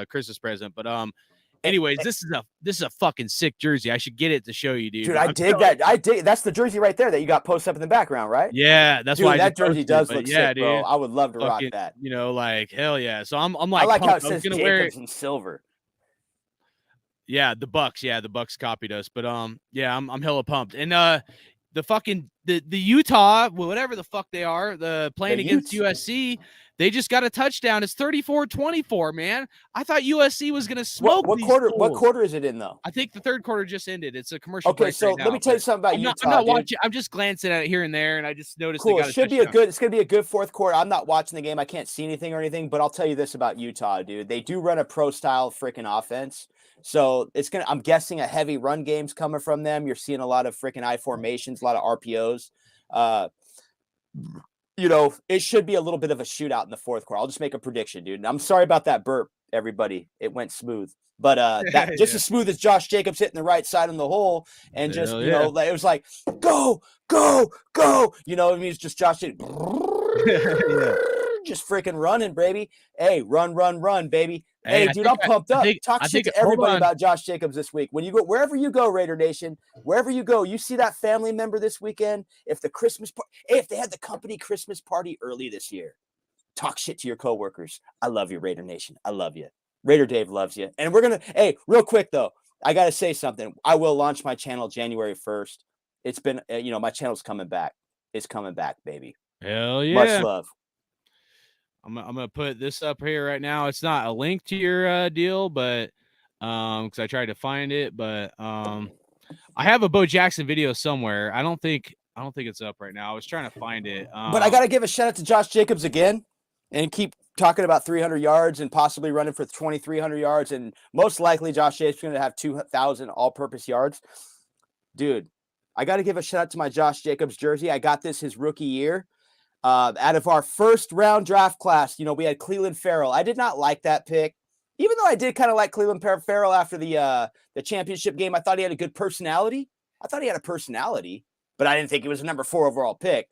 S5: Christmas present. But anyways, this is a fucking sick jersey. I should get it to show you, dude.
S6: Dude, I dig that. I dig. That's the jersey right there that you got posted up in the background, right?
S5: Yeah, that's
S6: dude,
S5: why
S6: that jersey does look sick, dude. Bro. I would love to rock that.
S5: You know, like hell yeah. So I'm like,
S6: I like how it says Jacobs in silver.
S5: Yeah, the Bucks. Yeah, the Bucks copied us, but yeah, I'm hella pumped. And the fucking the Utah, whatever the fuck they are, playing against USC. They just got a touchdown. It's 34-24, man. I thought USC was going to smoke
S6: what quarter? Fools. What quarter is it in, though?
S5: I think the third quarter just ended. It's a commercial.
S6: Okay, so let me tell you something about Utah.
S5: I'm not watching. I'm just glancing at it here and there, and I just noticed.
S6: Cool. It's going to be a good fourth quarter. I'm not watching the game. I can't see anything or anything, but I'll tell you this about Utah, dude. They do run a pro-style freaking offense. So I'm guessing a heavy run game's coming from them. You're seeing a lot of freaking I formations, a lot of RPOs. You know, it should be a little bit of a shootout in the fourth quarter. I'll just make a prediction, dude. And I'm sorry about that burp, everybody. It went smooth. But that just as smooth as Josh Jacobs hitting the right side in the hole. And just, you know, it was like, go, go, go. You know, I mean, it's just Josh Jacobs. Just freaking running, baby. Hey, run, baby. Hey, dude, I'm pumped up. Talk shit to everybody about Josh Jacobs this week. When you go, wherever you go, Raider Nation, wherever you go, you see that family member this weekend. If they had the company Christmas party early this year, talk shit to your coworkers. I love you, Raider Nation. I love you. Raider Dave loves you. And we're gonna. Hey, real quick though, I gotta say something. I will launch my channel January 1st. It's been, my channel's coming back. It's coming back, baby.
S5: Hell yeah.
S6: Much love.
S5: I'm gonna put this up here right now. It's not a link to your deal, but because I tried to find it, but I have a Bo Jackson video somewhere. I don't think it's up right now. I was trying to find it.
S6: But I gotta give a shout out to Josh Jacobs again, and keep talking about 300 yards and possibly running for 2,300 yards, and most likely Josh Jacobs is going to have 2,000 all-purpose yards. Dude, I got to give a shout out to my Josh Jacobs jersey. I got this his rookie year. Out of our first round draft class, we had Cleveland Farrell. I did not like that pick, even though I did kind of like Cleveland Farrell after the championship game. I thought he had a good personality. But I didn't think he was a number 4 overall pick.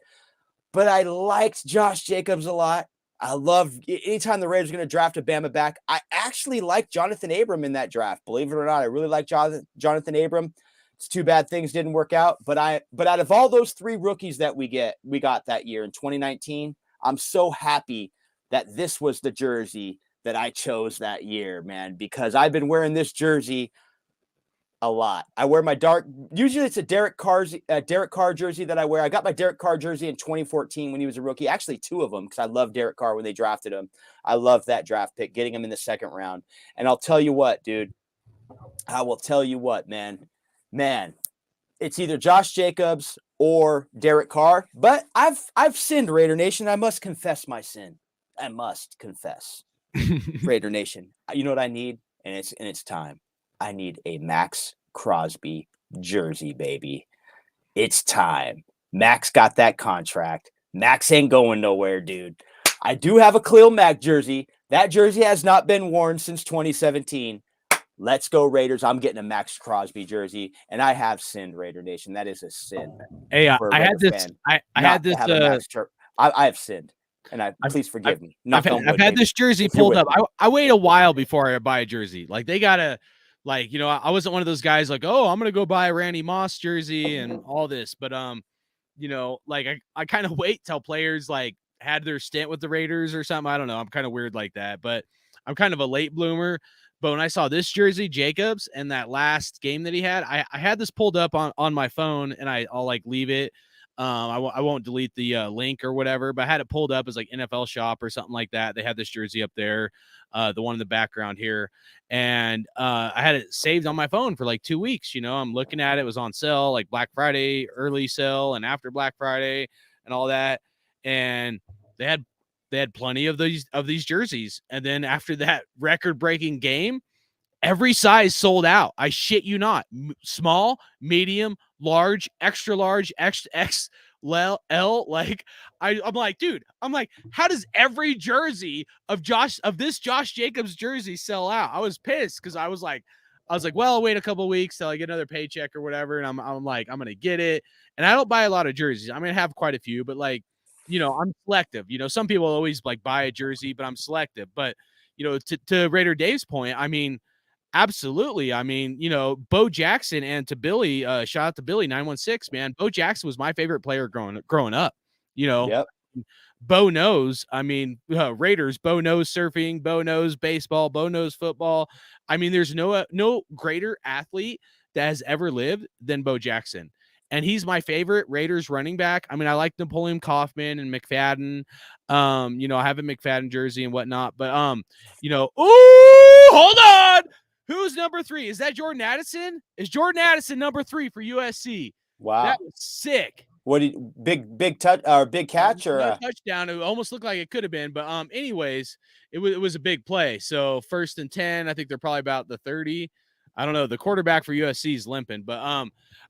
S6: But I liked Josh Jacobs a lot. I love anytime the Raiders are going to draft a Bama back. I actually like Jonathan Abram in that draft. Believe it or not, I really like Jonathan Abram. It's too bad things didn't work out. But out of all those 3 rookies that we got that year in 2019, I'm so happy that this was the jersey that I chose that year, man, because I've been wearing this jersey a lot. I wear my usually it's a Derek Carr jersey that I wear. I got my Derek Carr jersey in 2014 when he was a rookie. Actually, 2 of them, because I love Derek Carr when they drafted him. I love that draft pick, getting him in the 2nd round. And I'll tell you what, dude. I will tell you what, man. Man, it's either Josh Jacobs or Derek Carr. But I've sinned, Raider Nation. I must confess my sin. I must confess. Raider Nation. You know what I need? And it's time. I need a Max Crosby jersey, baby. It's time. Max got that contract. Max ain't going nowhere, dude. I do have a Khalil Mack jersey. That jersey has not been worn since 2017. Let's go, Raiders. I'm getting a Max Crosby jersey, and I have sinned, Raider Nation. That is a sin.
S5: Hey, I had this. I had this.
S6: I have sinned. And please forgive me.
S5: I've had this jersey pulled up. I wait a while before I buy a jersey. Like they gotta, like, you know, I wasn't one of those guys like, oh, I'm gonna go buy a Randy Moss jersey and all this. But you know, like I kind of wait till players like had their stint with the Raiders or something. I don't know. I'm kind of weird like that, but I'm kind of a late bloomer. But when I saw this jersey, Jacobs, and that last game that he had, I had this pulled up on my phone, and I'll like leave it. I won't delete the link or whatever, but I had it pulled up as like NFL Shop or something like that. They had this jersey up there, the one in the background here. And I had it saved on my phone for like 2 weeks. You know, I'm looking at it. It was on sale, like Black Friday, early sale, and after Black Friday and all that. And they had plenty of these jerseys. And then after that record-breaking game, every size sold out. I shit you not. Small, medium, large, extra large, XL. Like I'm like, dude, how does every jersey of this Josh Jacobs jersey sell out? I was pissed because I was like, well, I'll wait a couple of weeks till I get another paycheck or whatever. And I'm like, I'm gonna get it. And I don't buy a lot of jerseys. I'm gonna have quite a few, but like, you know, I'm selective. You know, some people always like buy a jersey, but I'm selective. But you know, to Raider Dave's point, I mean, absolutely. I mean, you know, Bo Jackson, and to Billy, shout out to Billy 916, man. Bo Jackson was my favorite player growing up. You know,
S6: yep.
S5: Bo knows. I mean, Raiders. Bo knows surfing. Bo knows baseball. Bo knows football. I mean, there's no greater athlete that has ever lived than Bo Jackson. And he's my favorite Raiders running back. I mean, I like Napoleon Kaufman and McFadden. You know, I have a McFadden jersey and whatnot. But you know, ooh, hold on. Who's number 3? Is that Jordan Addison? Is Jordan Addison number 3 for USC?
S6: Wow,
S5: that was sick.
S6: What big touch or big catch or
S5: a touchdown? It almost looked like it could have been, but anyways, it was a big play. So 1st and 10. I think they're probably about the 30. I don't know. The quarterback for USC is limping, but all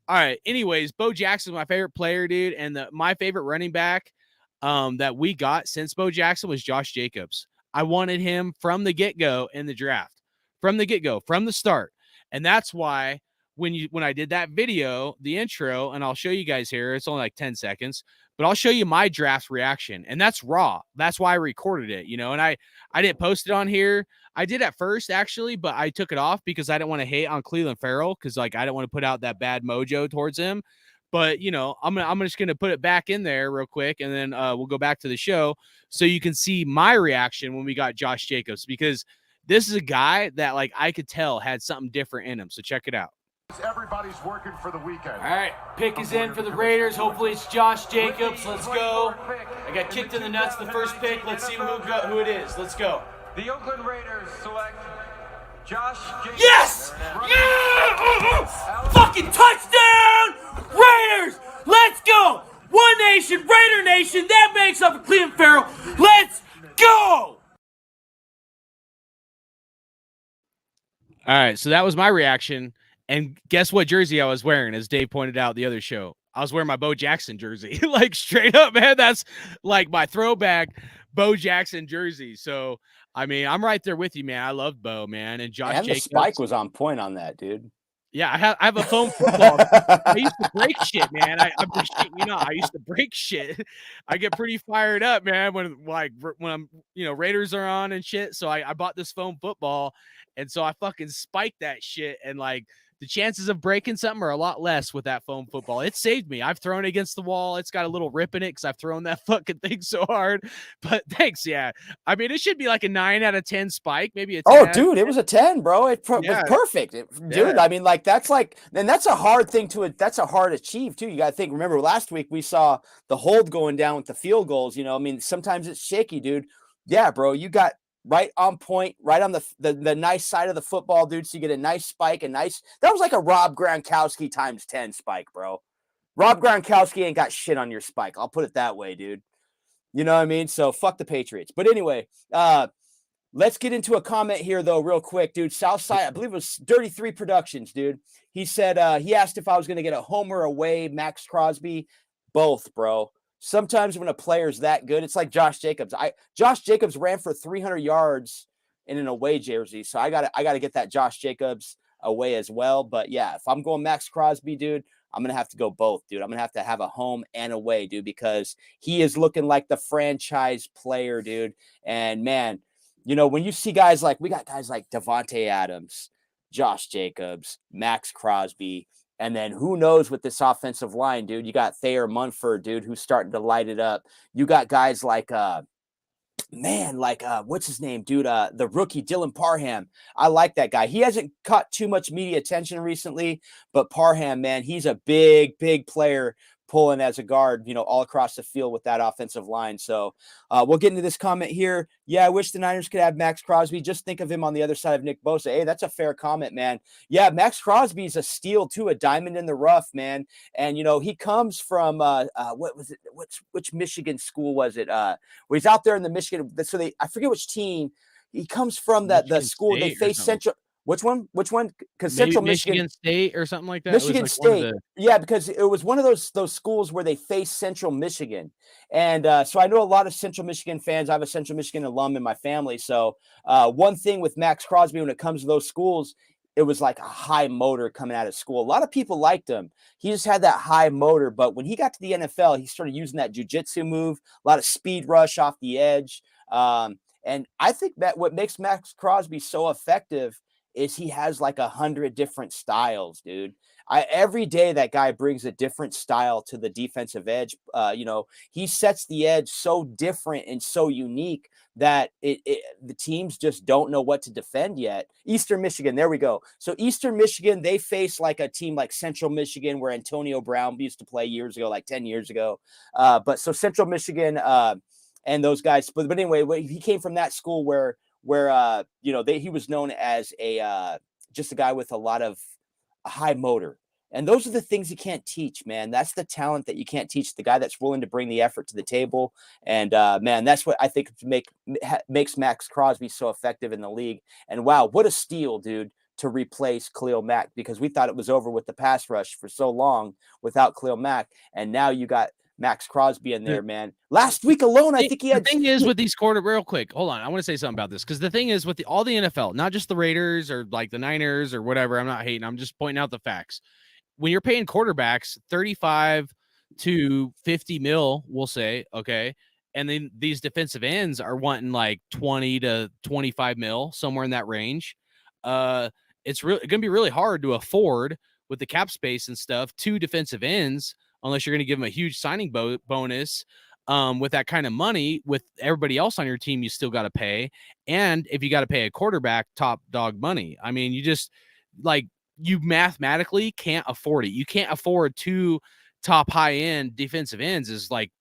S5: right. Anyways, Bo Jackson's my favorite player, dude, and my favorite running back that we got since Bo Jackson was Josh Jacobs. I wanted him from the get-go in the draft. From the get-go, from the start. And that's why when I did that video, the intro, and I'll show you guys here, it's only like 10 seconds, but I'll show you my draft reaction. And that's raw. That's why I recorded it, you know, and I didn't post it on here. I did at first, actually, but I took it off because I didn't want to hate on Cleveland Farrell because, like, I didn't want to put out that bad mojo towards him. But, you know, I'm just going to put it back in there real quick, and then we'll go back to the show so you can see my reaction when we got Josh Jacobs, because this is a guy that, like, I could tell had something different in him. So check it out.
S1: Everybody's working for the weekend.
S2: All right, pick is in for the Raiders. Hopefully it's Josh Jacobs. Let's go. I got kicked in the nuts the first pick. Let's see who it is. Let's go.
S3: The Oakland Raiders select Josh Jacobs.
S2: Yes! Yeah! Fucking touchdown! Raiders! Let's go! One nation, Raider Nation. That makes up for Cleveland Farrell. Let's go!
S5: All right, so that was my reaction. And guess what jersey I was wearing, as Dave pointed out the other show? I was wearing my Bo Jackson jersey. Like, straight up, man. That's like my throwback Bo Jackson jersey. So, I mean, I'm right there with you, man. I love Bo, man. And Josh Jacobs.
S6: The spike was on point on that, dude.
S5: Yeah, I have a foam football. I used to break shit, man. I'm just shitting you know, I used to break shit. I get pretty fired up, man, when I'm Raiders are on and shit. So I bought this foam football, and so I fucking spiked that shit, and like the chances of breaking something are a lot less with that foam football. It saved me. I've thrown it against the wall. It's got a little rip in it because I've thrown that fucking thing so hard. But thanks, yeah. I mean, it should be like a 9 out of 10 spike, maybe a 10.
S6: Oh, dude, it was a 10, bro. It was perfect. Dude,
S5: yeah.
S6: I mean, like, that's a hard thing that's a hard achieve, too. You got to think, remember last week we saw the hold going down with the field goals, you know, I mean, sometimes it's shaky, dude. Yeah, bro, you got right on point, right on the nice side of the football, dude. So you get a nice spike, that was like a Rob Gronkowski times 10 spike, bro. Rob Gronkowski ain't got shit on your spike. I'll put it that way, dude. You know what I mean? So fuck the Patriots. But anyway, let's get into a comment here, though, real quick, dude. Southside, I believe it was Dirty 3 Productions, dude. He said, he asked if I was going to get a homer away, Max Crosby. Both, bro. Sometimes when a player's that good, it's like Josh Jacobs. Josh Jacobs ran for 300 yards in an away jersey. So I gotta get that Josh Jacobs away as well. But yeah, if I'm going Max Crosby, dude, I'm going to have to go both, dude. I'm going to have a home and away, dude, because he is looking like the franchise player, dude. And man, you know, when you see guys like, we got guys like Devontae Adams, Josh Jacobs, Max Crosby, and then who knows with this offensive line, dude. You got Thayer Munford, dude, who's starting to light it up. You got guys like, what's his name, dude? The rookie Dylan Parham. I like that guy. He hasn't caught too much media attention recently, but Parham, man, he's a big player pulling as a guard, you know, all across the field with that offensive line. So we'll get into this comment here. Yeah, I wish the Niners could have Max Crosby. Just think of him on the other side of Nick Bosa. Hey, that's a fair comment, man. Yeah, Max Crosby is a steal too, a diamond in the rough, man. And you know, he comes from what was it? Which Michigan school was it? Where he's out there in the Michigan. So I forget which team. He comes from the school. They face Central. Which one? Because Central
S5: Michigan State or something like that.
S6: Michigan State. Yeah, because it was one of those schools where they face Central Michigan. And so I know a lot of Central Michigan fans. I have a Central Michigan alum in my family. So one thing with Max Crosby when it comes to those schools, it was like a high motor coming out of school. A lot of people liked him. He just had that high motor. But when he got to the NFL, he started using that jiu-jitsu move, a lot of speed rush off the edge. And I think that what makes Max Crosby so effective is he has like 100 different styles, dude. Every day that guy brings a different style to the defensive edge. You know, he sets the edge so different and so unique that the teams just don't know what to defend yet. Eastern Michigan, there we go. So Eastern Michigan, they face like a team like Central Michigan, where Antonio Brown used to play years ago, like 10 years ago. But so Central Michigan and those guys. But anyway, he came from that school where you know, he was known as just a guy with a high motor. And those are the things you can't teach, man. That's the talent that you can't teach, the guy that's willing to bring the effort to the table. And man, that's what I think makes Max Crosby so effective in the league. And wow, what a steal, dude, to replace Khalil Mack, because we thought it was over with the pass rush for so long without Khalil Mack. And now you got Max Crosby in there, man. Last week alone, I think he had.
S5: The thing is with these real quick, hold on. I want to say something about this, because the thing is with all the NFL, not just the Raiders or like the Niners or whatever. I'm not hating. I'm just pointing out the facts. When you're paying quarterbacks 35 to 50 mil, we'll say, okay, and then these defensive ends are wanting like 20 to 25 mil, somewhere in that range. It's going to be really hard to afford with the cap space and stuff 2 defensive ends, unless you're going to give them a huge signing bonus. With that kind of money, with everybody else on your team, you still got to pay. And if you got to pay a quarterback top dog money, I mean, you just you mathematically can't afford it. You can't afford 2 top high end defensive ends is like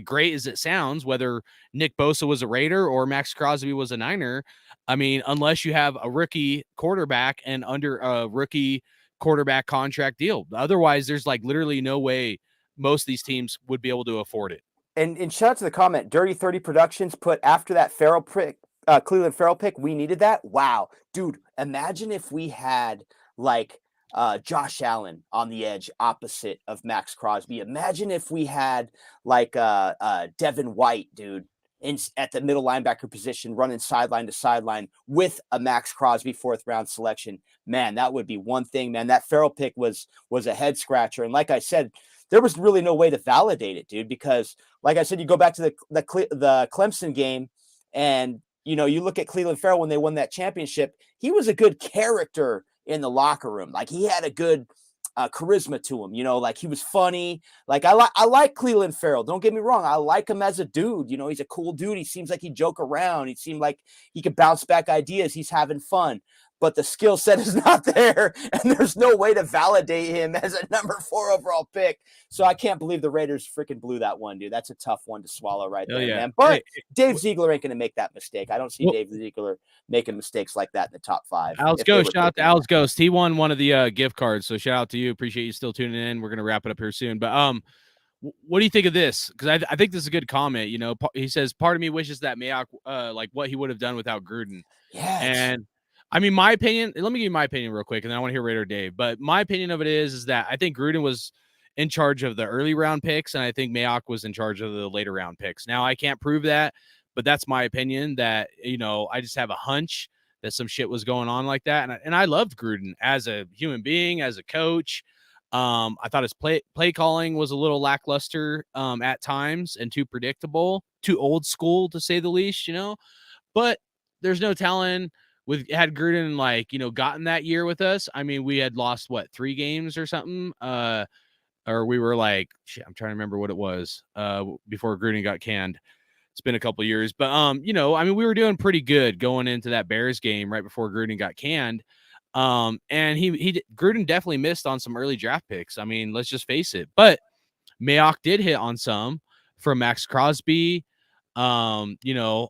S5: great as it sounds, whether Nick Bosa was a Raider or Max Crosby was a Niner. I mean, unless you have a rookie quarterback and under a rookie quarterback contract deal. Otherwise, there's like literally no way most of these teams would be able to afford it.
S6: And shout out to the comment, Dirty 30 Productions put, after that Cleveland Farrell pick, we needed that. Wow, dude, imagine if we had like Josh Allen on the edge opposite of Max Crosby. Imagine if we had like Devin White, dude. at the middle linebacker position, running sideline to sideline with a Max Crosby 4th round selection. Man, that would be one thing, man. That Farrell pick was a head scratcher. And like I said, there was really no way to validate it, dude, because like I said, you go back to the Clemson game and, you know, you look at Clelin Ferrell when they won that championship, he was a good character in the locker room. Like he had a good charisma to him, you know, like he was funny. Like I like Clelin Ferrell. Don't get me wrong. I like him as a dude. You know, he's a cool dude. He seems like he joke around. He seemed like he could bounce back ideas. He's having fun. But the skill set is not there, and there's no way to validate him as a number 4 overall pick. So I can't believe the Raiders freaking blew that one, dude. That's a tough one to swallow right there, man. But Dave Ziegler ain't going to make that mistake. I don't see Dave Ziegler making mistakes like that in the top 5.
S5: Alex Ghost, shout out to Alex Ghost. He won one of the gift cards, so shout out to you. Appreciate you still tuning in. We're going to wrap it up here soon. But what do you think of this? Because I think this is a good comment. You know, he says, part of me wishes that Mayock, like what he would have done without Gruden.
S6: Yeah.
S5: And I mean, my opinion, let me give you my opinion real quick, and then I want to hear Raider Dave. But my opinion of it is that I think Gruden was in charge of the early round picks, and I think Mayock was in charge of the later round picks. Now, I can't prove that, but that's my opinion that, you know, I just have a hunch that some shit was going on like that. And I loved Gruden as a human being, as a coach. I thought his play calling was a little lackluster at times and too predictable, too old school to say the least, you know. But there's no telling. Had Gruden, like, you know, gotten that year with us, I mean, we had lost 3 games or something, or we were like, shit, I'm trying to remember what it was before Gruden got canned. It's been a couple of years, but you know, I mean, we were doing pretty good going into that Bears game right before Gruden got canned. And Gruden definitely missed on some early draft picks. I mean, let's just face it. But Mayock did hit on some from Max Crosby, you know,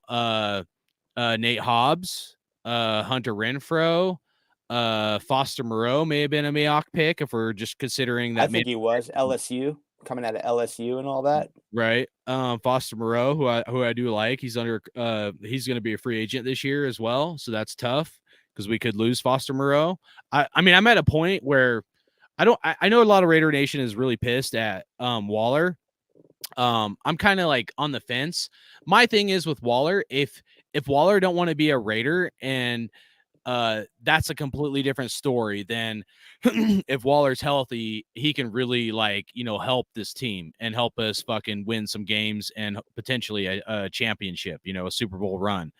S5: Nate Hobbs, Hunter Renfrow, Foster Moreau may have been a Mayock pick if we're just considering that.
S6: I think he was LSU, coming out of LSU and all that.
S5: Right. Foster Moreau, who I do like. He's going to be a free agent this year as well, so that's tough because we could lose Foster Moreau. I mean, I'm at a point where I know a lot of Raider Nation is really pissed at Waller. I'm kind of like on the fence. My thing is with Waller, if Waller don't want to be a Raider, and that's a completely different story than if Waller's healthy, he can really, like, you know, help this team and help us fucking win some games and potentially a championship, you know, a Super Bowl run.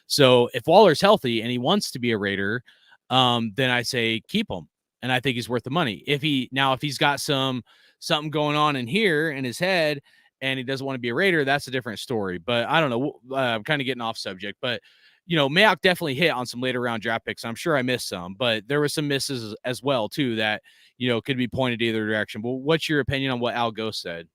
S5: So if Waller's healthy and he wants to be a Raider, then I say keep him. And I think he's worth the money. If he's got something going on in here in his head and he doesn't want to be a Raider, that's a different story. But I don't know. I'm kind of getting off subject, but you know, Mayock definitely hit on some later round draft picks. I'm sure I missed some, but there were some misses as well too that, you know, could be pointed either direction. But what's your opinion on what Al Ghost said?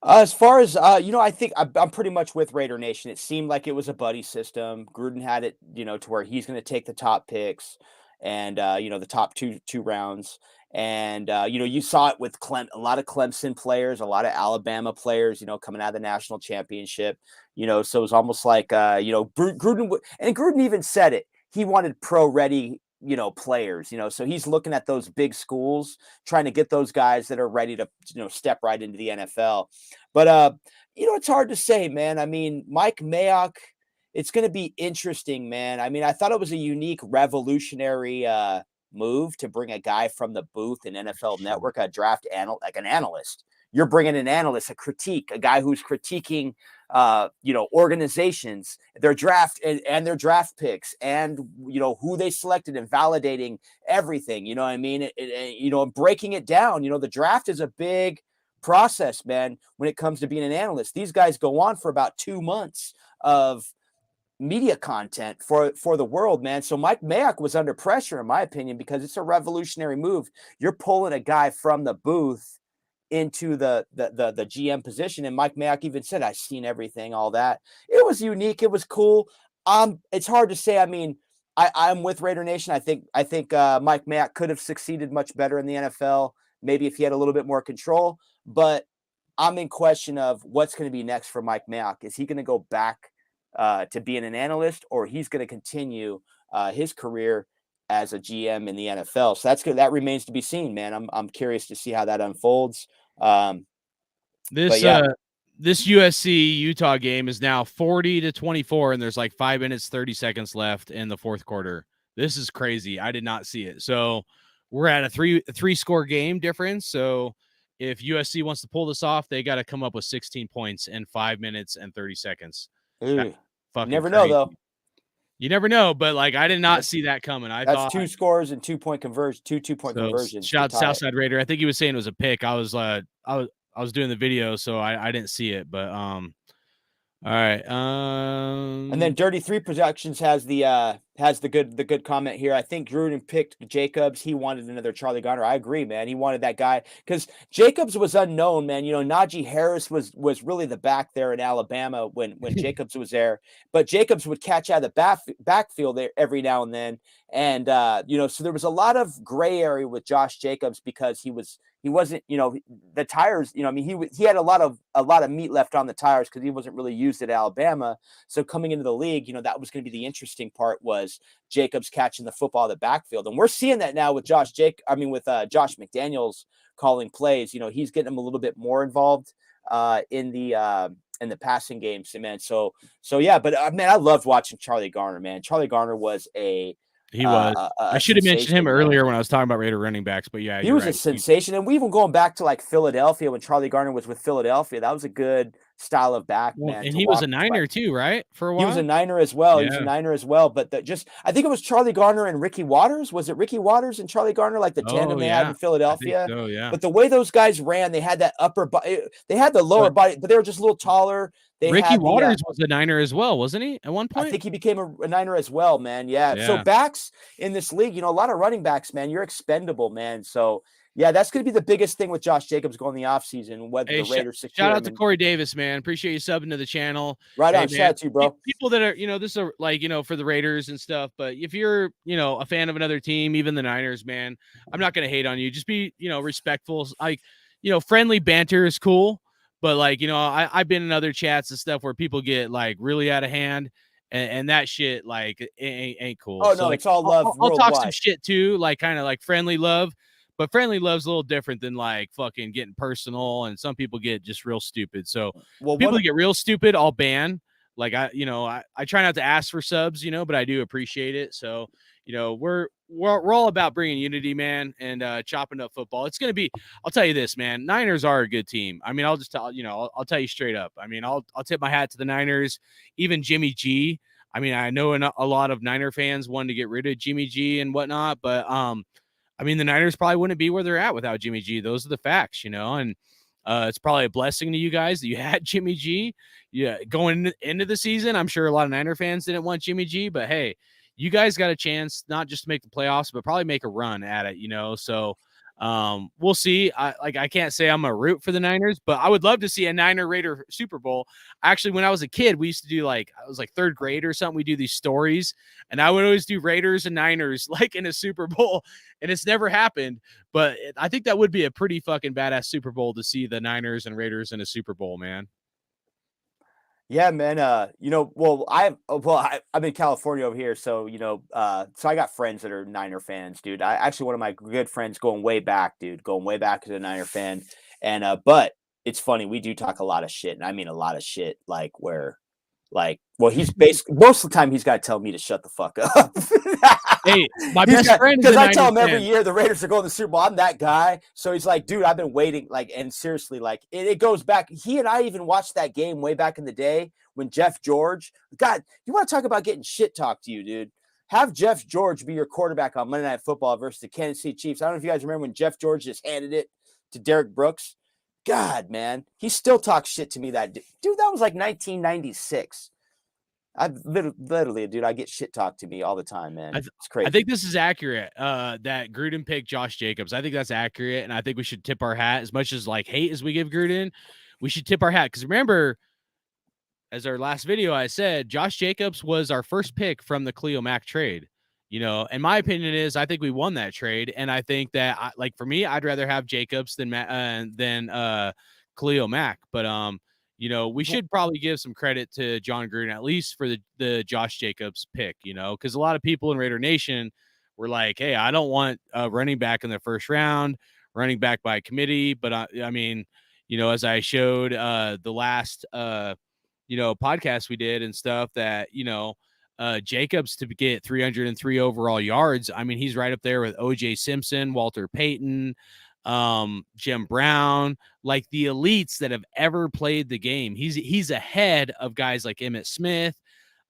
S6: As far as, you know, I think I'm pretty much with Raider Nation. It seemed like it was a buddy system. Gruden had it, you know, to where he's going to take the top picks and, you know, the top two rounds. And, you know, you saw it with a lot of Clemson players, a lot of Alabama players, you know, coming out of the national championship, you know, so it was almost like, you know, Gruden even said it. He wanted pro-ready, you know, players, you know, so he's looking at those big schools, trying to get those guys that are ready to, you know, step right into the NFL. But, you know, it's hard to say, man. I mean, Mike Mayock, it's going to be interesting, man. I mean, I thought it was a unique, revolutionary move to bring a guy from the booth in NFL Network, like an analyst. You're bringing an analyst, a guy who's critiquing, you know, organizations, their draft and their draft picks, and, you know, who they selected, and validating everything. You know what I mean? You know, and breaking it down. You know, the draft is a big process, man. When it comes to being an analyst, these guys go on for about 2 months of media content for the world, man. So Mike Mayock was under pressure, in my opinion, because it's a revolutionary move. You're pulling a guy from the booth into the GM position. And Mike Mayock even said, I've seen everything, all that. It was unique. It was cool. It's hard to say. I mean, I'm with Raider Nation. I think Mike Mayock could have succeeded much better in the NFL, maybe if he had a little bit more control. But I'm in question of what's going to be next for Mike Mayock. Is he going to go back to being an analyst, or he's going to continue his career as a GM in the NFL? So that's good. That remains to be seen, man. I'm curious to see how that unfolds.
S5: this USC Utah game is now 40-24, and there's like 5 minutes 30 seconds left in the fourth quarter. This is crazy. I did not see it. So we're at a three score game difference. So if USC wants to pull this off, they got to come up with 16 points in 5 minutes and 30 seconds.
S6: Ooh,
S5: fucking
S6: never
S5: crazy.
S6: know though.
S5: You never know, but like I did not see that coming. I thought
S6: 2 scores and 2-point conversion, 2-point conversions.
S5: Shout Southside Raider. I think he was saying it was a pick. I was doing the video, so I didn't see it, but all right.
S6: And then Dirty 3 Productions has the good comment here. I think Gruden picked Jacobs. He wanted another Charlie Garner. I agree, man. He wanted that guy because Jacobs was unknown, man. You know, Najee Harris was really the back there in Alabama when Jacobs was there, but Jacobs would catch out of the backfield there every now and then. And you know, so there was a lot of gray area with Josh Jacobs because he wasn't, you know, the tires, you know, I mean, he had a lot of meat left on the tires because he wasn't really used at Alabama. So coming into the league, you know, that was going to be the interesting part was Jacobs catching the football in the backfield. And we're seeing that now with Josh McDaniels calling plays. You know, he's getting him a little bit more involved in the passing game, man. So yeah, but man, I loved watching Charlie Garner, man. Charlie Garner was
S5: he was. I should have mentioned him earlier when I was talking about Raider running backs, but yeah,
S6: he was a sensation. And we even going back to like Philadelphia when Charlie Garner was with Philadelphia, that was a good style of back, man.
S5: And he was a Niner too, right? For a while,
S6: he was a Niner as well.
S5: Yeah.
S6: He was a Niner as well. But I think it was Charlie Garner and Ricky Waters. Was it Ricky Waters and Charlie Garner, like the tandem they had in Philadelphia?
S5: So, yeah.
S6: But the way those guys ran, they had that upper body, they had the lower body, but they were just a little taller.
S5: Ricky Waters was a Niner as well, wasn't he? At one point,
S6: I think he became a Niner as well, man. Yeah. So backs in this league, you know, a lot of running backs, man. You're expendable, man. So yeah, that's going to be the biggest thing with Josh Jacobs going the offseason. Whether the Raiders secure
S5: shout out to Corey Davis, man. Appreciate you subbing to the channel.
S6: Right on, shout out to you, bro.
S5: People that are, you know, this are like, you know, for the Raiders and stuff. But if you're, you know, a fan of another team, even the Niners, man, I'm not going to hate on you. Just be, you know, respectful. Like, you know, friendly banter is cool. But like, you know, I've been in other chats and stuff where people get like really out of hand, and that shit like ain't cool.
S6: Oh no, like, it's all love.
S5: I'll talk some shit too, like kind of like friendly love, but friendly love's a little different than like fucking getting personal. And some people get just real stupid. So people that get real stupid, I'll ban. Like I try not to ask for subs, you know, but I do appreciate it. So you know, we're all about bringing unity, man, and chopping up football. It's going to be, I'll tell you this, man, Niners are a good team. I mean, I'll just tell, you know, I'll tell you straight up. I mean, I'll tip my hat to the Niners, even Jimmy G. I mean, I know a lot of Niner fans wanted to get rid of Jimmy G and whatnot, but I mean, the Niners probably wouldn't be where they're at without Jimmy G. Those are the facts, you know, and it's probably a blessing to you guys that you had Jimmy G. Yeah, going into the season, I'm sure a lot of Niner fans didn't want Jimmy G, but hey, you guys got a chance not just to make the playoffs, but probably make a run at it, you know? So we'll see. I can't say I'm a root for the Niners, but I would love to see a Niner Raider Super Bowl. Actually, when I was a kid, we used to do I was like third grade or something. We do these stories, and I would always do Raiders and Niners like in a Super Bowl, and it's never happened. But I think that would be a pretty fucking badass Super Bowl to see the Niners and Raiders in a Super Bowl, man.
S6: Yeah, man. You know, I'm in California over here, so you know, so I got friends that are Niner fans, dude. I actually one of my good friends going way back as a Niner fan, and but it's funny, we do talk a lot of shit, and I mean a lot of shit, like where, like, well, he's basically most of the time he's got to tell me to shut the fuck up.
S5: Hey, my best friend,
S6: because I tell him every year the Raiders are going to the Super Bowl. I'm that guy, so he's like, dude, I've been waiting. Like, and seriously, like, it goes back. He and I even watched that game way back in the day when Jeff George. God, you want to talk about getting shit talked to you, dude? Have Jeff George be your quarterback on Monday Night Football versus the Kansas City Chiefs. I don't know if you guys remember when Jeff George just handed it to Derek Brooks. God, man, he still talks shit to me. That dude, that was like 1996. I literally, dude, I get shit talked to me all the time, man. It's crazy.
S5: I think this is accurate. That Gruden picked Josh Jacobs. I think that's accurate, and I think we should tip our hat as much as like hate as we give Gruden. We should tip our hat because remember, as our last video, I said Josh Jacobs was our first pick from the Khalil Mack trade. You know, and my opinion is I think we won that trade, and I think that like for me, I'd rather have Jacobs than Khalil Mack, but you know, we should probably give some credit to John Gruden, at least for the Josh Jacobs pick, you know, because a lot of people in Raider Nation were like, hey, I don't want a running back in the first round, running back by committee. But I mean, as I showed the last podcast we did and stuff, that Jacobs to get 303 overall yards. I mean, he's right up there with OJ Simpson, Walter Payton, Jim Brown, like the elites that have ever played the game. He's ahead of guys like Emmitt Smith,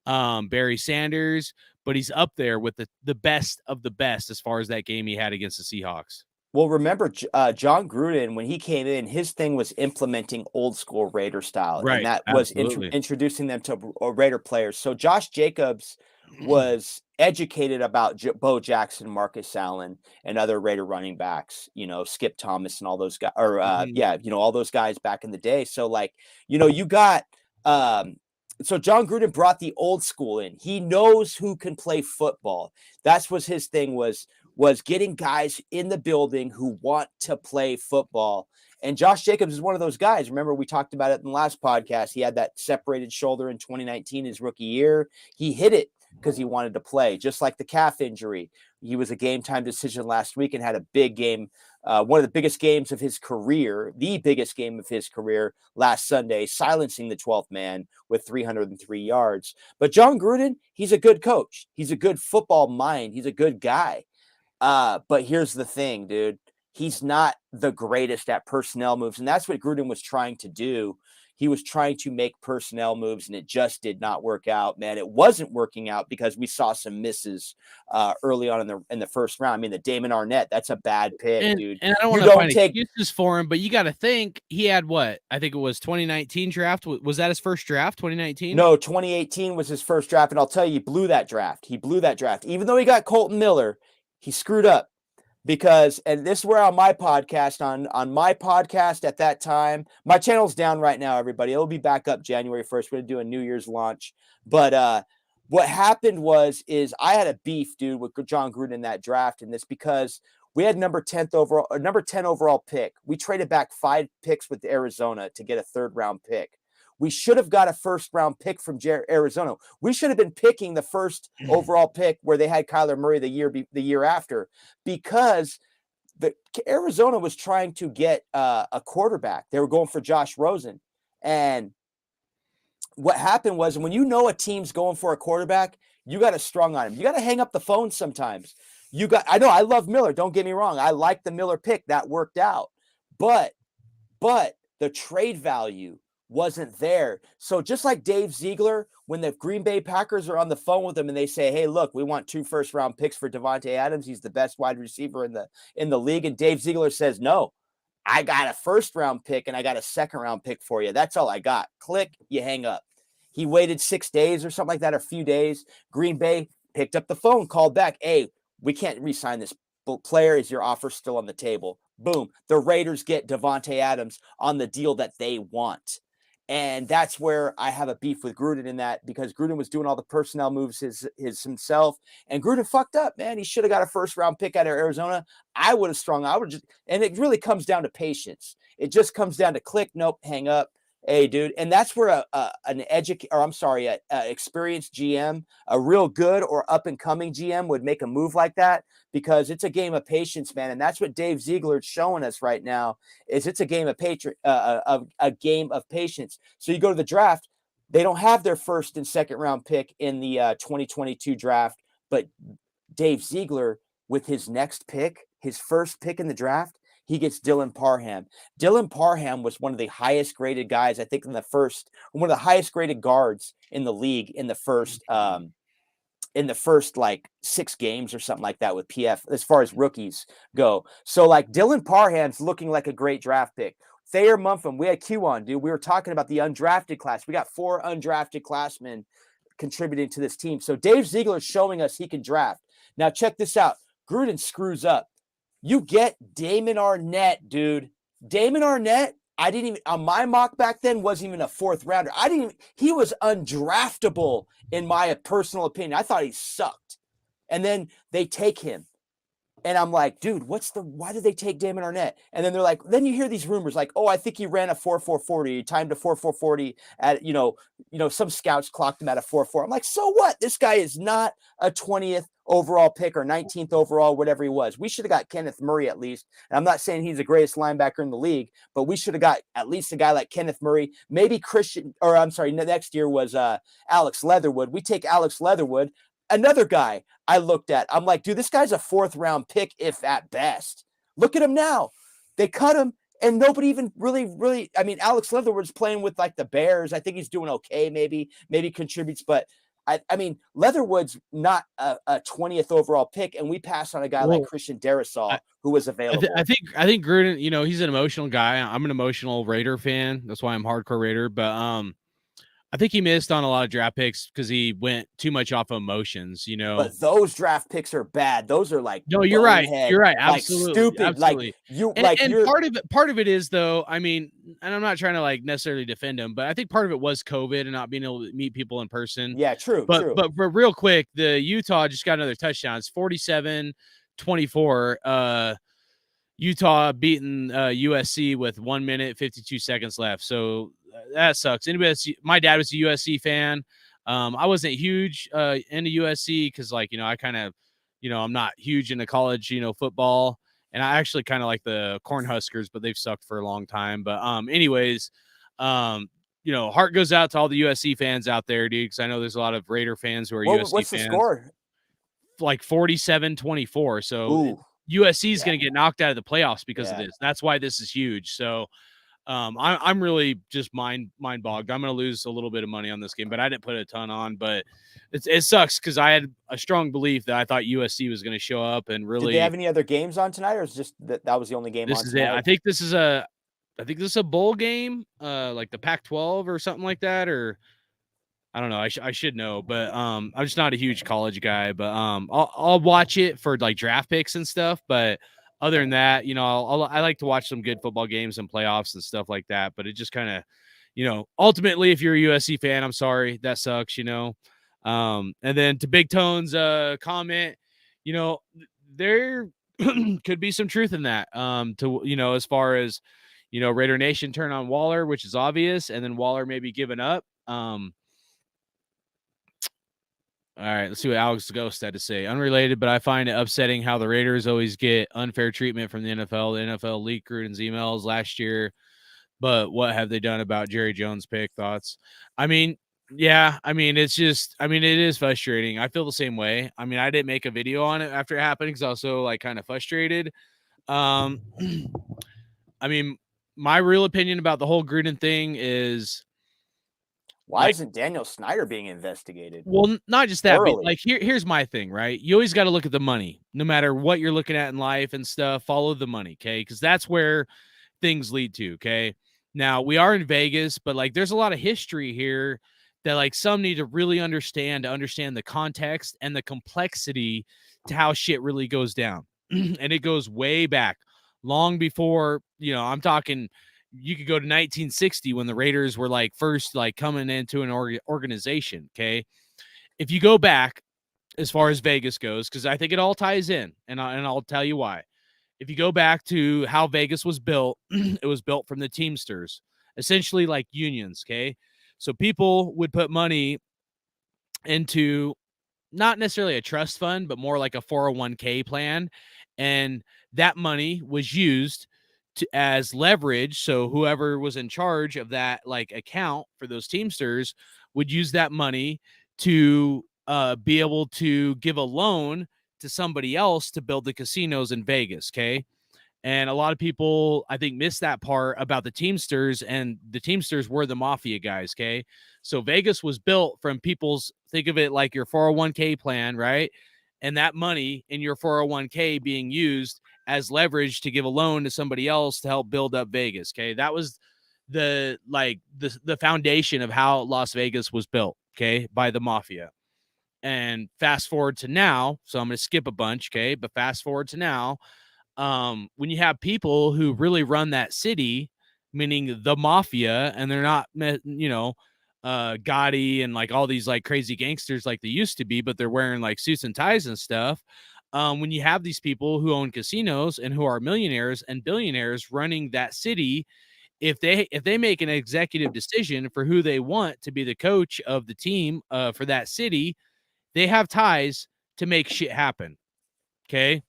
S5: Barry Sanders, but he's up there with the best of the best as far as that game he had against the Seahawks.
S6: Well, remember, John Gruden, when he came in, his thing was implementing old school Raider style,
S5: Right,
S6: and that was introducing them to Raider players. So Josh Jacobs was educated about Bo Jackson, Marcus Allen, and other Raider running backs, Skip Thomas and all those guys, or all those guys back in the day. So like, you got, so John Gruden brought the old school in. He knows who can play football. That's what his thing was getting guys in the building who want to play football. And Josh Jacobs is one of those guys. Remember, we talked about it in the last podcast. He had that separated shoulder in 2019, his rookie year. He hit it because he wanted to play, just like the calf injury. He was a game time decision last week and had a big game, one of the biggest games of his career, the biggest game of his career last Sunday, silencing the 12th man with 303 yards. But John Gruden, he's a good coach. He's a good football mind. He's a good guy. But here's the thing, dude. He's not the greatest at personnel moves. And that's what Gruden was trying to do. He was trying to make personnel moves, and it just did not work out, man. It wasn't working out because we saw some misses early on in the first round. I mean, the Damon Arnett, that's a bad pick, dude.
S5: And I don't want to find excuses for him, but you got to think he had what? I think it was 2019 draft. Was that his first draft, 2019?
S6: No, 2018 was his first draft, and I'll tell you, he blew that draft. Even though he got Colton Miller, he screwed up. Because, and this is where on my podcast, on my podcast at that time, my channel's down right now, everybody. It'll be back up January 1st. We're going to do a New Year's launch. But what happened is I had a beef, dude, with John Gruden in that draft. And this because we had number 10 overall pick. We traded back 5 picks with Arizona to get a 3rd round pick. We should have got a 1st round pick from Arizona. We should have been picking the 1st overall pick where they had Kyler Murray the year after, because Arizona was trying to get a quarterback. They were going for Josh Rosen. And what happened was, when a team's going for a quarterback, you got to strung on him. You got to hang up the phone sometimes. I know I love Miller. Don't get me wrong. I like the Miller pick. That worked out. But the trade value wasn't there. So just like Dave Ziegler, when the Green Bay Packers are on the phone with him and they say, hey, look, we want 2 first round picks for Davante Adams. He's the best wide receiver in the league. And Dave Ziegler says, no, I got a 1st round pick and I got a 2nd round pick for you. That's all I got. Click, you hang up. He waited 6 days or something like that, or a few days. Green Bay picked up the phone, called back. Hey, we can't re-sign this player. Is your offer still on the table? Boom. The Raiders get Davante Adams on the deal that they want. And that's where I have a beef with Gruden in that, because Gruden was doing all the personnel moves himself, and Gruden fucked up, man. He should have got a 1st round pick out of Arizona. I would have and it really comes down to patience. It just comes down to click, nope, hang up. Hey, dude. And that's where an experienced GM, a real good or up and coming GM would make a move like that, because it's a game of patience, man. And that's what Dave Ziegler is showing us right now, is it's a game of game of patience. So you go to the draft, they don't have their 1st and 2nd round pick in the 2022 draft, but Dave Ziegler, with his next pick, his 1st pick in the draft, he gets Dylan Parham. Dylan Parham was one of the highest graded guys, I think, one of the highest graded guards in the league in the first like 6 games or something like that with PF, as far as rookies go. So like Dylan Parham's looking like a great draft pick. Thayer Munford, we had Q on, dude. We were talking about the undrafted class. We got 4 undrafted classmen contributing to this team. So Dave Ziegler's showing us he can draft. Now check this out. Gruden screws up. You get Damon Arnett, dude. Damon Arnett, on my mock back then, wasn't even a 4th rounder. He was undraftable in my personal opinion. I thought he sucked. And then they take him. And I'm like, dude, why did they take Damon Arnett? And then they're like, then you hear these rumors like, oh, I think he ran a 4.440. He timed a 4.440 at, some scouts clocked him at a 4.4. I'm like, so what? This guy is not a 20th overall pick or 19th overall, whatever he was. We should have got Kenneth Murray at least. And I'm not saying he's the greatest linebacker in the league, but we should have got at least a guy like Kenneth Murray. Maybe next year was Alex Leatherwood. We take Alex Leatherwood, another guy I looked at. I'm like, dude, this guy's a 4th round pick, if at best. Look at him now. They cut him. And nobody even really, I mean, Alex Leatherwood's playing with like the Bears. I think he's doing okay, maybe contributes. But I mean, Leatherwood's not a 20th overall pick. And we passed on a guy like Christian Darrisaw, who was available.
S5: I think Gruden, he's an emotional guy. I'm an emotional Raider fan. That's why I'm hardcore Raider. But I think he missed on a lot of draft picks because he went too much off of emotions,
S6: But those draft picks are bad. Those are like
S5: no, you're right. You're right. Absolutely,
S6: like stupid.
S5: Absolutely.
S6: Like
S5: and part of it is though. I mean, and I'm not trying to like necessarily defend him, but I think part of it was COVID and not being able to meet people in person.
S6: Yeah, true.
S5: But real quick, the Utah just got another touchdown. It's 47-24. Utah beating USC with 1 minute 52 seconds left. So that sucks. My dad was a USC fan. I wasn't huge into USC because, like, I kind of, I'm not huge into college, football. And I actually kind of like the Cornhuskers, but they've sucked for a long time. But anyways, heart goes out to all the USC fans out there, dude, because I know there's a lot of Raider fans who are USC fans.
S6: What's the score?
S5: Like 47-24. So USC is going to get knocked out of the playoffs because of this. That's why this is huge. So I'm really just mind bogged. I'm going to lose a little bit of money on this game, but I didn't put a ton on. But it sucks because I had a strong belief that I thought USC was going to show up and really.
S6: Did they have any other games on tonight, or is just that was the only game?
S5: This is it. I think this is a bowl game, like the Pac-12 or something like that, or. I don't know. I should know, but I'm just not a huge college guy. But I'll watch it for like draft picks and stuff. But other than that, I like to watch some good football games and playoffs and stuff like that. But it just kind of, ultimately, if you're a USC fan, I'm sorry, that sucks. And then to Big Tone's comment, there could be some truth in that. As far as Raider Nation turn on Waller, which is obvious, and then Waller maybe giving up. All right, let's see what Alex Ghost had to say. Unrelated, but I find it upsetting how the Raiders always get unfair treatment from the NFL. The NFL leaked Gruden's emails last year, but what have they done about Jerry Jones' pick? Thoughts? I mean, yeah, it's just, it is frustrating. I feel the same way. I didn't make a video on it after it happened because I was so like kind of frustrated. My real opinion about the whole Gruden thing is,
S6: why isn't Daniel Snyder being investigated?
S5: Well, not just that, but like here's my thing, right? You always got to look at the money, no matter what you're looking at in life and stuff. Follow the money, okay? Because that's where things lead to. Okay, now we are in Vegas, but like there's a lot of history here that like some need to really understand the context and the complexity to how shit really goes down, and it goes way back, long before I'm talking. You could go to 1960 when the Raiders were like first like coming into an organization. Okay. If you go back as far as Vegas goes, because I think it all ties in and I'll tell you why. If you go back to how Vegas was built, it was built from the Teamsters, essentially like unions. Okay. So people would put money into not necessarily a trust fund, but more like a 401k plan. And that money was used as leverage. So whoever was in charge of that like account for those Teamsters would use that money to be able to give a loan to somebody else to build the casinos in Vegas. Okay. And a lot of people, I think, miss that part about the Teamsters, and the Teamsters were the mafia guys. Okay. So Vegas was built from people's, think of it like your 401k plan, right? And that money in your 401k being used as leverage to give a loan to somebody else to help build up Vegas. Okay. That was the foundation of how Las Vegas was built. Okay. By the mafia. And fast forward to now. So I'm going to skip a bunch. Okay. But fast forward to now, when you have people who really run that city, meaning the mafia, and they're not, Gotti and like all these like crazy gangsters like they used to be, but they're wearing like suits and ties and stuff. When you have these people who own casinos and who are millionaires and billionaires running that city, if they make an executive decision for who they want to be the coach of the team for that city, they have ties to make shit happen. Okay.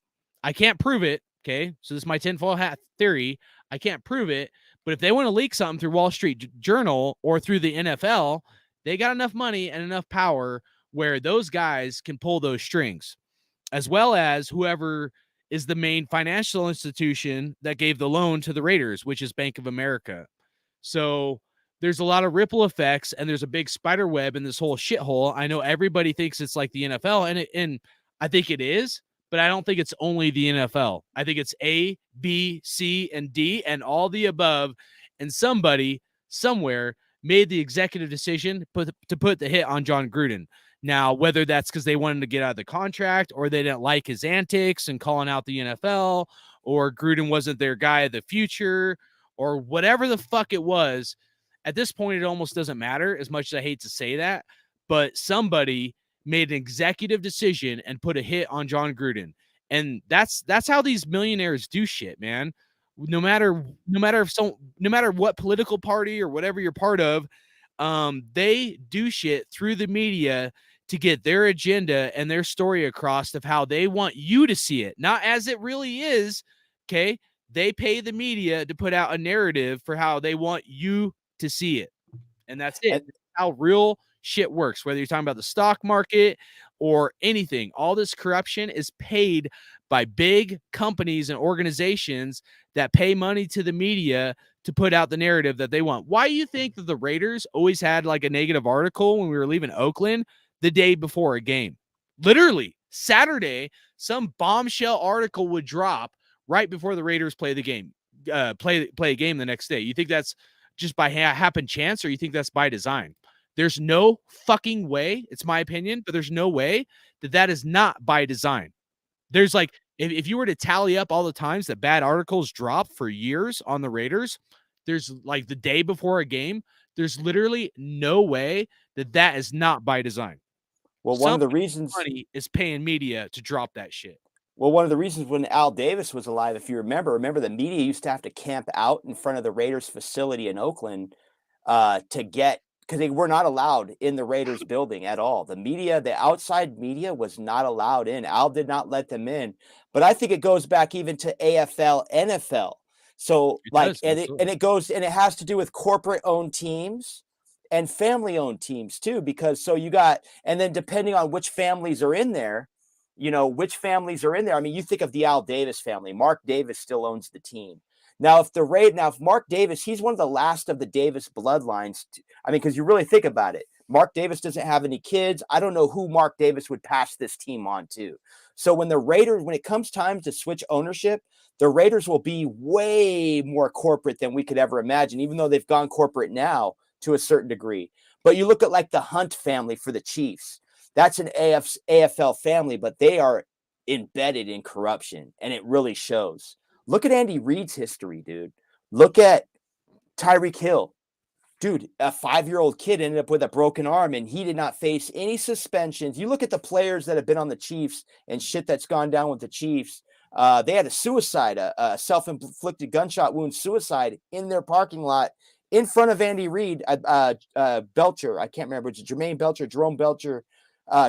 S5: I can't prove it. Okay. So this is my tinfoil hat theory. I can't prove it. But if they want to leak something through Wall Street Journal or through the NFL, they got enough money and enough power where those guys can pull those strings, as well as whoever is the main financial institution that gave the loan to the Raiders, which is Bank of America. So there's a lot of ripple effects, and there's a big spider web in this whole shithole. I know everybody thinks it's like the NFL, and I think it is, but I don't think it's only the NFL. I think it's A, B, C, and D, and all the above. And somebody somewhere made the executive decision to put the hit on John Gruden. Now, whether that's because they wanted to get out of the contract or they didn't like his antics and calling out the NFL, or Gruden wasn't their guy of the future, or whatever the fuck it was, at this point, it almost doesn't matter, as much as I hate to say that. But somebody made an executive decision and put a hit on John Gruden. And that's how these millionaires do shit, man. No matter what political party or whatever you're part of, they do shit through the media to get their agenda and their story across of how they want you to see it, not as it really is. Okay. They pay the media to put out a narrative for how they want you to see it. And that's it. That's how real shit works, whether you're talking about the stock market or anything. All this corruption is paid by big companies and organizations that pay money to the media to put out the narrative that they want. Why do you think that the Raiders always had like a negative article when we were leaving Oakland the day before a game? Literally Saturday, some bombshell article would drop right before the Raiders play the game, play a game the next day. You think that's just by happen chance, or you think that's by design? There's no fucking way, it's my opinion, but there's no way that is not by design. There's like, if you were to tally up all the times that bad articles drop for years on the Raiders, there's like the day before a game, there's literally no way that is not by design.
S6: Well, one of the reasons
S5: money is paying media to drop that shit.
S6: Well, one of the reasons when Al Davis was alive, if you remember the media used to have to camp out in front of the Raiders facility in Oakland to get, because they were not allowed in the Raiders building at all. The media, the outside media was not allowed in. Al did not let them in. But I think it goes back even to AFL, NFL. So it goes, and it has to do with corporate owned teams and family owned teams too, because so you got, and then depending on which families are in there, which families are in there. I mean, you think of the Al Davis family. Mark Davis still owns the team. Now, if Mark Davis, he's one of the last of the Davis bloodlines. Because you really think about it, Mark Davis doesn't have any kids. I don't know who Mark Davis would pass this team on to. So when it comes time to switch ownership, the Raiders will be way more corporate than we could ever imagine, even though they've gone corporate now to a certain degree. But you look at like the Hunt family for the Chiefs. That's an AFL family, but they are embedded in corruption, and it really shows. Look at Andy Reid's history, dude. Look at Tyreek Hill. Dude, a 5-year-old kid ended up with a broken arm, and he did not face any suspensions. You look at the players that have been on the Chiefs and shit that's gone down with the Chiefs. They had a suicide, a self-inflicted gunshot wound suicide in their parking lot in front of Andy Reid. Belcher, I can't remember. It's Jerome Belcher.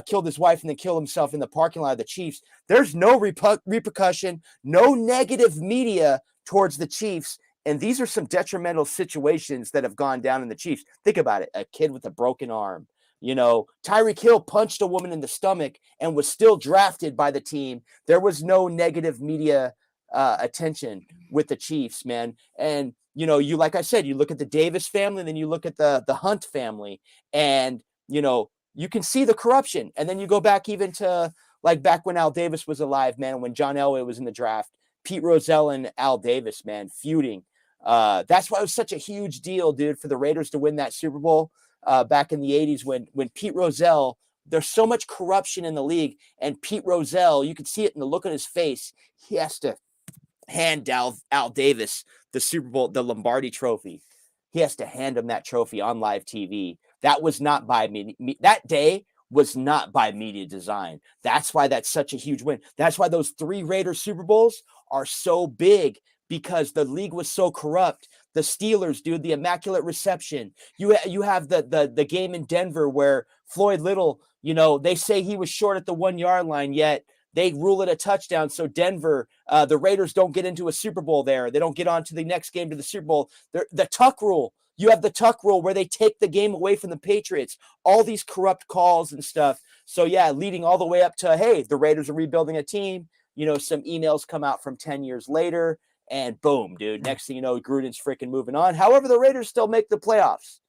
S6: Killed his wife and then killed himself in the parking lot of the Chiefs. There's no repercussion, no negative media towards the Chiefs. And these are some detrimental situations that have gone down in the Chiefs. Think about it. A kid with a broken arm. Tyreek Hill punched a woman in the stomach and was still drafted by the team. There was no negative media attention with the Chiefs, man. And, like I said, you look at the Davis family, and then you look at the Hunt family, and, you can see the corruption. And then you go back even to like back when Al Davis was alive, man, when John Elway was in the draft, Pete Rozelle and Al Davis, man, feuding. That's why it was such a huge deal, dude, for the Raiders to win that Super Bowl back in the 80s when Pete Rozelle, there's so much corruption in the league. And Pete Rozelle, you can see it in the look on his face. He has to hand Al Davis the Super Bowl, the Lombardi trophy. He has to hand him that trophy on live TV. That was not by me. That day was not by media design. That's why that's such a huge win. That's why those 3 Raiders Super Bowls are so big, because the league was so corrupt. The Steelers, dude, the immaculate reception. You have the game in Denver where Floyd Little, you know, they say he was short at the 1 yard line, yet they rule it a touchdown. So Denver, the Raiders don't get into a Super Bowl there. They don't get on to the next game to the Super Bowl. The Tuck rule. You have the Tuck rule where they take the game away from the Patriots. All these corrupt calls and stuff. So yeah, leading all the way up to, hey, the Raiders are rebuilding a team. You know, some emails come out from 10 years later. And boom, dude. Next thing you know, Gruden's freaking moving on. However, the Raiders still make the playoffs.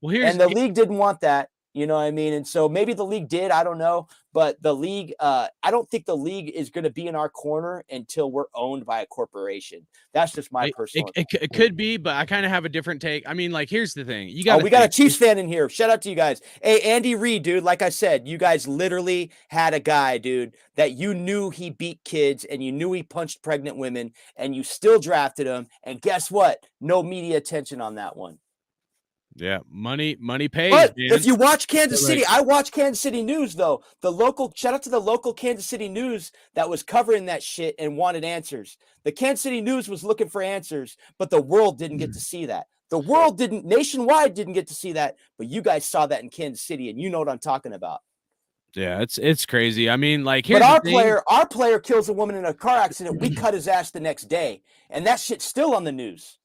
S5: Well,
S6: and the league didn't want that. You know what I mean? And so maybe the league did. I don't know. But the league, I don't think the league is going to be in our corner until we're owned by a corporation. That's just my personal.
S5: It could be, but I kind of have a different take. I mean, like, here's the thing. We got
S6: a Chiefs fan in here. Shout out to you guys. Hey, Andy Reid, dude. Like I said, you guys literally had a guy, dude, that you knew he beat kids and you knew he punched pregnant women and you still drafted him. And guess what? No media attention on that one.
S5: Yeah, money pays.
S6: But
S5: man.
S6: if you watch Kansas City, I watch Kansas City News, though. Shout out to the local Kansas City News that was covering that shit and wanted answers. The Kansas City News was looking for answers, but the world didn't get to see that. The world nationwide didn't get to see that, but you guys saw that in Kansas City, and you know what I'm talking about.
S5: Yeah, it's crazy. I mean, like, here's
S6: but our player kills a woman in a car accident. We cut his ass the next day, and that shit's still on the news.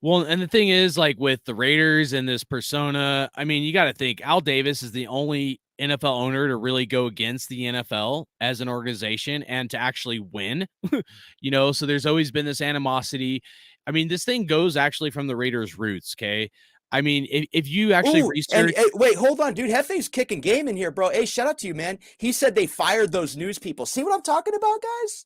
S5: Well, and the thing is, like, with the Raiders and this persona, I mean, you got to think Al Davis is the only NFL owner to really go against the NFL as an organization and to actually win, you know, so there's always been this animosity. I mean, this thing goes actually from the Raiders' roots, okay? I mean, if you actually research...
S6: wait, hold on, dude. Hefe's kicking game in here, bro. Hey, shout out to you, man. He said they fired those news people. See what I'm talking about, guys?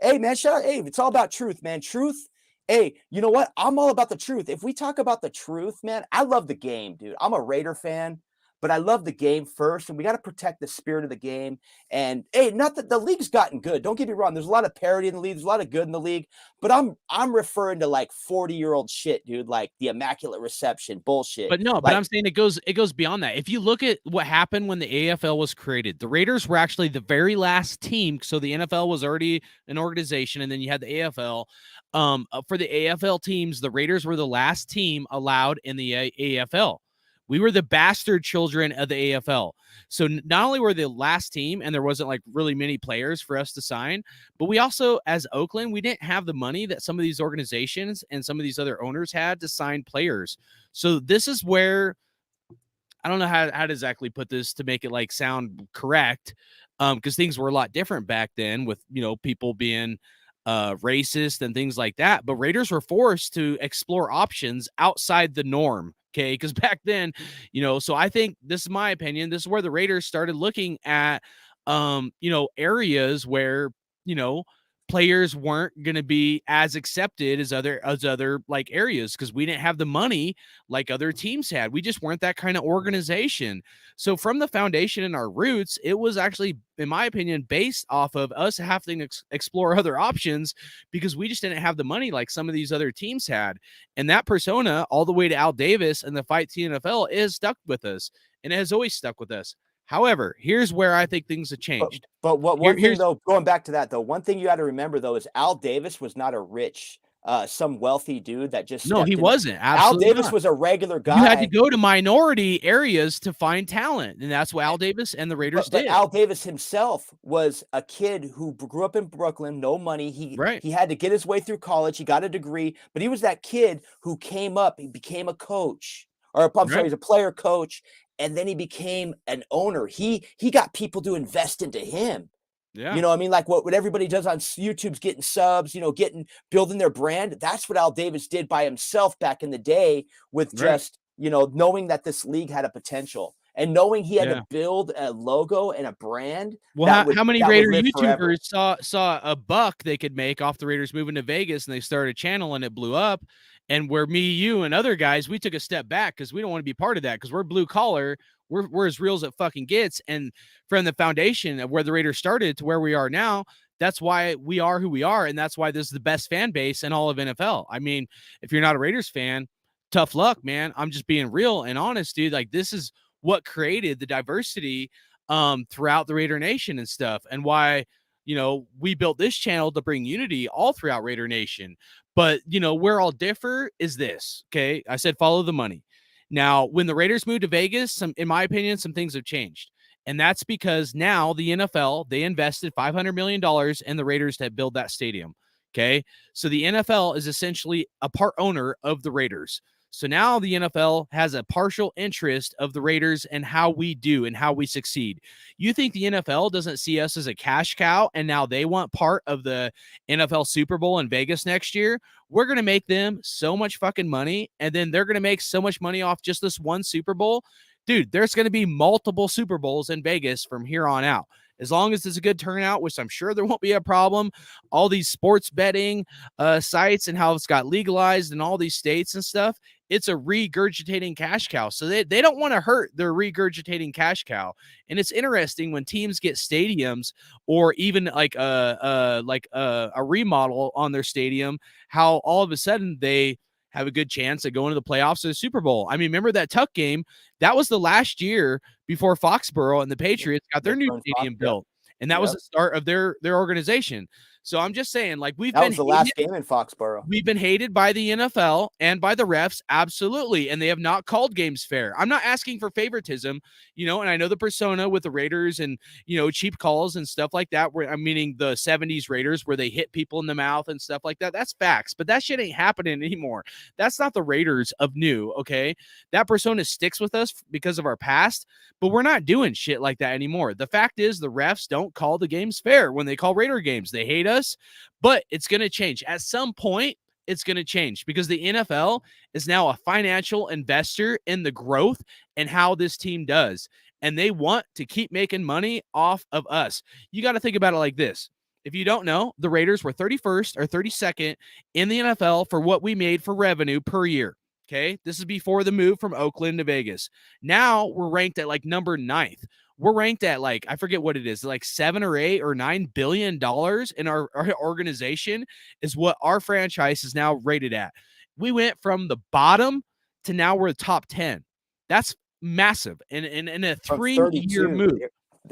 S6: Hey, man, shout out. Hey, it's all about truth, man. Truth. Hey, you know what? I'm all about the truth. If we talk about the truth, man, I love the game, dude. I'm a Raider fan, but I love the game first, and we got to protect the spirit of the game. And hey, not that the league's gotten good. Don't get me wrong. There's a lot of parity in the league. There's a lot of good in the league, but I'm referring to like 40-year-old shit, dude, like the immaculate reception bullshit.
S5: But no,
S6: like,
S5: but I'm saying it goes beyond that. If you look at what happened when the AFL was created, the Raiders were actually the very last team. So the NFL was already an organization, and then you had the AFL. For the AFL teams, the Raiders were the last team allowed in the AFL. We were the bastard children of the AFL. So not only were the last team, and there wasn't like really many players for us to sign, but we also, as Oakland, we didn't have the money that some of these organizations and some of these other owners had to sign players. So this is where, I don't know how to exactly put this to make it like sound correct, because things were a lot different back then with, you know, people being racist and things like that. But Raiders were forced to explore options outside the norm. Okay, because back then, you know, so I think this is my opinion. This is where the Raiders started looking at, you know, areas where, you know, players weren't going to be as accepted as other like areas, because we didn't have the money like other teams had. We just weren't that kind of organization. So from the foundation and our roots, it was actually, in my opinion, based off of us having to explore other options, because we just didn't have the money like some of these other teams had. And that persona, all the way to Al Davis and the fight to the NFL, is stuck with us, and it has always stuck with us. However, here's where I think things have changed.
S6: But one thing, though, going back to that, though, one thing you got to remember, though, is Al Davis was not a rich, some wealthy dude that just...
S5: No, he wasn't. Absolutely
S6: Al Davis
S5: not.
S6: was a regular guy.
S5: You had to go to minority areas to find talent, and that's what Al Davis and the Raiders did.
S6: But Al Davis himself was a kid who grew up in Brooklyn, no money. He had to get his way through college. He got a degree, but he was that kid who came up. He became a coach, or I'm sorry, he's a player coach. And then he became an owner. He got people to invest into him.
S5: Yeah.
S6: You know what I mean? Like what everybody does on YouTube's getting subs, you know, building their brand. That's what Al Davis did by himself back in the day with just, you know, knowing that this league had a potential and knowing he had to build a logo and a brand.
S5: Well, how many Raider YouTubers saw a buck they could make off the Raiders moving to Vegas, and they started a channel and it blew up? And where me, you, and other guys, we took a step back because we don't want to be part of that, because we're blue collar. We're as real as it fucking gets. And from the foundation of where the Raiders started to where we are now, that's why we are who we are. And that's why this is the best fan base in all of NFL. I mean, if you're not a Raiders fan, tough luck, man. I'm just being real and honest, dude. Like, this is what created the diversity throughout the Raider Nation and stuff. And why, we built this channel to bring unity all throughout Raider Nation. But, where I'll differ is this. Okay. I said, follow the money. Now, when the Raiders moved to Vegas, in my opinion, some things have changed. And that's because now the NFL, they invested $500 million in the Raiders to build that stadium. Okay. So the NFL is essentially a part owner of the Raiders. So now the NFL has a partial interest of the Raiders and how we do and how we succeed. You think the NFL doesn't see us as a cash cow and now they want part of the NFL Super Bowl in Vegas next year? We're going to make them so much fucking money, and then they're going to make so much money off just this one Super Bowl. Dude, there's going to be multiple Super Bowls in Vegas from here on out. As long as it's a good turnout, which I'm sure there won't be a problem. All these sports betting sites and how it's got legalized in all these states and stuff, it's a regurgitating cash cow. So they don't want to hurt their regurgitating cash cow. And it's interesting when teams get stadiums or even like a remodel on their stadium, how all of a sudden they have a good chance of going to the playoffs or the Super Bowl. I mean, remember that Tuck game? That was the last year before Foxborough and the Patriots got their new stadium built. And that was the start of their organization. So I'm just saying, like,
S6: that was the last game in Foxborough.
S5: We've been hated by the NFL and by the refs, absolutely, and they have not called games fair. I'm not asking for favoritism, and I know the persona with the Raiders and, cheap calls and stuff like that, where I'm meaning the 70s Raiders where they hit people in the mouth and stuff like that. That's facts, but that shit ain't happening anymore. That's not the Raiders of new, okay? That persona sticks with us because of our past, but we're not doing shit like that anymore. The fact is the refs don't call the games fair when they call Raider games. They hate us, but it's going to change. At some point, it's going to change because the NFL is now a financial investor in the growth and how this team does. And they want to keep making money off of us. You got to think about it like this. If you don't know, the Raiders were 31st or 32nd in the NFL for what we made for revenue per year. Okay. This is before the move from Oakland to Vegas. Now we're ranked at like number 9th. We're ranked at like, I forget what it is, like $7 or $8 or $9 billion in our organization is what our franchise is now rated at. We went from the bottom to now we're the top 10. That's massive. And in a 3-year move.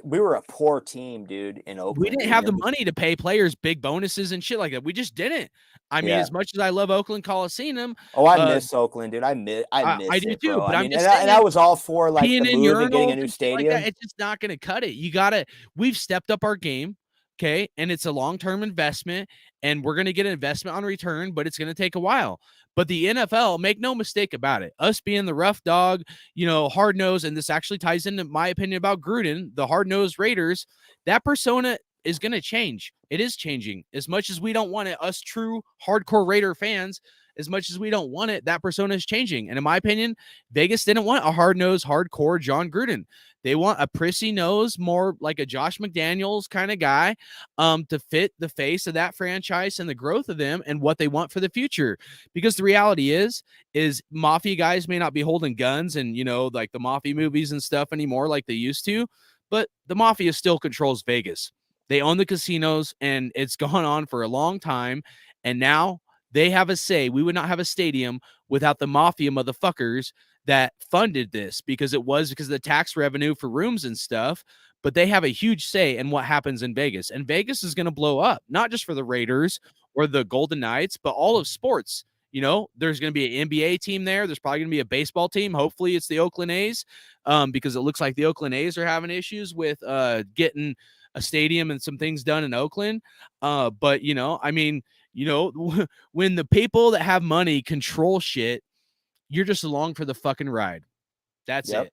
S6: We were a poor team, dude, in Oakland.
S5: We didn't have the money to pay players big bonuses and shit like that. We just didn't. I mean, as much as I love Oakland Coliseum.
S6: I miss Oakland, dude. I miss
S5: I do
S6: it,
S5: too,
S6: bro.
S5: but
S6: and I was all for like the move and getting a new stadium.
S5: Like it's just not going to cut it. We've stepped up our game. Okay. And it's a long-term investment and we're going to get an investment on return, but it's going to take a while. But the NFL, make no mistake about it, us being the rough dog, hard nose, and this actually ties into my opinion about Gruden, the hard-nosed Raiders, that persona is going to change. It is changing. As much as we don't want it, us true hardcore Raider fans, as much as we don't want it, that persona is changing. And in my opinion, Vegas didn't want a hard-nosed, hardcore John Gruden. They want a prissy nose, more like a Josh McDaniels kind of guy to fit the face of that franchise and the growth of them and what they want for the future. Because the reality is mafia guys may not be holding guns and, like the mafia movies and stuff anymore like they used to, but the mafia still controls Vegas. They own the casinos and it's gone on for a long time. And now they have a say. We would not have a stadium without the mafia motherfuckers that funded this because of the tax revenue for rooms and stuff, but they have a huge say in what happens in Vegas. And Vegas is going to blow up, not just for the Raiders or the Golden Knights, but all of sports. There's going to be an NBA team there. There's probably going to be a baseball team. Hopefully it's the Oakland A's because it looks like the Oakland A's are having issues with getting a stadium and some things done in Oakland. But, when the people that have money control shit, you're just along for the fucking ride. That's it.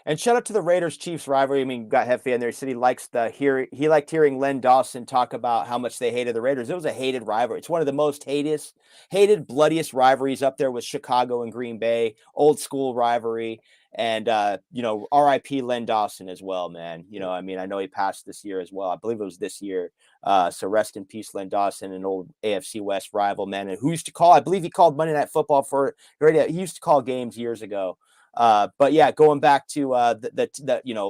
S6: And shout out to the Raiders-Chiefs rivalry. I mean, you got Hefe in there. He said he liked hearing Len Dawson talk about how much they hated the Raiders. It was a hated rivalry. It's one of the most hated, bloodiest rivalries up there with Chicago and Green Bay. Old school rivalry. And R.I.P. Len Dawson as well, man. I know he passed this year as well. I believe it was this year. So rest in peace, Len Dawson, an old AFC West rival, man. And who used to call? I believe he called Monday Night Football he used to call games years ago. But yeah, going back to the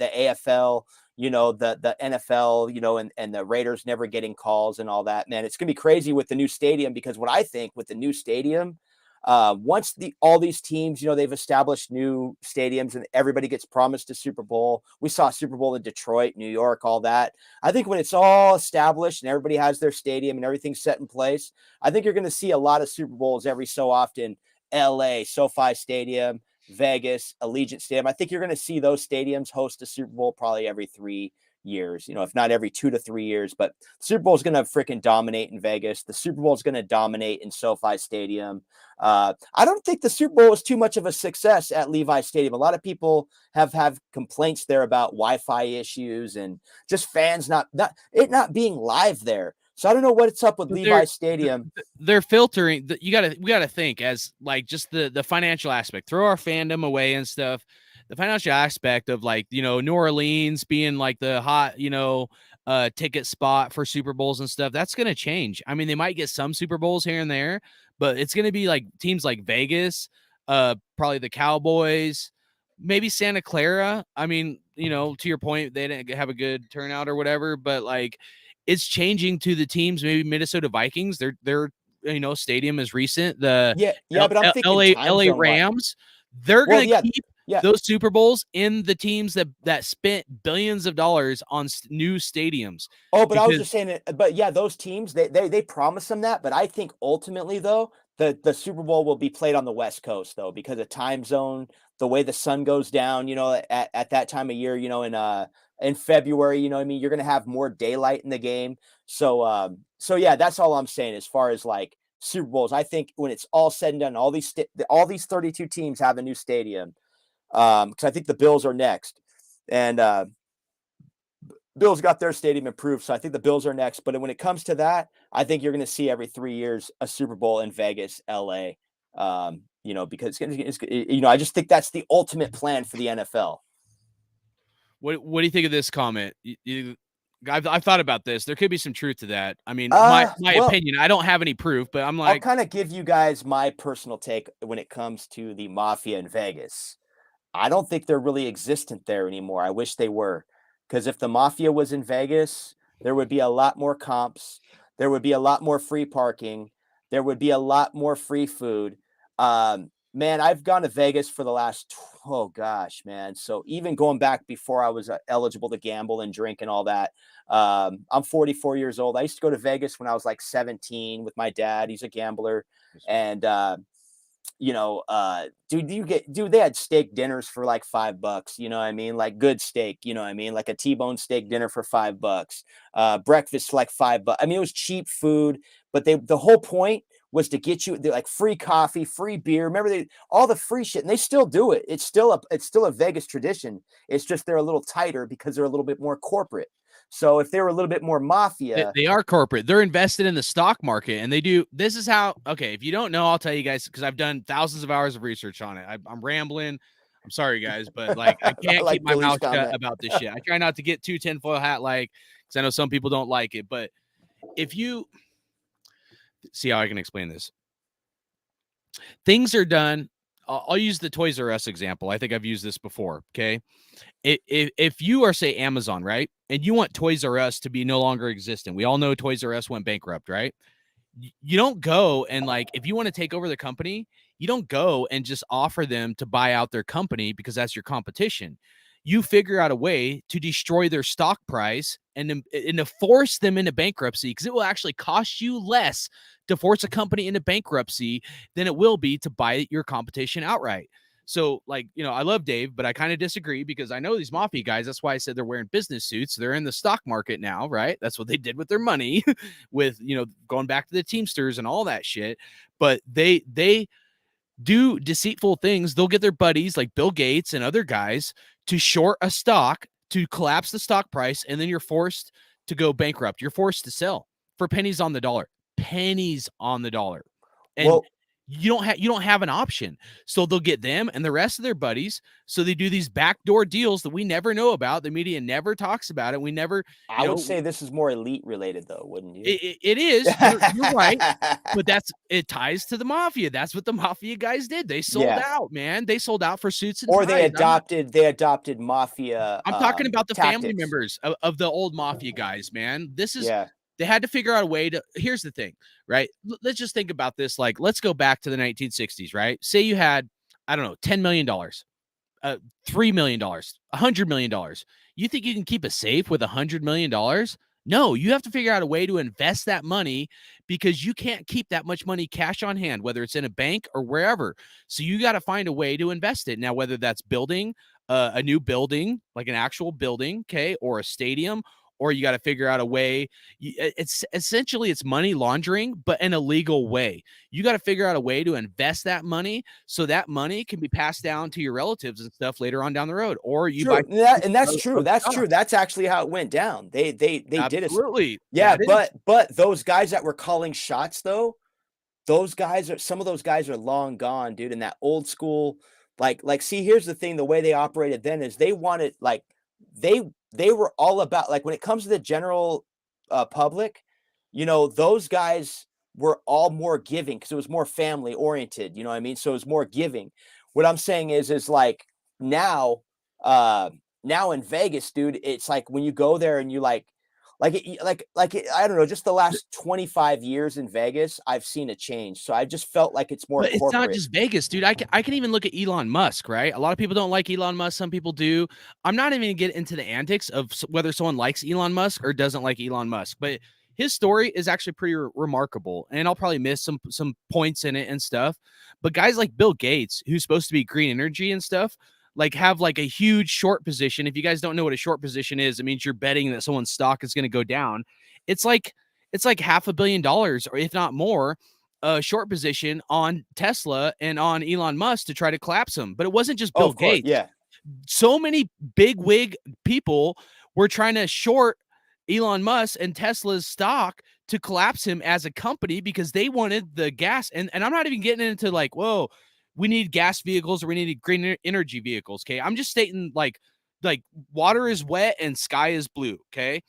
S6: AFL, the NFL, and the Raiders never getting calls and all that, man. It's gonna be crazy with the new stadium because what I think with the new stadium, Once all these teams, they've established new stadiums and everybody gets promised a Super Bowl. We saw a Super Bowl in Detroit, New York, all that. I think when it's all established and everybody has their stadium and everything's set in place, I think you're going to see a lot of Super Bowls every so often. LA, SoFi Stadium, Vegas, Allegiant Stadium. I think you're going to see those stadiums host a Super Bowl probably every 3 years, if not every 2 to 3 years. But the Super Bowl is going to freaking dominate in Vegas. The Super Bowl is going to dominate in SoFi Stadium. I don't think the Super Bowl was too much of a success at Levi Stadium. A lot of people have complaints there about Wi-Fi issues and just fans not being live there. So I don't know what's up with Levi Stadium.
S5: They're filtering. We gotta think as like just the financial aspect. Throw our fandom away and stuff. The financial aspect of like New Orleans being like the hot ticket spot for Super Bowls and stuff. That's gonna change. I mean, they might get some Super Bowls here and there, but it's gonna be like teams like Vegas, probably the Cowboys, maybe Santa Clara. I mean, to your point, they didn't have a good turnout or whatever, but like. It's changing to the teams, maybe Minnesota Vikings. Their stadium is recent. But I'm thinking LA Rams. They're going to keep those Super Bowls in the teams that spent billions of dollars on new stadiums.
S6: Oh, but I was just saying it. But yeah, those teams they promise them that. But I think ultimately though, the Super Bowl will be played on the West Coast though, because of time zone, the way the sun goes down. At that time of year, in February, you're going to have more daylight in the game. So yeah, that's all I'm saying as far as like Super Bowls. I think when it's all said and done, all these 32 teams have a new stadium. Because I think the Bills are next, and Bills got their stadium improved. So I think the Bills are next. But when it comes to that, I think you're going to see every 3 years a Super Bowl in Vegas, LA. Because I just think that's the ultimate plan for the NFL.
S5: What do you think of this comment? I've thought about this. There could be some truth to that. I mean, my opinion. I don't have any proof, but I'm like,
S6: I'll kind of give you guys my personal take when it comes to the mafia in Vegas. I don't think they're really existent there anymore. I wish they were, because if the mafia was in Vegas, there would be a lot more comps. There would be a lot more free parking. There would be a lot more free food. Man, I've gone to Vegas for the last, man. So even going back before I was eligible to gamble and drink and all that, I'm 44 years old. I used to go to Vegas when I was like 17 with my dad. He's a gambler. And, they had steak dinners for like $5. You know what I mean? Like good steak, you know what I mean? Like a T-bone steak dinner for $5. Breakfast like $5. I mean, it was cheap food, but the whole point was to get you like free coffee, free beer. Remember all the free shit, and they still do it. It's still a Vegas tradition. It's just they're a little tighter because they're a little bit more corporate. So if they were a little bit more mafia,
S5: they are corporate. They're invested in the stock market, and they do. This is how. Okay, if you don't know, I'll tell you guys because I've done thousands of hours of research on it. I'm rambling. I'm sorry, guys, but like I can't keep my mouth shut about this shit. I try not to get too tinfoil hat like because I know some people don't like it, but if you see how I can explain this. Things are done. I'll use the Toys R Us example. I think I've used this before. Okay. If you are, say, Amazon, right, and you want Toys R Us to be no longer existent, we all know Toys R Us went bankrupt, right? You don't go and like, if you want to take over the company, you don't go and just offer them to buy out their company because that's your competition. You figure out a way to destroy their stock price and to force them into bankruptcy because it will actually cost you less to force a company into bankruptcy than it will be to buy your competition outright. So, like, I love Dave, but I kind of disagree because I know these mafia guys. That's why I said they're wearing business suits. They're in the stock market now, right? That's what they did with their money with, going back to the Teamsters and all that shit. But they do deceitful things. They'll get their buddies like Bill Gates and other guys to short a stock, to collapse the stock price, and then you're forced to go bankrupt. You're forced to sell for pennies on the dollar. Pennies on the dollar. And you don't have an option. So they'll get them and the rest of their buddies. So they do these backdoor deals that we never know about. The media never talks about it. We never.
S6: I would say this is more elite related, though, wouldn't you?
S5: It is. You're right. But it ties to the mafia. That's what the mafia guys did. They sold out, man. They sold out for suits and ties.
S6: Or they adopted mafia.
S5: I'm talking about the
S6: tactics.
S5: family members of the old mafia guys, man. This is. Yeah. they had to figure out a way to, here's the thing, right? Let's just think about this. Like, let's go back to the 1960s, right? Say you had, I don't know, $10 million, $3 million, $100 million. You think you can keep a safe with $100 million? No, you have to figure out a way to invest that money because you can't keep that much money cash on hand, whether it's in a bank or wherever. So you got to find a way to invest it. Now, whether that's building a new building, like an actual building, okay, or a stadium, or you got to figure out a way. It's essentially it's money laundering, but in a legal way. You got to figure out a way to invest that money so that money can be passed down to your relatives and stuff later on down the road. Or you buy,
S6: and that's true. That's true. That's actually how it went down. They did it.
S5: Absolutely.
S6: Yeah, but those guys that were calling shots though, some of those guys are long gone, dude. And that old school, like see, here's the thing, the way they operated then is they wanted like they were all about, like, when it comes to the general public, those guys were all more giving because it was more family oriented, you know what I mean? So it was more giving. What I'm saying is like now in Vegas, dude, it's like when you go there and you I don't know, just the last 25 years in Vegas, I've seen a change. So I just felt like it's more.
S5: But it's not just Vegas, dude. I can even look at Elon Musk, right? A lot of people don't like Elon Musk. Some people do. I'm not even gonna get into the antics of whether someone likes Elon Musk or doesn't like Elon Musk, but his story is actually pretty remarkable. And I'll probably miss some points in it and stuff. But guys like Bill Gates, who's supposed to be green energy and stuff, like have like a huge short position. If you guys don't know what a short position is, it means you're betting that someone's stock is going to go down. It's like $500 million or if not more, a short position on Tesla and on Elon Musk to try to collapse them. But it wasn't just Bill Gates.
S6: Yeah.
S5: So many big wig people were trying to short Elon Musk and Tesla's stock to collapse him as a company because they wanted the gas. And I'm not even getting into like, whoa, we need gas vehicles or we need green energy vehicles. Okay. I'm just stating like water is wet and sky is blue. Okay.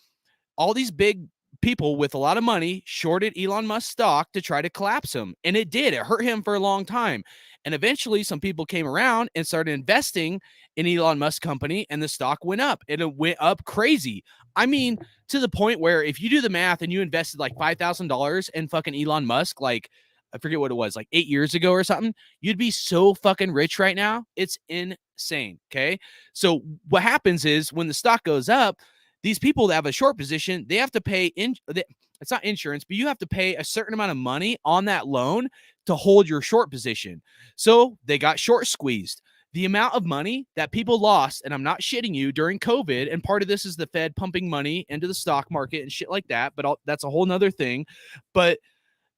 S5: All these big people with a lot of money shorted Elon Musk stock to try to collapse him. And it did. It hurt him for a long time. And eventually some people came around and started investing in Elon Musk company and the stock went up and it went up crazy. I mean, to the point where if you do the math and you invested like $5,000 in fucking Elon Musk, like I forget what it was, like 8 years ago or something, you'd be so fucking rich right now. It's insane. Okay. So what happens is when the stock goes up, these people that have a short position, they have to pay it's not insurance, but you have to pay a certain amount of money on that loan to hold your short position. So they got short squeezed. The amount of money that people lost, and I'm not shitting you, during COVID, and part of this is the Fed pumping money into the stock market and shit like that, but that's a whole nother thing. But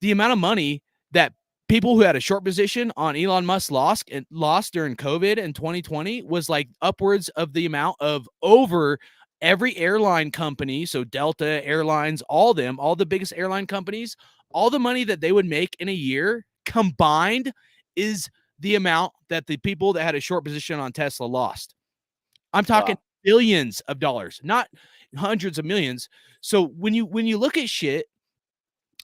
S5: the amount of money that people who had a short position on Elon Musk lost during COVID in 2020 was like upwards of the amount of over every airline company. So Delta Airlines, all the biggest airline companies, all the money that they would make in a year combined is the amount that the people that had a short position on Tesla lost. I'm talking billions of dollars, not hundreds of millions. So when you look at shit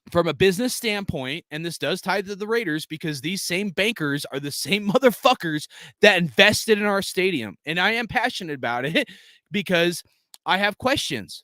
S5: from a business standpoint, and this does tie to the Raiders because these same bankers are the same motherfuckers that invested in our stadium. And I am passionate about it because I have questions.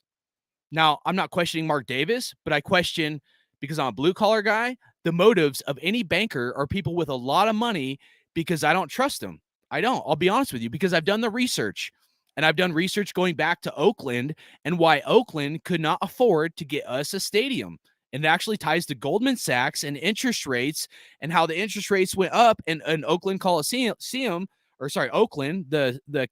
S5: Now, I'm not questioning Mark Davis, but I question, because I'm a blue collar guy, the motives of any banker or people with a lot of money, because I don't trust them. I don't. I'll be honest with you, because I've done the research. And I've done research going back to Oakland and why Oakland could not afford to get us a stadium. And it actually ties to Goldman Sachs and interest rates and how the interest rates went up in Oakland Coliseum, Oakland, the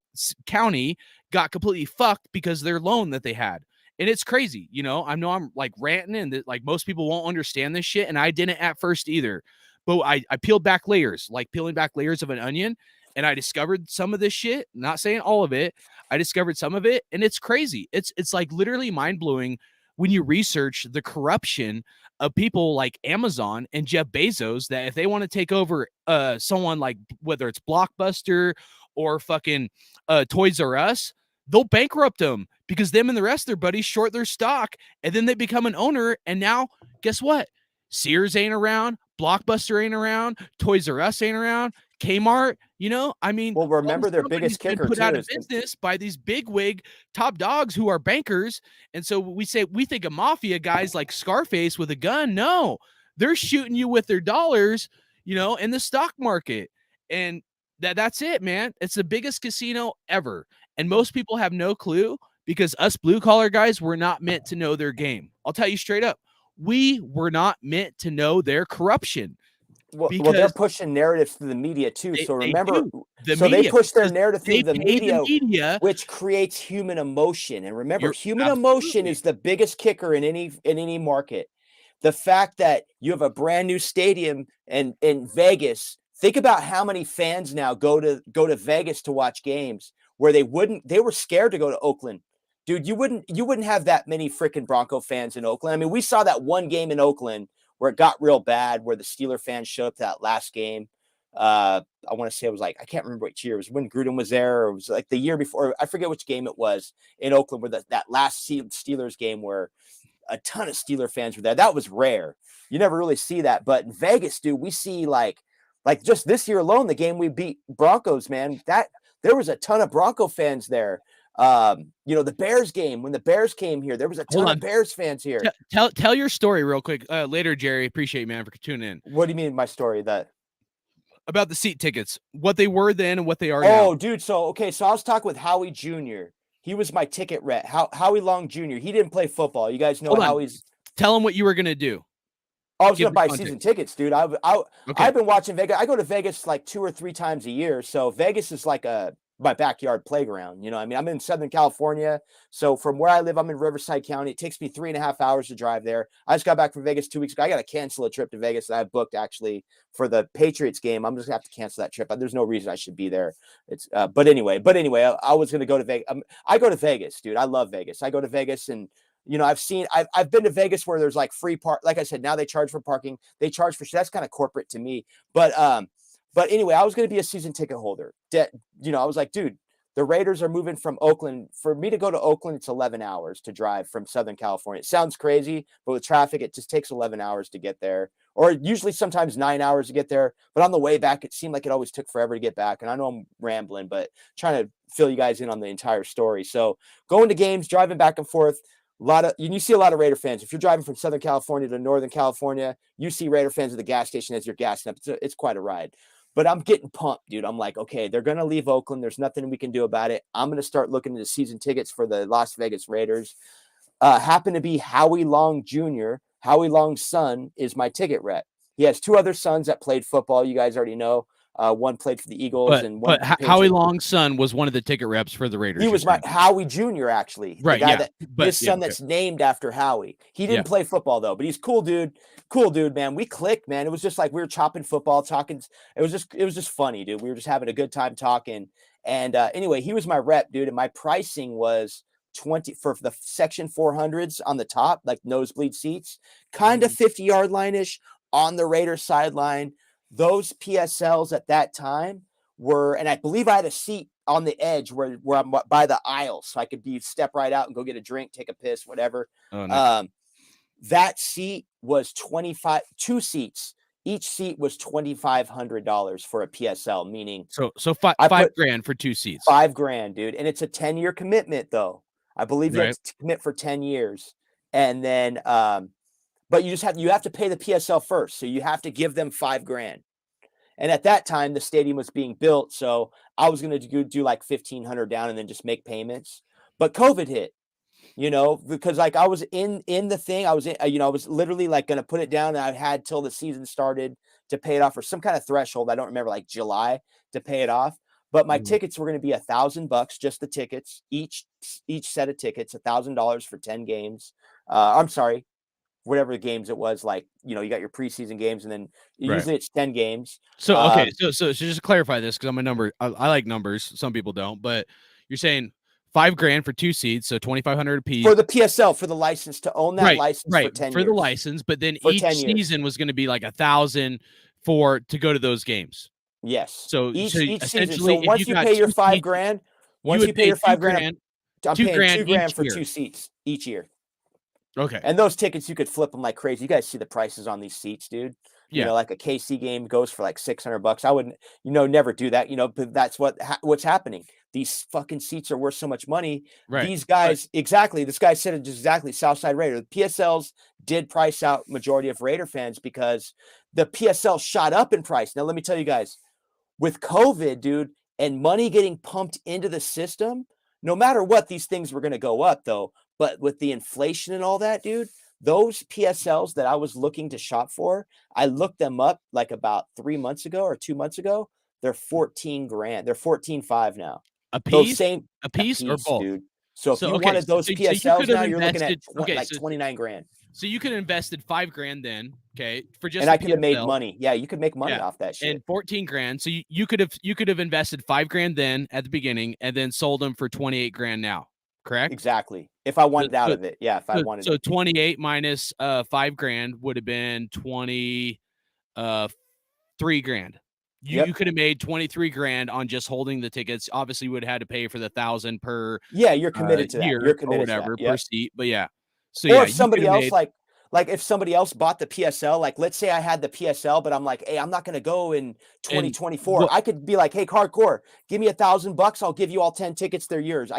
S5: county got completely fucked because of their loan that they had. And it's crazy. I know I'm like ranting and like most people won't understand this shit. And I didn't at first either. But I peeled back layers, like peeling back layers of an onion. And I discovered some of this shit, not saying all of it. I discovered some of it, and it's crazy. It's like literally mind-blowing when you research the corruption of people like Amazon and Jeff Bezos, that if they want to take over someone like, whether it's Blockbuster or fucking Toys R Us, they'll bankrupt them because them and the rest of their buddies short their stock, and then they become an owner. And now, guess what? Sears ain't around. Blockbuster ain't around. Toys R Us ain't around. Kmart, you know, I mean,
S6: well, remember
S5: all these
S6: their
S5: companies
S6: biggest
S5: been
S6: kicker
S5: put out
S6: too
S5: of
S6: is
S5: business by these big wig top dogs who are bankers. And so we think of mafia guys like Scarface with a gun. No, they're shooting you with their dollars, you know, in the stock market. And that's it, man. It's the biggest casino ever. And most people have no clue because us blue collar guys were not meant to know their game. I'll tell you straight up. We were not meant to know their corruption.
S6: Well, they're pushing narratives through the media too. So remember, they push their narrative through the media, which creates human emotion. And remember, human emotion is the biggest kicker in any market. The fact that you have a brand new stadium in Vegas. Think about how many fans now go to Vegas to watch games where they were scared to go to Oakland. Dude, you wouldn't have that many freaking Bronco fans in Oakland. I mean, we saw that one game in Oakland where it got real bad, where the Steeler fans showed up to that last game. I want to say it was like, I can't remember which year. It was when Gruden was there, or it was like the year before. I forget which game it was in Oakland, where that last Steelers game where a ton of Steeler fans were there. That was rare. You never really see that. But in Vegas, dude, we see like just this year alone, the game we beat Broncos, man, that there was a ton of Bronco fans there. You know, the Bears game, when the Bears came here, there was a ton of Bears fans here.
S5: Tell your story real quick later, Jerry. Appreciate you, man, for tuning in.
S6: What do you mean my story? That
S5: about the seat tickets, what they were then and what they are now.
S6: Oh, dude. So I was talking with Howie Jr. He was my ticket rep. Howie Long Jr. He didn't play football. You guys know Howie's.
S5: Tell him what you were gonna do.
S6: I was gonna buy season tickets, dude. I've been watching Vegas. I go to Vegas like 2 or 3 times a year. So Vegas is like my backyard playground. You know, I mean, I'm in Southern California. So from where I live, I'm in Riverside County. It takes me 3.5 hours to drive there. I just got back from Vegas 2 weeks ago. I got to cancel a trip to Vegas that I booked actually for the Patriots game. I'm just gonna have to cancel that trip. There's no reason I should be there. It's but anyway, I was gonna go to Vegas. I go to Vegas, dude. I love Vegas. I go to Vegas and you know, I've been to Vegas where there's like free park. Like I said, now they charge for parking. They charge for that's kind of corporate to me. But anyway, I was going to be a season ticket holder. You know, I was like, dude, the Raiders are moving from Oakland. For me to go to Oakland, it's 11 hours to drive from Southern California. It sounds crazy, but with traffic, it just takes 11 hours to get there, or usually sometimes 9 hours to get there. But on the way back, it seemed like it always took forever to get back. And I know I'm rambling, but trying to fill you guys in on the entire story. So going to games, driving back and forth. You see a lot of Raider fans. If you're driving from Southern California to Northern California, you see Raider fans at the gas station as you're gassing up. It's quite a ride. But I'm getting pumped, dude. I'm like, okay, they're going to leave Oakland. There's nothing we can do about it. I'm going to start looking into season tickets for the Las Vegas Raiders. Happen to be Howie Long Jr. Howie Long's son is my ticket rep. He has 2 other sons that played football. You guys already know. One played for the Eagles,
S5: but Howie Long's son was one of the ticket reps for the Raiders.
S6: He was my Howie Jr. actually,
S5: right?
S6: The guy his son that's named after Howie. He didn't play football though, but he's cool dude, man. We clicked, man. It was just like we were chopping football, talking. It was just funny, dude. We were just having a good time talking. And anyway, he was my rep, dude, and my pricing was 20 for the section 400s on the top, like nosebleed seats, kind of 50-yard line-ish on the Raiders sideline. Those PSLs at that time were, and I believe I had a seat on the edge where I'm by the aisle, so I could step right out and go get a drink, take a piss, whatever. Oh, nice. That seat was 2 seats. Each seat was $2,500 for a PSL, meaning
S5: so five grand for 2 seats.
S6: $5,000, dude, and it's a 10-year commitment though. I believe you have to commit for 10 years, and then but you have to pay the PSL first. So you have to give them $5,000. And at that time, the stadium was being built. So I was going to do like 1,500 down and then just make payments. But COVID hit, you know, because like I was in the thing. I was literally like going to put it down. And I had till the season started to pay it off, or some kind of threshold. I don't remember, like July to pay it off. But my tickets were going to be $1,000, just the tickets, each set of tickets, $1,000 for 10 games. I'm sorry. Whatever the games it was, like, you know, you got your preseason games and then usually it's 10 games.
S5: So, okay. So just to clarify this, cause I'm a number, I like numbers. Some people don't, but you're saying $5,000 for 2 seats. So 2,500 a piece
S6: for the PSL, for the license to own that license for 10
S5: for
S6: years.
S5: The license. But then each season was going to be like 1,000 to go to those games.
S6: Yes.
S5: So
S6: each
S5: essentially,
S6: season. So once you pay your $5,000, I'm paying $2,000 for 2 seats each year.
S5: Okay.
S6: And those tickets, you could flip them like crazy. You guys see the prices on these seats, dude. You know, like a KC game goes for like $600. I wouldn't, never do that. But that's what's happening. These fucking seats are worth so much money.
S5: Right.
S6: These guys, exactly. This guy said it exactly. Southside Raider. The PSLs did price out majority of Raider fans because the PSL shot up in price. Now, let me tell you guys, with COVID, dude, and money getting pumped into the system, no matter what, these things were going to go up, though. But with the inflation and all that, dude, those PSLs that I was looking to shop for, I looked them up like about 3 months ago or 2 months ago. They're 14 grand. They're 14.5 now.
S5: A
S6: Those
S5: piece?
S6: same
S5: A piece or both?
S6: dude. So if you
S5: okay,
S6: wanted those
S5: so you
S6: PSLs
S5: could have
S6: now, you're looking at
S5: invested
S6: 29 grand.
S5: So you could have invested $5,000 then, okay, for just
S6: And
S5: a
S6: I could have made
S5: PSL.
S6: money. Yeah, you could make money off that shit.
S5: And 14 grand. So you could have invested $5,000 then at the beginning and then sold them for 28 grand now. Correct?
S6: Exactly. If I wanted out of it. Yeah, if I wanted.
S5: So 28 minus $5,000 would have been 23 grand. You could have made 23 grand on just holding the tickets. Obviously, you would have had to pay for the $1,000 per
S6: you're committed to that.
S5: year
S6: You're committed
S5: or whatever
S6: to that.
S5: per seat. But yeah. So
S6: or if somebody else like if somebody else bought the PSL, like let's say I had the PSL, but I'm like, hey, I'm not going to go in 2024. I could be like, hey, hardcore, give me $1,000. I'll give you all 10 tickets. They're yours.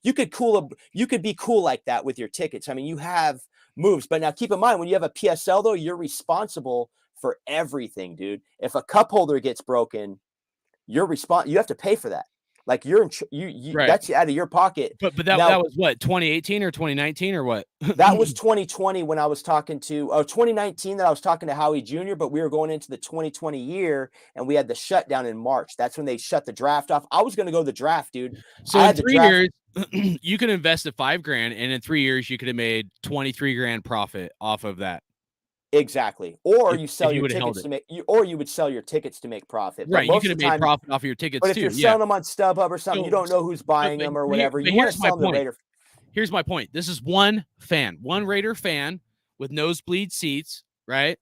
S6: You could be cool like that with your tickets. I mean, you have moves, but now keep in mind when you have a PSL though, you're responsible for everything, dude. If a cup holder gets broken, you have to pay for that. Like you're
S5: right.
S6: That's out of your pocket.
S5: But that was what, 2018 or 2019 or what?
S6: That was 2020 when I was talking to 2019 that I was talking to Howie Jr., but we were going into the 2020 year and we had the shutdown in March. That's when they shut the draft off. I was going to go to the draft, dude.
S5: So in 3 years, you could invest at $5,000 and in 3 years you could have made 23 grand profit off of that.
S6: Exactly. Or you sell your tickets to make or you would sell your tickets to make profit.
S5: Right. You could have made profit off of your tickets
S6: too. But
S5: if
S6: you're selling them on StubHub or something, you don't know who's buying them or whatever. You want to sell them to Raider.
S5: Here's my point. This is one Raider fan with nosebleed seats, right?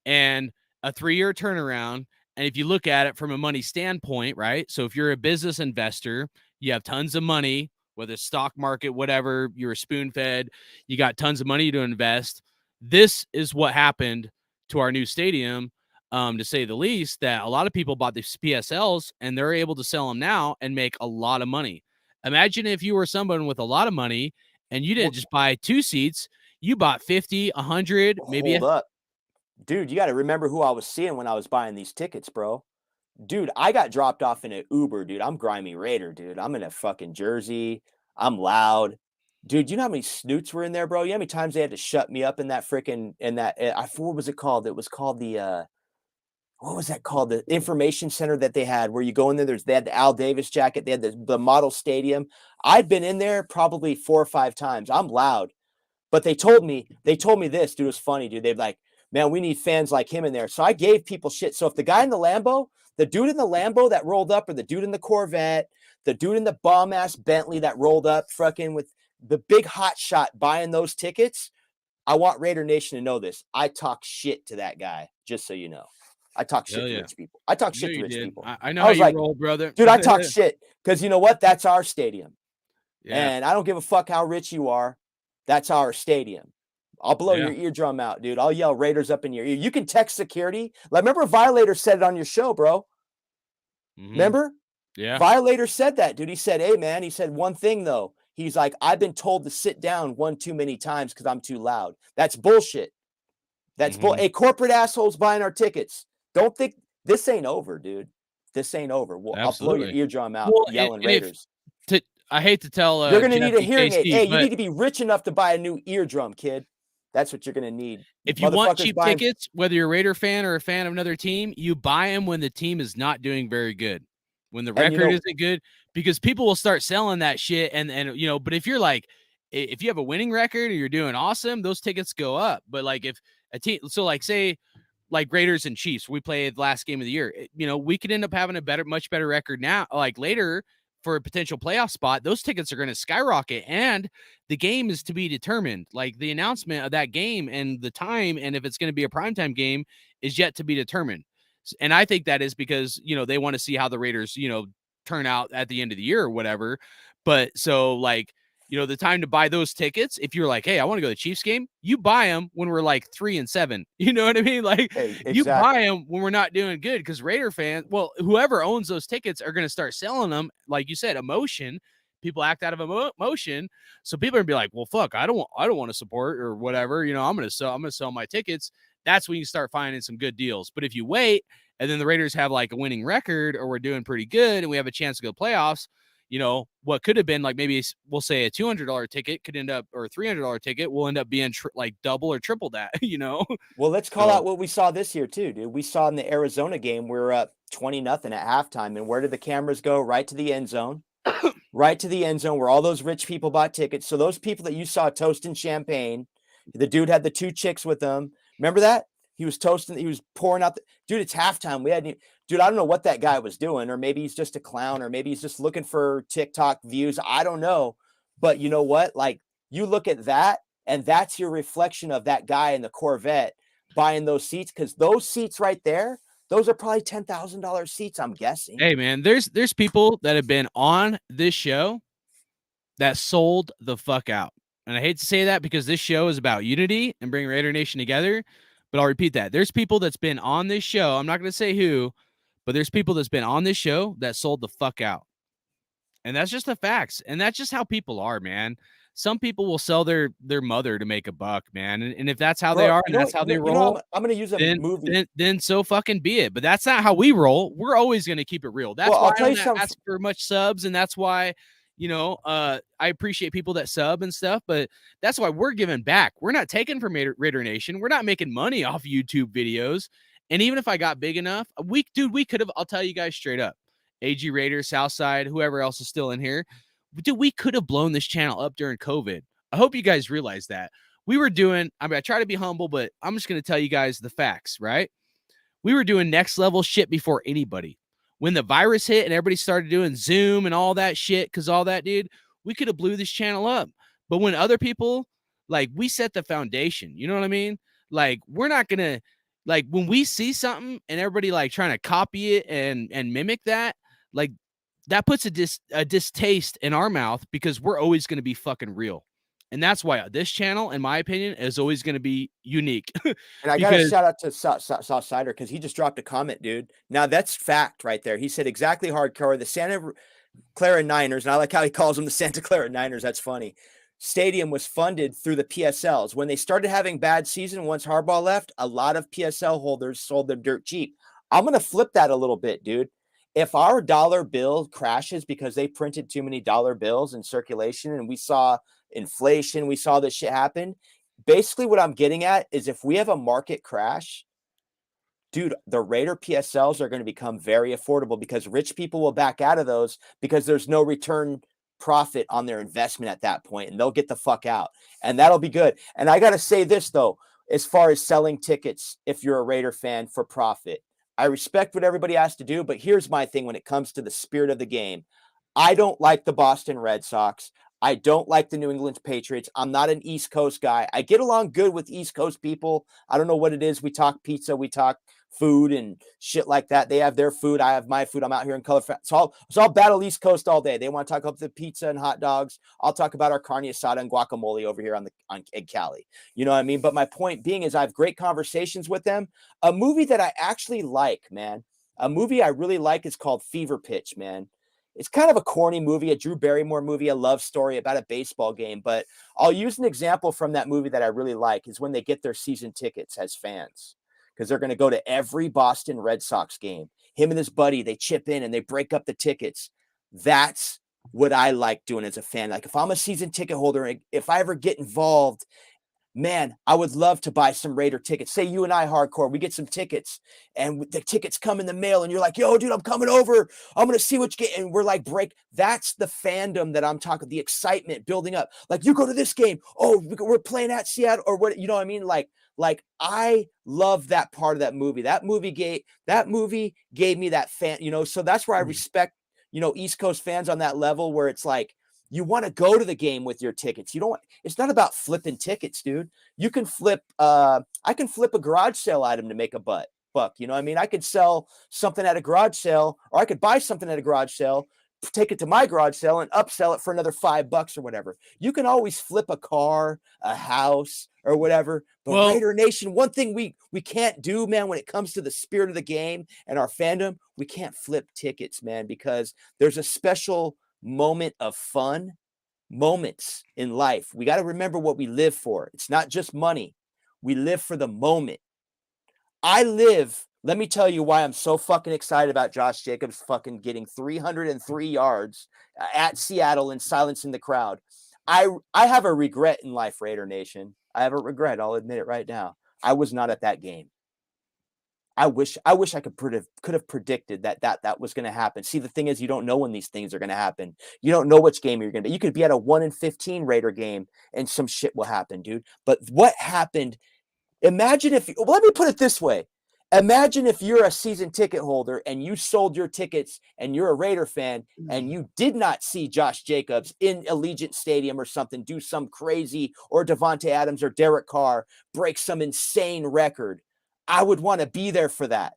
S5: And a 3-year turnaround. And if you look at it from a money standpoint, right? So if you're a business investor, you have tons of money, whether it's stock market, whatever, you're spoon-fed, you got tons of money to invest. This is what happened to our new stadium, to say the least, that a lot of people bought these PSLs and they're able to sell them now and make a lot of money. Imagine if you were someone with a lot of money and you didn't just buy 2 seats, you bought 50, 100, maybe.
S6: Hold up. Dude, you got to remember who I was seeing when I was buying these tickets, bro. Dude, I got dropped off in an Uber, dude. I'm grimy Raider, dude. I'm in a fucking jersey. I'm loud. Dude, you know how many snoots were in there, bro? You know how many times they had to shut me up in that freaking, what was it called? It was called what was that called? The information center that they had where you go in there. They had the Al Davis jacket. They had the model stadium. I'd been in there probably 4 or 5 times. I'm loud, but they told me this, dude. It was funny, dude. They're like, man, we need fans like him in there. So I gave people shit. So if the guy in the Lambo, the dude in the Lambo that rolled up, or the dude in the Corvette, the dude in the bomb ass Bentley that rolled up fucking with the big hot shot buying those tickets, I want Raider Nation to know this. I talk shit to that guy, just so you know. I talk shit to rich people. I talk shit to rich people.
S5: I know how you roll, brother.
S6: Dude, I talk shit because you know what? That's our stadium.
S5: Yeah.
S6: And I don't give a fuck how rich you are. That's our stadium. I'll blow your eardrum out, dude. I'll yell Raiders up in your ear. You can text security. Like, remember Violator said it on your show, bro.
S5: Mm-hmm.
S6: Remember?
S5: Yeah.
S6: Violator said that, dude. He said, hey, man. He said one thing, though. He's like, I've been told to sit down one too many times because I'm too loud. That's bullshit. That's Hey, corporate assholes buying our tickets. Don't think this ain't over, dude. This ain't over. I'll blow your eardrum out yelling Raiders.
S5: I hate to tell
S6: you're going to need a hearing aid. Hey, you
S5: need
S6: to be rich enough to buy a new eardrum, kid. That's what you're going to need.
S5: If you want cheap tickets, whether you're a Raider fan or a fan of another team, you buy them when the team is not doing very good. When the record isn't good, because people will start selling that shit. And but if you're like, if you have a winning record or you're doing awesome, those tickets go up. But like if a team, so like say like Raiders and Chiefs, we played last game of the year, we could end up having a much better record now, like later for a potential playoff spot. Those tickets are going to skyrocket, and the game is to be determined. Like the announcement of that game and the time, and if it's going to be a primetime game is yet to be determined. And I think that is because, they want to see how the Raiders, turn out at the end of the year or whatever. But so like, the time to buy those tickets, if you're like, hey, I want to go to the Chiefs game, you buy them when we're like 3-7. You know what I mean? Like,
S6: Exactly.
S5: You buy them when we're not doing good, because Raider fans, well, whoever owns those tickets are going to start selling them. Like you said, emotion. People act out of emotion. So people are going to be like, well, fuck, I don't want to support or whatever. I'm going to sell my tickets. That's when you start finding some good deals. But if you wait and then the Raiders have like a winning record, or we're doing pretty good and we have a chance to go playoffs, what could have been like, maybe we'll say a $200 ticket could end up, or a $300 ticket will end up being like double or triple that,
S6: Well, let's call out what we saw this year too, dude. We saw in the Arizona game, we were up 20-0 at halftime. And where did the cameras go? Right to the end zone. Right to the end zone where all those rich people bought tickets. So those people that you saw toasting champagne, the dude had the 2 chicks with him. Remember that? He was toasting, he was pouring out dude, it's halftime. Dude, I don't know what that guy was doing, or maybe he's just a clown, or maybe he's just looking for TikTok views. I don't know. But you know what? Like, you look at that, and that's your reflection of that guy in the Corvette buying those seats, because those seats right there, those are probably $10,000 seats, I'm guessing.
S5: Hey, man, there's people that have been on this show that sold the fuck out. And I hate to say that, because this show is about unity and bringing Raider Nation together. But I'll repeat that. There's people that's been on this show. I'm not going to say who, but there's people that's been on this show that sold the fuck out. And that's just the facts. And that's just how people are, man. Some people will sell their mother to make a buck, man. And if that's how they are, and that's how they roll,
S6: I'm going to use a movie.
S5: Then so fucking be it. But that's not how we roll. We're always going to keep it real. That's why I don't ask for much subs, and that's why, I appreciate people that sub and stuff, but that's why we're giving back. We're not taking from Raider Nation. We're not making money off YouTube videos. And even if I got big enough, we could have, I'll tell you guys straight up, AG Raider, Southside, whoever else is still in here, dude, we could have blown this channel up during COVID. I hope you guys realize that. We were doing, I try to be humble, but I'm just going to tell you guys the facts, right? We were doing next level shit before anybody. When the virus hit and everybody started doing Zoom and all that shit, because all that, dude, we could have blew this channel up. But when other people, like, we set the foundation, you know what I mean? Like, we're not going to, like, when we see something and everybody like trying to copy it and mimic that, like, that puts a distaste in our mouth, because we're always going to be fucking real. And that's why this channel, in my opinion, is always going to be unique.
S6: And I got to shout out to Southsider, because he just dropped a comment, dude. Now, that's fact right there. He said exactly hardcore. The Santa Clara Niners, and I like how he calls them the Santa Clara Niners. That's funny. Stadium was funded through the PSLs. When they started having bad season, once Harbaugh left, a lot of PSL holders sold their dirt cheap. I'm going to flip that a little bit, dude. If our dollar bill crashes because they printed too many dollar bills in circulation, and we saw inflation, we saw this shit happen, basically what I'm getting at is, if we have a market crash, dude, the Raider PSLs are going to become very affordable, because rich people will back out of those, because there's no return profit on their investment at that point, and they'll get the fuck out, and that'll be good. And I got to say this though, as far as selling tickets, if you're a Raider fan for profit, I respect what everybody has to do, but here's my thing when it comes to the spirit of the game. I don't like the Boston Red Sox. I don't like the New England Patriots. I'm not an East Coast guy. I get along good with East Coast people. I don't know what it is. We talk pizza, we talk food and shit like that. They have their food. I have my food. I'm out here in color. So I'll battle East Coast all day. They want to talk about the pizza and hot dogs. I'll talk about our carne asada and guacamole over here on Cali. You know what I mean? But my point being is, I have great conversations with them. A movie that I actually like, man, a movie I really like is called Fever Pitch, man. It's kind of a corny movie, a Drew Barrymore movie, a love story about a baseball game. But I'll use an example from that movie that I really like, is when they get their season tickets as fans, because they're going to go to every Boston Red Sox game. Him and his buddy, they chip in and they break up the tickets. That's what I like doing as a fan. Like, if I'm a season ticket holder, if I ever get involved, man, I would love to buy some Raider tickets. Say you and I, hardcore, we get some tickets, and the tickets come in the mail, and you're like, yo, dude, I'm coming over. I'm going to see what you get. And we're like, that's the fandom that I'm talking, the excitement building up. Like, you go to this game. Oh, we're playing at Seattle, or what, you know what I mean? Like I love that part of that movie. That movie gave me that fan, so that's where I respect, East Coast fans on that level, where it's like, you want to go to the game with your tickets. It's not about flipping tickets, dude. You can flip, I can flip a garage sale item to make a buck. You know what I mean? I could sell something at a garage sale, or I could buy something at a garage sale, take it to my garage sale and upsell it for another $5 or whatever. You can always flip a car, a house, or whatever. But Raider Nation, one thing we can't do, man, when it comes to the spirit of the game and our fandom, we can't flip tickets, man, because there's a special moment of fun, moments in life. We got to remember what we live for. It's not just money. We live for the moment. Let me tell you why I'm so fucking excited about Josh Jacobs fucking getting 303 yards at Seattle and silencing the crowd. I have a regret in life, Raider Nation. I have a regret. I'll admit it right now. I was not at that game. I wish I could have predicted that was going to happen. See, the thing is, you don't know when these things are going to happen. You don't know which game you're going to be. You could be at a 1-15 Raider game and some shit will happen, dude. But what happened? Imagine if, let me put it this way. Imagine if you're a season ticket holder and you sold your tickets and you're a Raider fan and you did not see Josh Jacobs in Allegiant Stadium or something, do some crazy, or Devontae Adams or Derek Carr break some insane record. I would want to be there for that.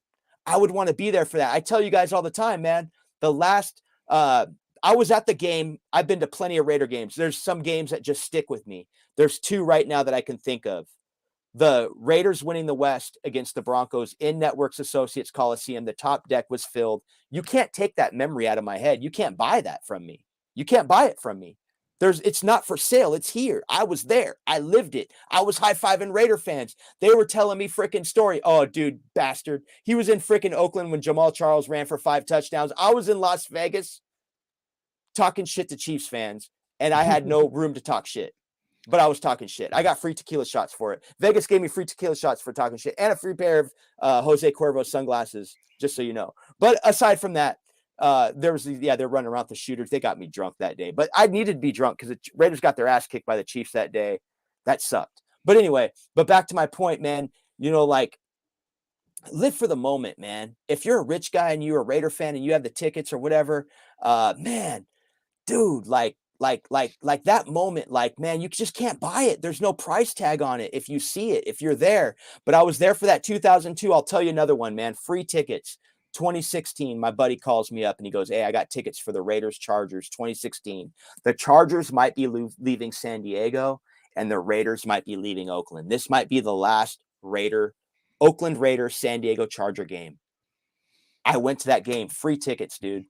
S6: I tell you guys all the time, man, I was at the game. I've been to plenty of Raider games. There's some games that just stick with me. There's two right now that I can think of. The Raiders winning the West against the Broncos in Networks Associates Coliseum. The top deck was filled. You can't take that memory out of my head. You can't buy that from me. You can't buy it from me. It's not for sale. It's here. I was there. I lived it. I was high-fiving Raider fans. They were telling me freaking story. Oh, dude, bastard. He was in freaking Oakland when Jamal Charles ran for 5 touchdowns. I was in Las Vegas talking shit to Chiefs fans, and I had no room to talk shit. But I was talking shit. I got free tequila shots for it. Vegas gave me free tequila shots for talking shit and a free pair of Jose Cuervo sunglasses, just so you know. But aside from that, they're running around the shooters. They got me drunk that day. But I needed to be drunk because the Raiders got their ass kicked by the Chiefs that day. That sucked. But anyway, back to my point, man. Like, live for the moment, man. If you're a rich guy and you're a Raider fan and you have the tickets or whatever, man, dude, like that moment, like, man, you just can't buy it. There's no price tag on it if you see it, if you're there. But I was there for that 2002. I'll tell you another one, man. Free tickets. 2016, my buddy calls me up and he goes, hey, I got tickets for the Raiders Chargers 2016. The Chargers might be leaving San Diego and the Raiders might be leaving Oakland. This might be the last Oakland Raiders San Diego Charger game. I went to that game. Free tickets, dude.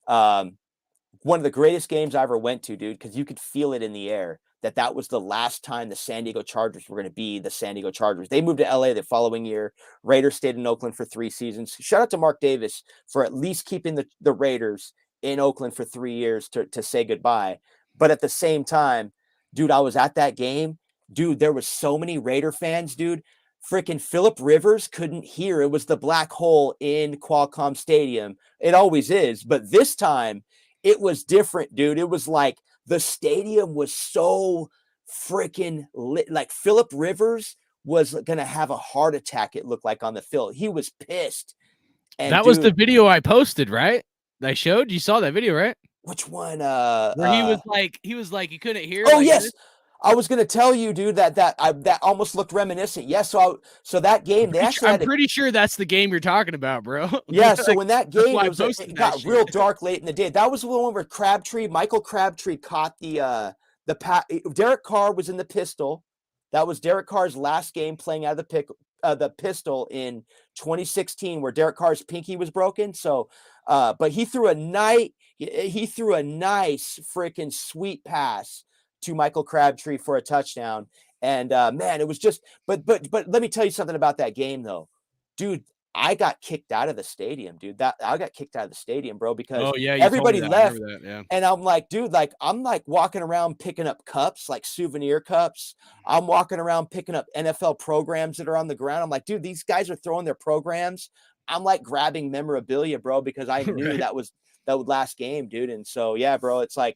S6: One of the greatest games I ever went to, dude, because you could feel it in the air that was the last time the San Diego Chargers were going to be the San Diego Chargers. They moved to LA the following year. Raiders stayed in Oakland for 3 seasons. Shout out to Mark Davis for at least keeping the Raiders in Oakland for 3 years to say goodbye. But at the same time, dude, I was at that game. Dude, there was so many Raider fans, dude. Freaking Phillip Rivers couldn't hear. It was the black hole in Qualcomm Stadium. It always is. But this time, it was different, dude. It was like the stadium was so freaking lit. Like Phillip Rivers was going to have a heart attack, it looked like on the field. He was pissed. And
S5: that was the video I posted, right? I showed? You saw that video, right?
S6: Which one?
S5: Where he was like, he couldn't hear.
S6: Oh,
S5: like
S6: yes.
S5: This.
S6: I was going to tell you, dude, that almost looked reminiscent. Yes. So that game,
S5: I'm pretty sure that's the game you're talking about, bro.
S6: Yeah. So when that game,
S5: it
S6: got real dark late in the day. That was the one where Michael Crabtree caught Derek Carr was in the pistol. That was Derek Carr's last game playing out of the pistol in 2016, where Derek Carr's pinky was broken. So, but he threw a nice freaking sweet pass to Michael Crabtree for a touchdown. And man, it was just, but let me tell you something about that game though, dude. I got kicked out of the stadium, dude. I got kicked out of the stadium, bro, because everybody left.
S5: Yeah.
S6: And I'm like, dude, I'm walking around picking up cups, like souvenir cups. I'm walking around picking up NFL programs that are on the ground. I'm like, dude, these guys are throwing their programs. I'm like grabbing memorabilia, bro, because I knew that was the last game, dude. And so, yeah, bro, it's like,